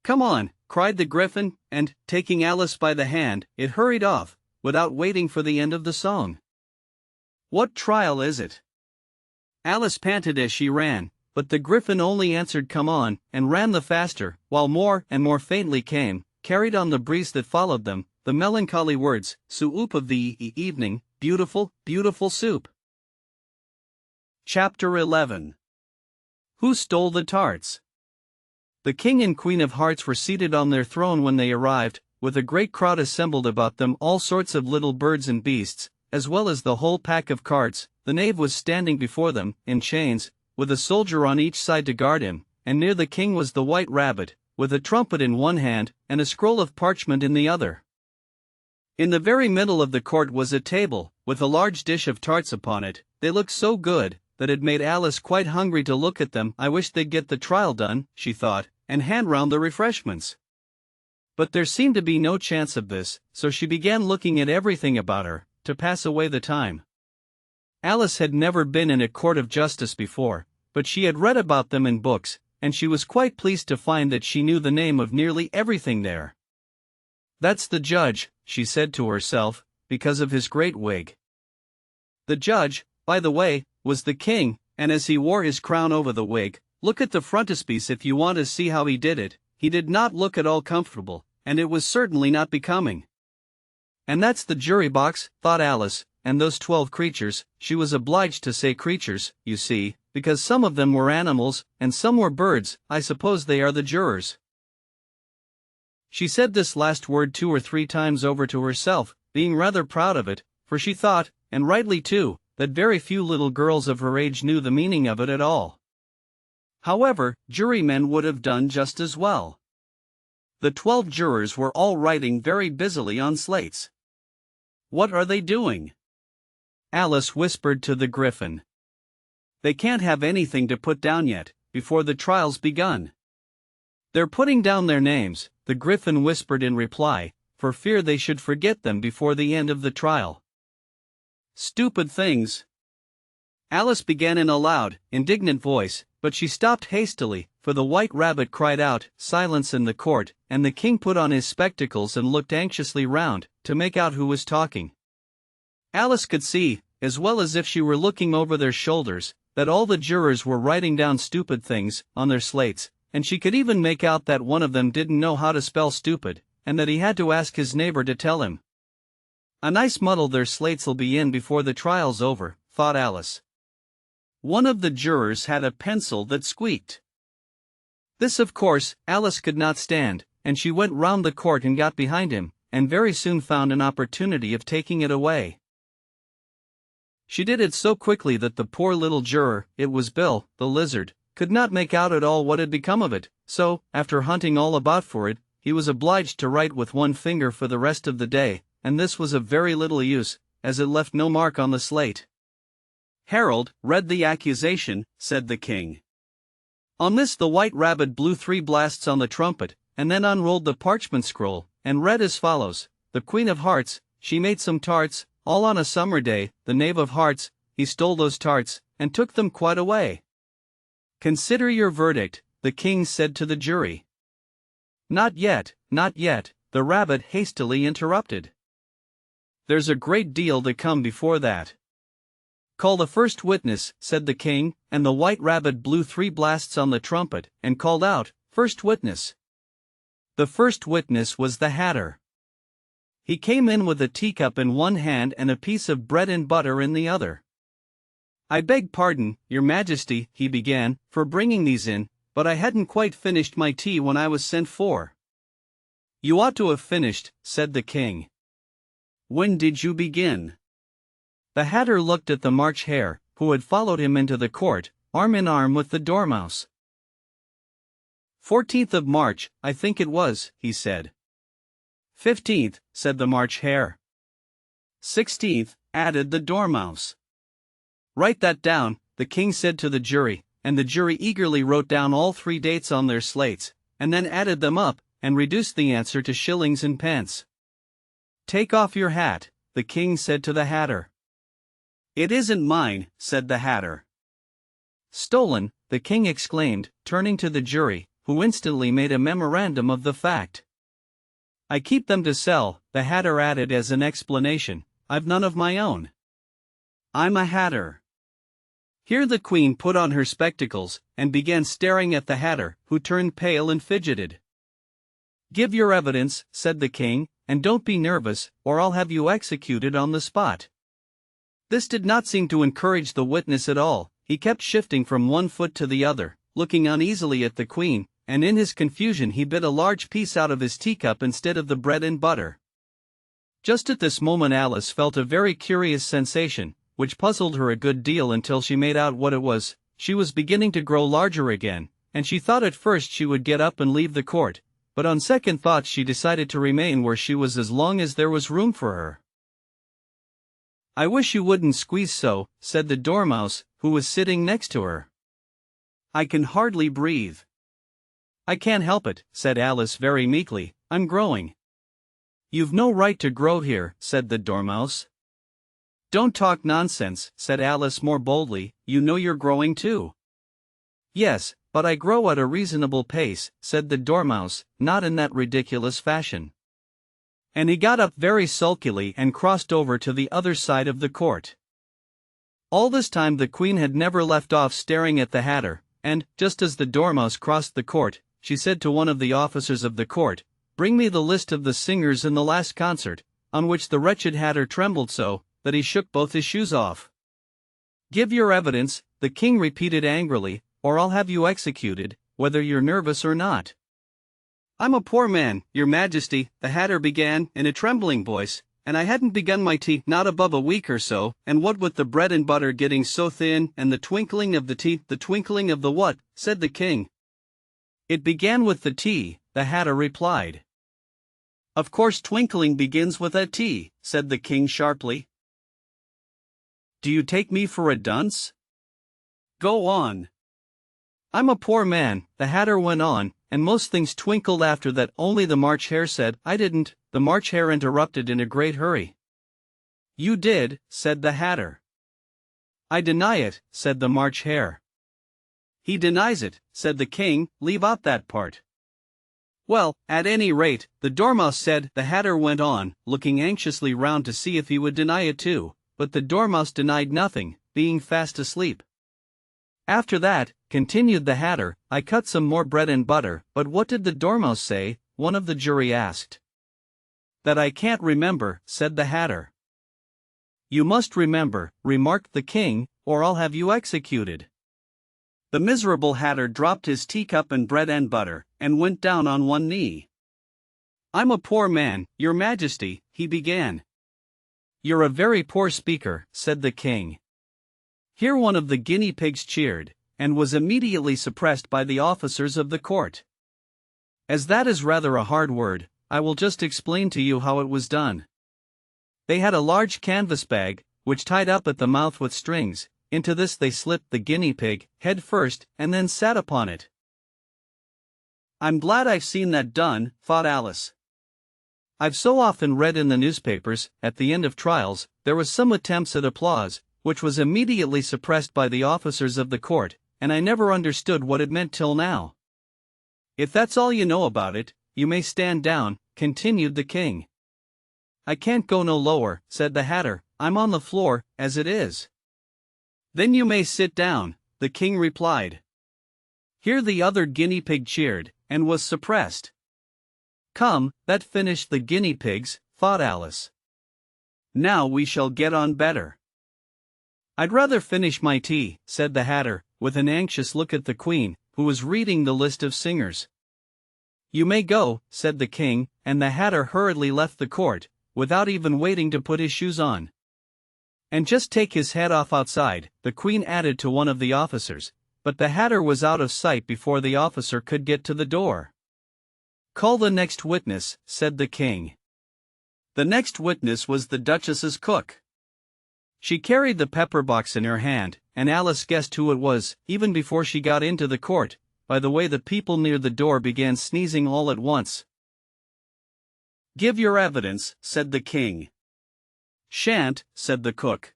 Come on, cried the Griffin, and, taking Alice by the hand, it hurried off, without waiting for the end of the song. What trial is it? Alice panted as she ran, but the Griffin only answered come on, and ran the faster, while more and more faintly came, carried on the breeze that followed them, the melancholy words, soup of the evening, beautiful, beautiful soup. Chapter 11. Who Stole the Tarts? The King and Queen of Hearts were seated on their throne when they arrived, with a great crowd assembled about them, all sorts of little birds and beasts, as well as the whole pack of carts. The knave was standing before them, in chains, with a soldier on each side to guard him, and near the king was the White Rabbit, with a trumpet in one hand, and a scroll of parchment in the other. In the very middle of the court was a table, with a large dish of tarts upon it. They looked so good that it made Alice quite hungry to look at them. I wish they'd get the trial done, she thought, and hand round the refreshments. But there seemed to be no chance of this, so she began looking at everything about her, to pass away the time. Alice had never been in a court of justice before, but she had read about them in books, and she was quite pleased to find that she knew the name of nearly everything there. "That's the judge," she said to herself, because of his great wig. The judge, by the way, was the king, and as he wore his crown over the wig, look at the frontispiece if you want to see how he did it, he did not look at all comfortable, and it was certainly not becoming. "And that's the jury box," thought Alice, "and those 12 creatures," she was obliged to say creatures, you see, because some of them were animals, and some were birds. "I suppose they are the jurors." She said this last word 2 or 3 times over to herself, being rather proud of it, for she thought, and rightly too, that very few little girls of her age knew the meaning of it at all. However, jurymen would have done just as well. The 12 jurors were all writing very busily on slates. "What are they doing?" Alice whispered to the Griffin. "They can't have anything to put down yet, before the trial's begun." "They're putting down their names," the Griffin whispered in reply, for fear they should forget them before the end of the trial. "Stupid things!" Alice began in a loud, indignant voice, but she stopped hastily, for the White Rabbit cried out, "Silence in the court," and the king put on his spectacles and looked anxiously round, to make out who was talking. Alice could see, as well as if she were looking over their shoulders, that all the jurors were writing down stupid things on their slates, and she could even make out that one of them didn't know how to spell stupid, and that he had to ask his neighbor to tell him. "A nice muddle their slates'll be in before the trial's over," thought Alice. One of the jurors had a pencil that squeaked. This, of course, Alice could not stand, and she went round the court and got behind him, and very soon found an opportunity of taking it away. She did it so quickly that the poor little juror, it was Bill, the lizard, could not make out at all what had become of it, so, after hunting all about for it, he was obliged to write with one finger for the rest of the day, and this was of very little use, as it left no mark on the slate. "Harold, read the accusation," said the king. On this the White Rabbit blew 3 blasts on the trumpet, and then unrolled the parchment scroll, and read as follows: "The Queen of Hearts, she made some tarts, all on a summer day, the Knave of Hearts, he stole those tarts, and took them quite away." "Consider your verdict," the king said to the jury. "Not yet, not yet," the rabbit hastily interrupted. "There's a great deal to come before that." "Call the first witness," said the king, and the White Rabbit blew 3 blasts on the trumpet, and called out, "First witness." The first witness was the Hatter. He came in with a teacup in one hand and a piece of bread and butter in the other. "I beg pardon, your majesty," he began, "for bringing these in, but I hadn't quite finished my tea when I was sent for." "You ought to have finished," said the king. "When did you begin?" The Hatter looked at the March Hare, who had followed him into the court, arm in arm with the Dormouse. 14th of March, I think it was," he said. 15th, said the March Hare. 16th, added the Dormouse. "Write that down," the king said to the jury, and the jury eagerly wrote down all 3 dates on their slates, and then added them up, and reduced the answer to shillings and pence. "Take off your hat," the king said to the Hatter. "It isn't mine," said the Hatter. "Stolen," the king exclaimed, turning to the jury, who instantly made a memorandum of the fact. "I keep them to sell," the Hatter added as an explanation. "I've none of my own. I'm a Hatter." Here the queen put on her spectacles, and began staring at the Hatter, who turned pale and fidgeted. "Give your evidence," said the king, "and don't be nervous, or I'll have you executed on the spot." This did not seem to encourage the witness at all. He kept shifting from one foot to the other, looking uneasily at the queen, and in his confusion he bit a large piece out of his teacup instead of the bread and butter. Just at this moment Alice felt a very curious sensation, which puzzled her a good deal until she made out what it was. She was beginning to grow larger again, and she thought at first she would get up and leave the court, But on second thoughts she decided to remain where she was as long as there was room for her. "I wish you wouldn't squeeze so," said the Dormouse, who was sitting next to her. "I can hardly breathe." "I can't help it," said Alice very meekly, "I'm growing." "You've no right to grow here," said the Dormouse. "Don't talk nonsense," said Alice more boldly, "you know you're growing too." "Yes, but I grow at a reasonable pace," said the Dormouse, "not in that ridiculous fashion." And he got up very sulkily and crossed over to the other side of the court. All this time the Queen had never left off staring at the Hatter, and, just as the Dormouse crossed the court, she said to one of the officers of the court, "Bring me the list of the singers in the last concert," on which the wretched Hatter trembled so that he shook both his shoes off. "Give your evidence," the King repeated angrily, "or I'll have you executed, whether you're nervous or not." "I'm a poor man, your Majesty," the Hatter began in a trembling voice, "and I hadn't begun my tea not above a week or so, and what with the bread and butter getting so thin and the twinkling of the tea—" "The twinkling of the what?" said the King. "It began with the tea," the Hatter replied. "Of course twinkling begins with a T," said the King sharply. "Do you take me for a dunce? Go on." "I'm a poor man," the Hatter went on, "and most things twinkled after that, only the March Hare said I didn't," the March Hare interrupted in a great hurry. "You did," said the Hatter. "I deny it," said the March Hare. "He denies it," said the King, "leave out that part." "Well, at any rate, the Dormouse said," the Hatter went on, looking anxiously round to see if he would deny it too, but the Dormouse denied nothing, being fast asleep. "After that," continued the Hatter, "I cut some more bread and butter." "But what did the Dormouse say?" one of the jury asked. "That I can't remember," said the Hatter. "You must remember," remarked the King, "or I'll have you executed." The miserable Hatter dropped his teacup and bread and butter, and went down on one knee. "I'm a poor man, your Majesty," he began. "You're a very poor speaker," said the King. Here one of the guinea pigs cheered, and was immediately suppressed by the officers of the court. As that is rather a hard word, I will just explain to you how it was done. They had a large canvas bag, which tied up at the mouth with strings. Into this they slipped the guinea pig, head first, and then sat upon it. "I'm glad I've seen that done," thought Alice. "I've so often read in the newspapers, at the end of trials, there was some attempts at applause, which was immediately suppressed by the officers of the court, and I never understood what it meant till now." "If that's all you know about it, you may stand down," continued the King. "I can't go no lower," said the Hatter, "I'm on the floor, as it is." "Then you may sit down," the King replied. Here the other guinea pig cheered, and was suppressed. "Come, that finished the guinea pigs," thought Alice. "Now we shall get on better." "I'd rather finish my tea," said the Hatter, with an anxious look at the Queen, who was reading the list of singers. "You may go," said the King, and the Hatter hurriedly left the court, without even waiting to put his shoes on. "And just take his head off outside," the Queen added to one of the officers, but the Hatter was out of sight before the officer could get to the door. "Call the next witness," said the King. The next witness was the Duchess's cook. She carried the pepper box in her hand, and Alice guessed who it was, even before she got into the court, by the way the people near the door began sneezing all at once. "Give your evidence," said the King. "Shan't," said the cook.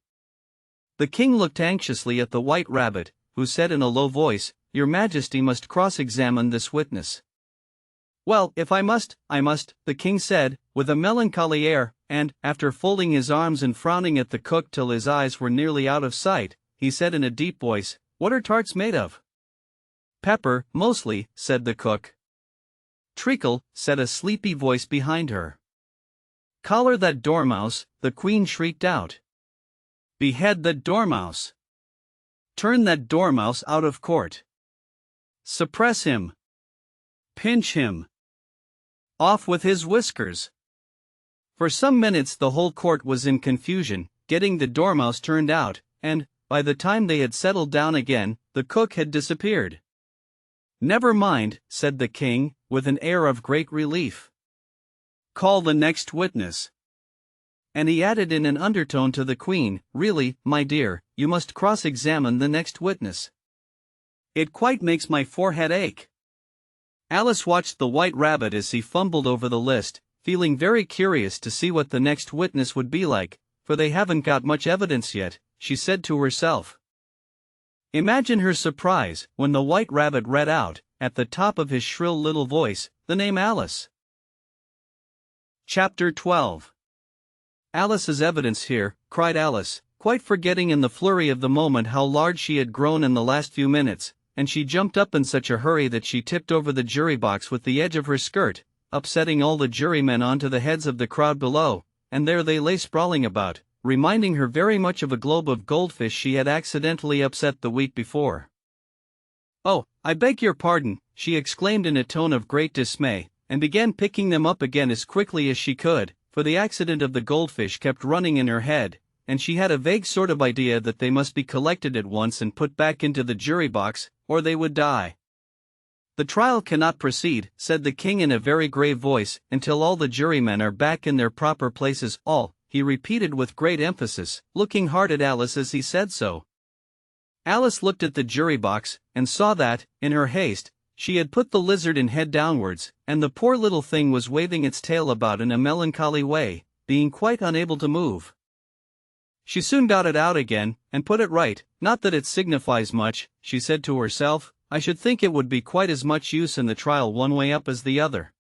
The King looked anxiously at the White Rabbit, who said in a low voice, "Your Majesty must cross-examine this witness." "Well, if I must, I must," the King said, with a melancholy air, and, after folding his arms and frowning at the cook till his eyes were nearly out of sight, he said in a deep voice, "What are tarts made of?" "Pepper, mostly," said the cook. "Treacle," said a sleepy voice behind her. "Collar that Dormouse," the Queen shrieked out. "Behead that Dormouse." "Turn that Dormouse out of court." "Suppress him." "Pinch him." "Off with his whiskers." For some minutes the whole court was in confusion, getting the Dormouse turned out, and, by the time they had settled down again, the cook had disappeared. "Never mind," said the king, with an air of great relief. "Call the next witness." And he added in an undertone to the queen, "Really, my dear, you must cross-examine the next witness. It quite makes my forehead ache." Alice watched the White Rabbit as he fumbled over the list, feeling very curious to see what the next witness would be like, for they haven't got much evidence yet, she said to herself. Imagine her surprise when the White Rabbit read out, at the top of his shrill little voice, the name Alice. Chapter 12. "Alice's evidence here," cried Alice, quite forgetting in the flurry of the moment how large she had grown in the last few minutes, and she jumped up in such a hurry that she tipped over the jury box with the edge of her skirt, upsetting all the jurymen onto the heads of the crowd below, and there they lay sprawling about, reminding her very much of a globe of goldfish she had accidentally upset the week before. "Oh, I beg your pardon," she exclaimed in a tone of great dismay, and began picking them up again as quickly as she could, for the accident of the goldfish kept running in her head, and she had a vague sort of idea that they must be collected at once and put back into the jury box, or they would die. "The trial cannot proceed," said the king in a very grave voice, "until all the jurymen are back in their proper places, all," he repeated with great emphasis, looking hard at Alice as he said so. Alice looked at the jury box, and saw that, in her haste, she had put the lizard in head downwards, and the poor little thing was waving its tail about in a melancholy way, being quite unable to move. She soon got it out again, and put it right. "Not that it signifies much," she said to herself, "I should think it would be quite as much use in the trial one way up as the other."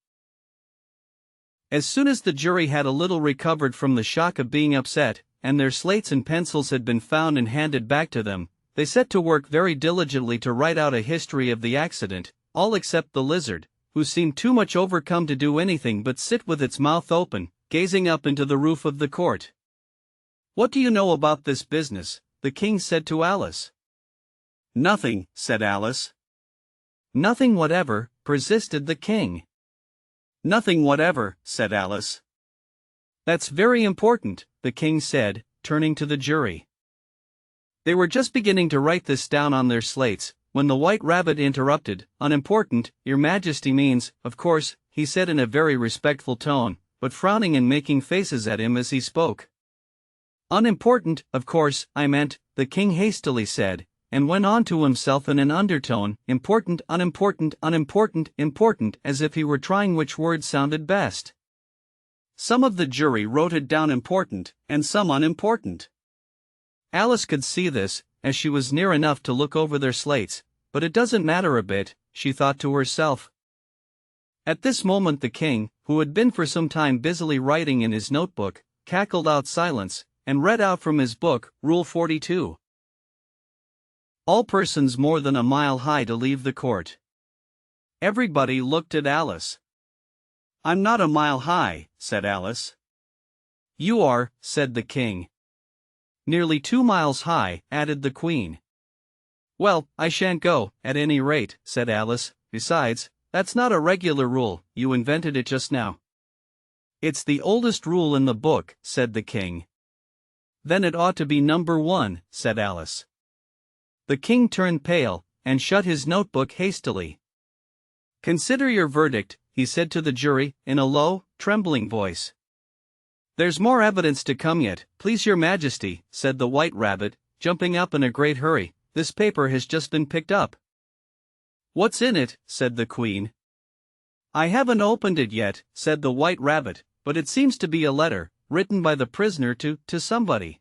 As soon as the jury had a little recovered from the shock of being upset, and their slates and pencils had been found and handed back to them, they set to work very diligently to write out a history of the accident, all except the lizard, who seemed too much overcome to do anything but sit with its mouth open, gazing up into the roof of the court. "What do you know about this business?" the king said to Alice. "Nothing," said Alice. "Nothing whatever," persisted the king. "Nothing whatever," said Alice. "That's very important," the king said, turning to the jury. They were just beginning to write this down on their slates, when the White Rabbit interrupted. "Unimportant, Your Majesty means, of course," he said in a very respectful tone, but frowning and making faces at him as he spoke. "Unimportant, of course, I meant," the king hastily said, and went on to himself in an undertone, "important, unimportant, unimportant, important," as if he were trying which word sounded best. Some of the jury wrote it down important, and some unimportant. Alice could see this, as she was near enough to look over their slates, but it doesn't matter a bit, she thought to herself. At this moment the king, who had been for some time busily writing in his notebook, cackled out silence, and read out from his book, Rule 42. All persons more than a mile high to leave the court. Everybody looked at Alice. "I'm not a mile high," said Alice. "You are," said the king. "Nearly 2 miles high," added the queen. "Well, I shan't go, at any rate," said Alice. "Besides, that's not a regular rule, you invented it just now." "It's the oldest rule in the book," said the king. "Then it ought to be number 1, said Alice. The king turned pale, and shut his notebook hastily. "Consider your verdict," he said to the jury, in a low, trembling voice. "There's more evidence to come yet, please your majesty," said the White Rabbit, jumping up in a great hurry. "This paper has just been picked up." "What's in it?" said the queen. "I haven't opened it yet," said the White Rabbit, "but it seems to be a letter, written by the prisoner to somebody."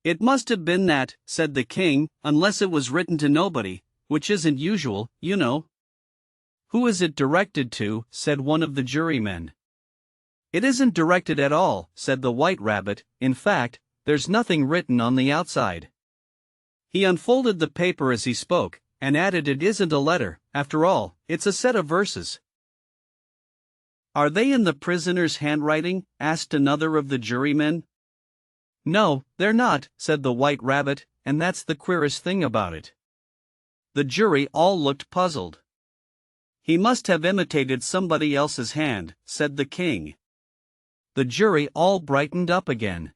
"It must have been that," said the king, "unless it was written to nobody, which isn't usual, you know." "Who is it directed to?" said one of the jurymen. "It isn't directed at all," said the White Rabbit. "In fact, there's nothing written on the outside." He unfolded the paper as he spoke, and added, "It isn't a letter, after all, it's a set of verses." "Are they in the prisoner's handwriting?" asked another of the jurymen. "No, they're not," said the White Rabbit, "and that's the queerest thing about it." The jury all looked puzzled. "He must have imitated somebody else's hand," said the king. The jury all brightened up again.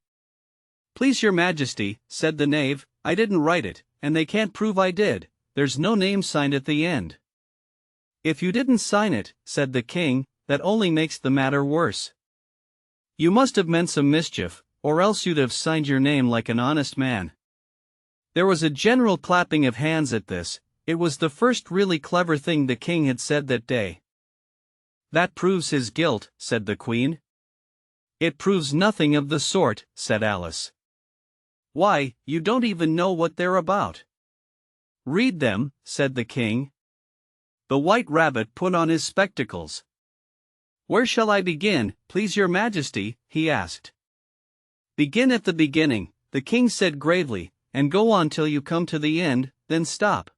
"Please your majesty," said the knave, "I didn't write it, and they can't prove I did. There's no name signed at the end." "If you didn't sign it," said the king, "that only makes the matter worse. You must have meant some mischief, or else you'd have signed your name like an honest man." There was a general clapping of hands at this. It was the first really clever thing the king had said that day. "That proves his guilt," said the queen. "It proves nothing of the sort," said Alice. "Why, you don't even know what they're about." "Read them," said the king. The White Rabbit put on his spectacles. "Where shall I begin, please your majesty?" he asked. "Begin at the beginning," the king said gravely, "and go on till you come to the end, then stop."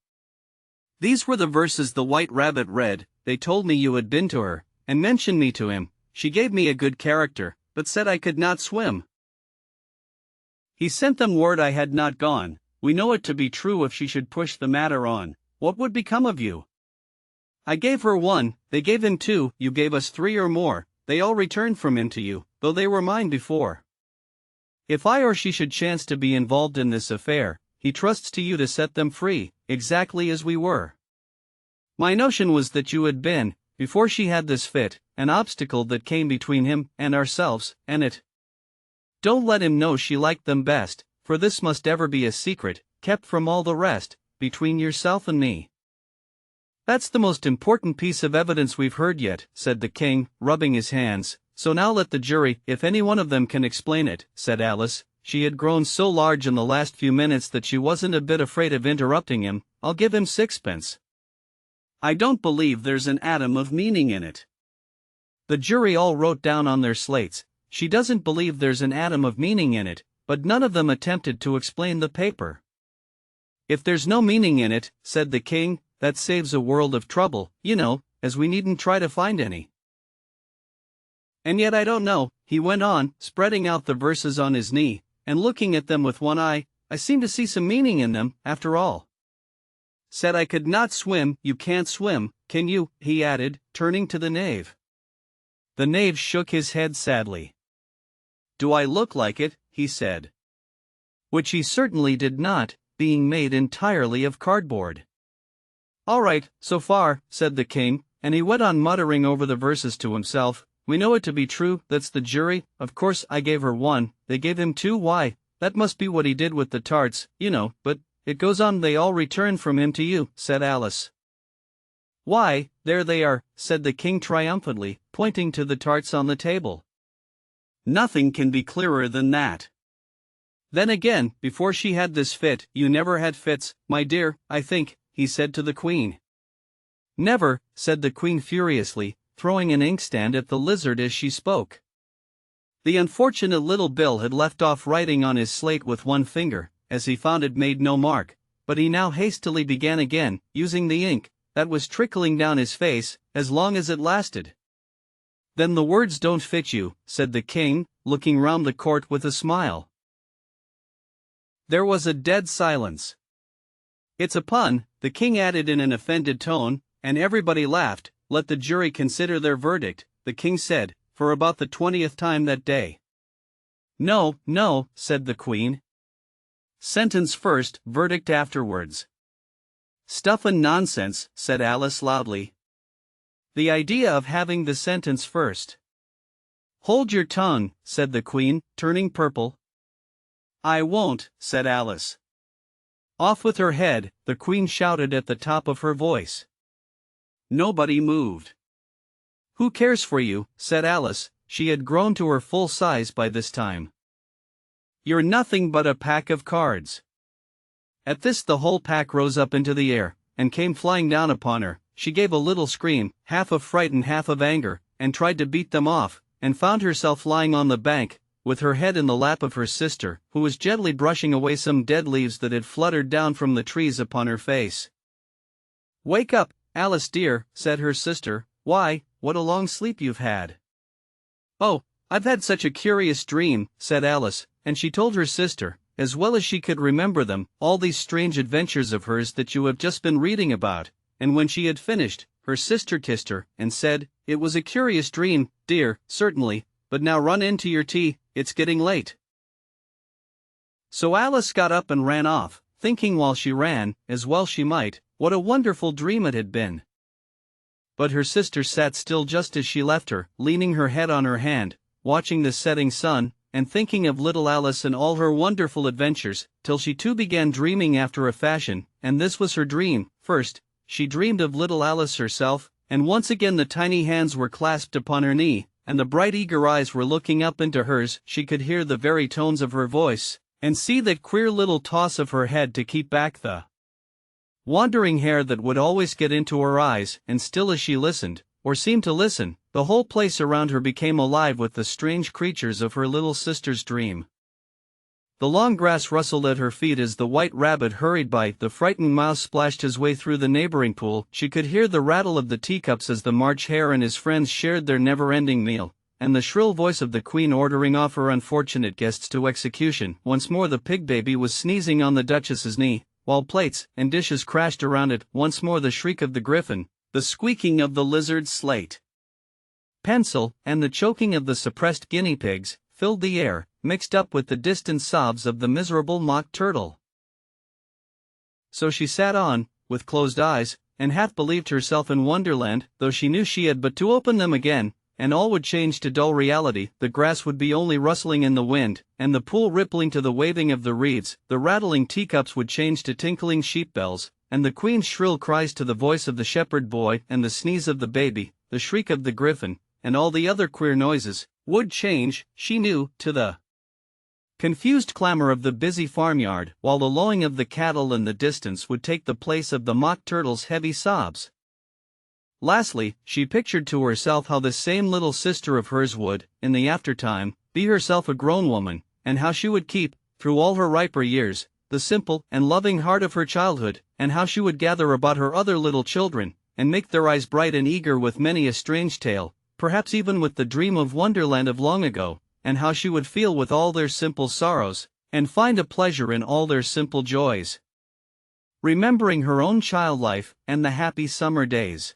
These were the verses the White Rabbit read. "They told me you had been to her, and mentioned me to him. She gave me a good character, but said I could not swim. He sent them word I had not gone. We know it to be true if she should push the matter on. What would become of you? I gave her 1, they gave him 2, you gave us 3 or more, they all returned from him to you, though they were mine before. If I or she should chance to be involved in this affair, he trusts to you to set them free, exactly as we were. My notion was that you had been, before she had this fit, an obstacle that came between him and ourselves, and it. Don't let him know she liked them best, for this must ever be a secret, kept from all the rest, between yourself and me." "That's the most important piece of evidence we've heard yet," said the king, rubbing his hands. "So now let the jury, if any one of them can explain it," said Alice. She had grown so large in the last few minutes that she wasn't a bit afraid of interrupting him. "I'll give him 6pence. I don't believe there's an atom of meaning in it." The jury all wrote down on their slates, "She doesn't believe there's an atom of meaning in it," but none of them attempted to explain the paper. "If there's no meaning in it," said the king, "that saves a world of trouble, you know, as we needn't try to find any. And yet I don't know," he went on, spreading out the verses on his knee, and looking at them with one eye, "I seem to see some meaning in them, after all. Said I could not swim, you can't swim, can you?" he added, turning to the knave. The knave shook his head sadly. "Do I look like it?" he said. Which he certainly did not, being made entirely of cardboard. "All right, so far," said the king, and he went on muttering over the verses to himself. "We know it to be true, that's the jury. Of course I gave her 1, they gave him 2, why, that must be what he did with the tarts, you know, but it goes on, they all returned from him to you," said Alice. "Why, there they are," said the king triumphantly, pointing to the tarts on the table. "Nothing can be clearer than that. Then again, before she had this fit, you never had fits, my dear, I think," he said to the queen. "Never," said the queen furiously, throwing an inkstand at the lizard as she spoke. The unfortunate little Bill had left off writing on his slate with one finger, as he found it made no mark, but he now hastily began again, using the ink that was trickling down his face, as long as it lasted. "Then the words don't fit you," said the king, looking round the court with a smile. There was a dead silence. "It's a pun," the king added in an offended tone, and everybody laughed. "Let the jury consider their verdict," the king said, for about the 20th time that day. "No, no," said the queen. "Sentence first, verdict afterwards." "Stuff and nonsense," said Alice loudly. "The idea of having the sentence first." "Hold your tongue," said the queen, turning purple. "I won't," said Alice. "Off with her head," the queen shouted at the top of her voice. Nobody moved. "Who cares for you?" said Alice. She had grown to her full size by this time. "You're nothing but a pack of cards." At this the whole pack rose up into the air, and came flying down upon her. She gave a little scream, half of fright and half of anger, and tried to beat them off, and found herself lying on the bank, with her head in the lap of her sister, who was gently brushing away some dead leaves that had fluttered down from the trees upon her face. "Wake up, Alice dear," said her sister. "Why, what a long sleep you've had." "Oh, I've had such a curious dream," said Alice, and she told her sister, as well as she could remember them, all these strange adventures of hers that you have just been reading about, and when she had finished, her sister kissed her, and said, "It was a curious dream, dear, certainly, but now run in to your tea, it's getting late." So Alice got up and ran off, thinking while she ran, as well she might, what a wonderful dream it had been. But her sister sat still just as she left her, leaning her head on her hand, watching the setting sun, and thinking of little Alice and all her wonderful adventures, till she too began dreaming after a fashion, and this was her dream. First, she dreamed of little Alice herself, and once again the tiny hands were clasped upon her knee, and the bright eager eyes were looking up into hers. She could hear the very tones of her voice, and see that queer little toss of her head to keep back the wandering hair that would always get into her eyes, and still as she listened, or seemed to listen, the whole place around her became alive with the strange creatures of her little sister's dream. The long grass rustled at her feet as the white rabbit hurried by, the frightened mouse splashed his way through the neighboring pool, she could hear the rattle of the teacups as the March Hare and his friends shared their never-ending meal, and the shrill voice of the Queen ordering off her unfortunate guests to execution. Once more the pig baby was sneezing on the Duchess's knee, while plates and dishes crashed around it. Once more the shriek of the griffin, the squeaking of the lizard's slate pencil, and the choking of the suppressed guinea pigs, filled the air, mixed up with the distant sobs of the miserable mock turtle. So she sat on, with closed eyes, and half believed herself in Wonderland, though she knew she had but to open them again, and all would change to dull reality. The grass would be only rustling in the wind, and the pool rippling to the waving of the reeds, the rattling teacups would change to tinkling sheep bells, and the Queen's shrill cries to the voice of the shepherd boy, and the sneeze of the baby, the shriek of the griffin, and all the other queer noises, would change, she knew, to the confused clamor of the busy farmyard, while the lowing of the cattle in the distance would take the place of the mock turtle's heavy sobs. Lastly, she pictured to herself how this same little sister of hers would, in the aftertime, be herself a grown woman, and how she would keep, through all her riper years, the simple and loving heart of her childhood, and how she would gather about her other little children, and make their eyes bright and eager with many a strange tale, perhaps even with the dream of Wonderland of long ago, and how she would feel with all their simple sorrows, and find a pleasure in all their simple joys, remembering her own child life and the happy summer days.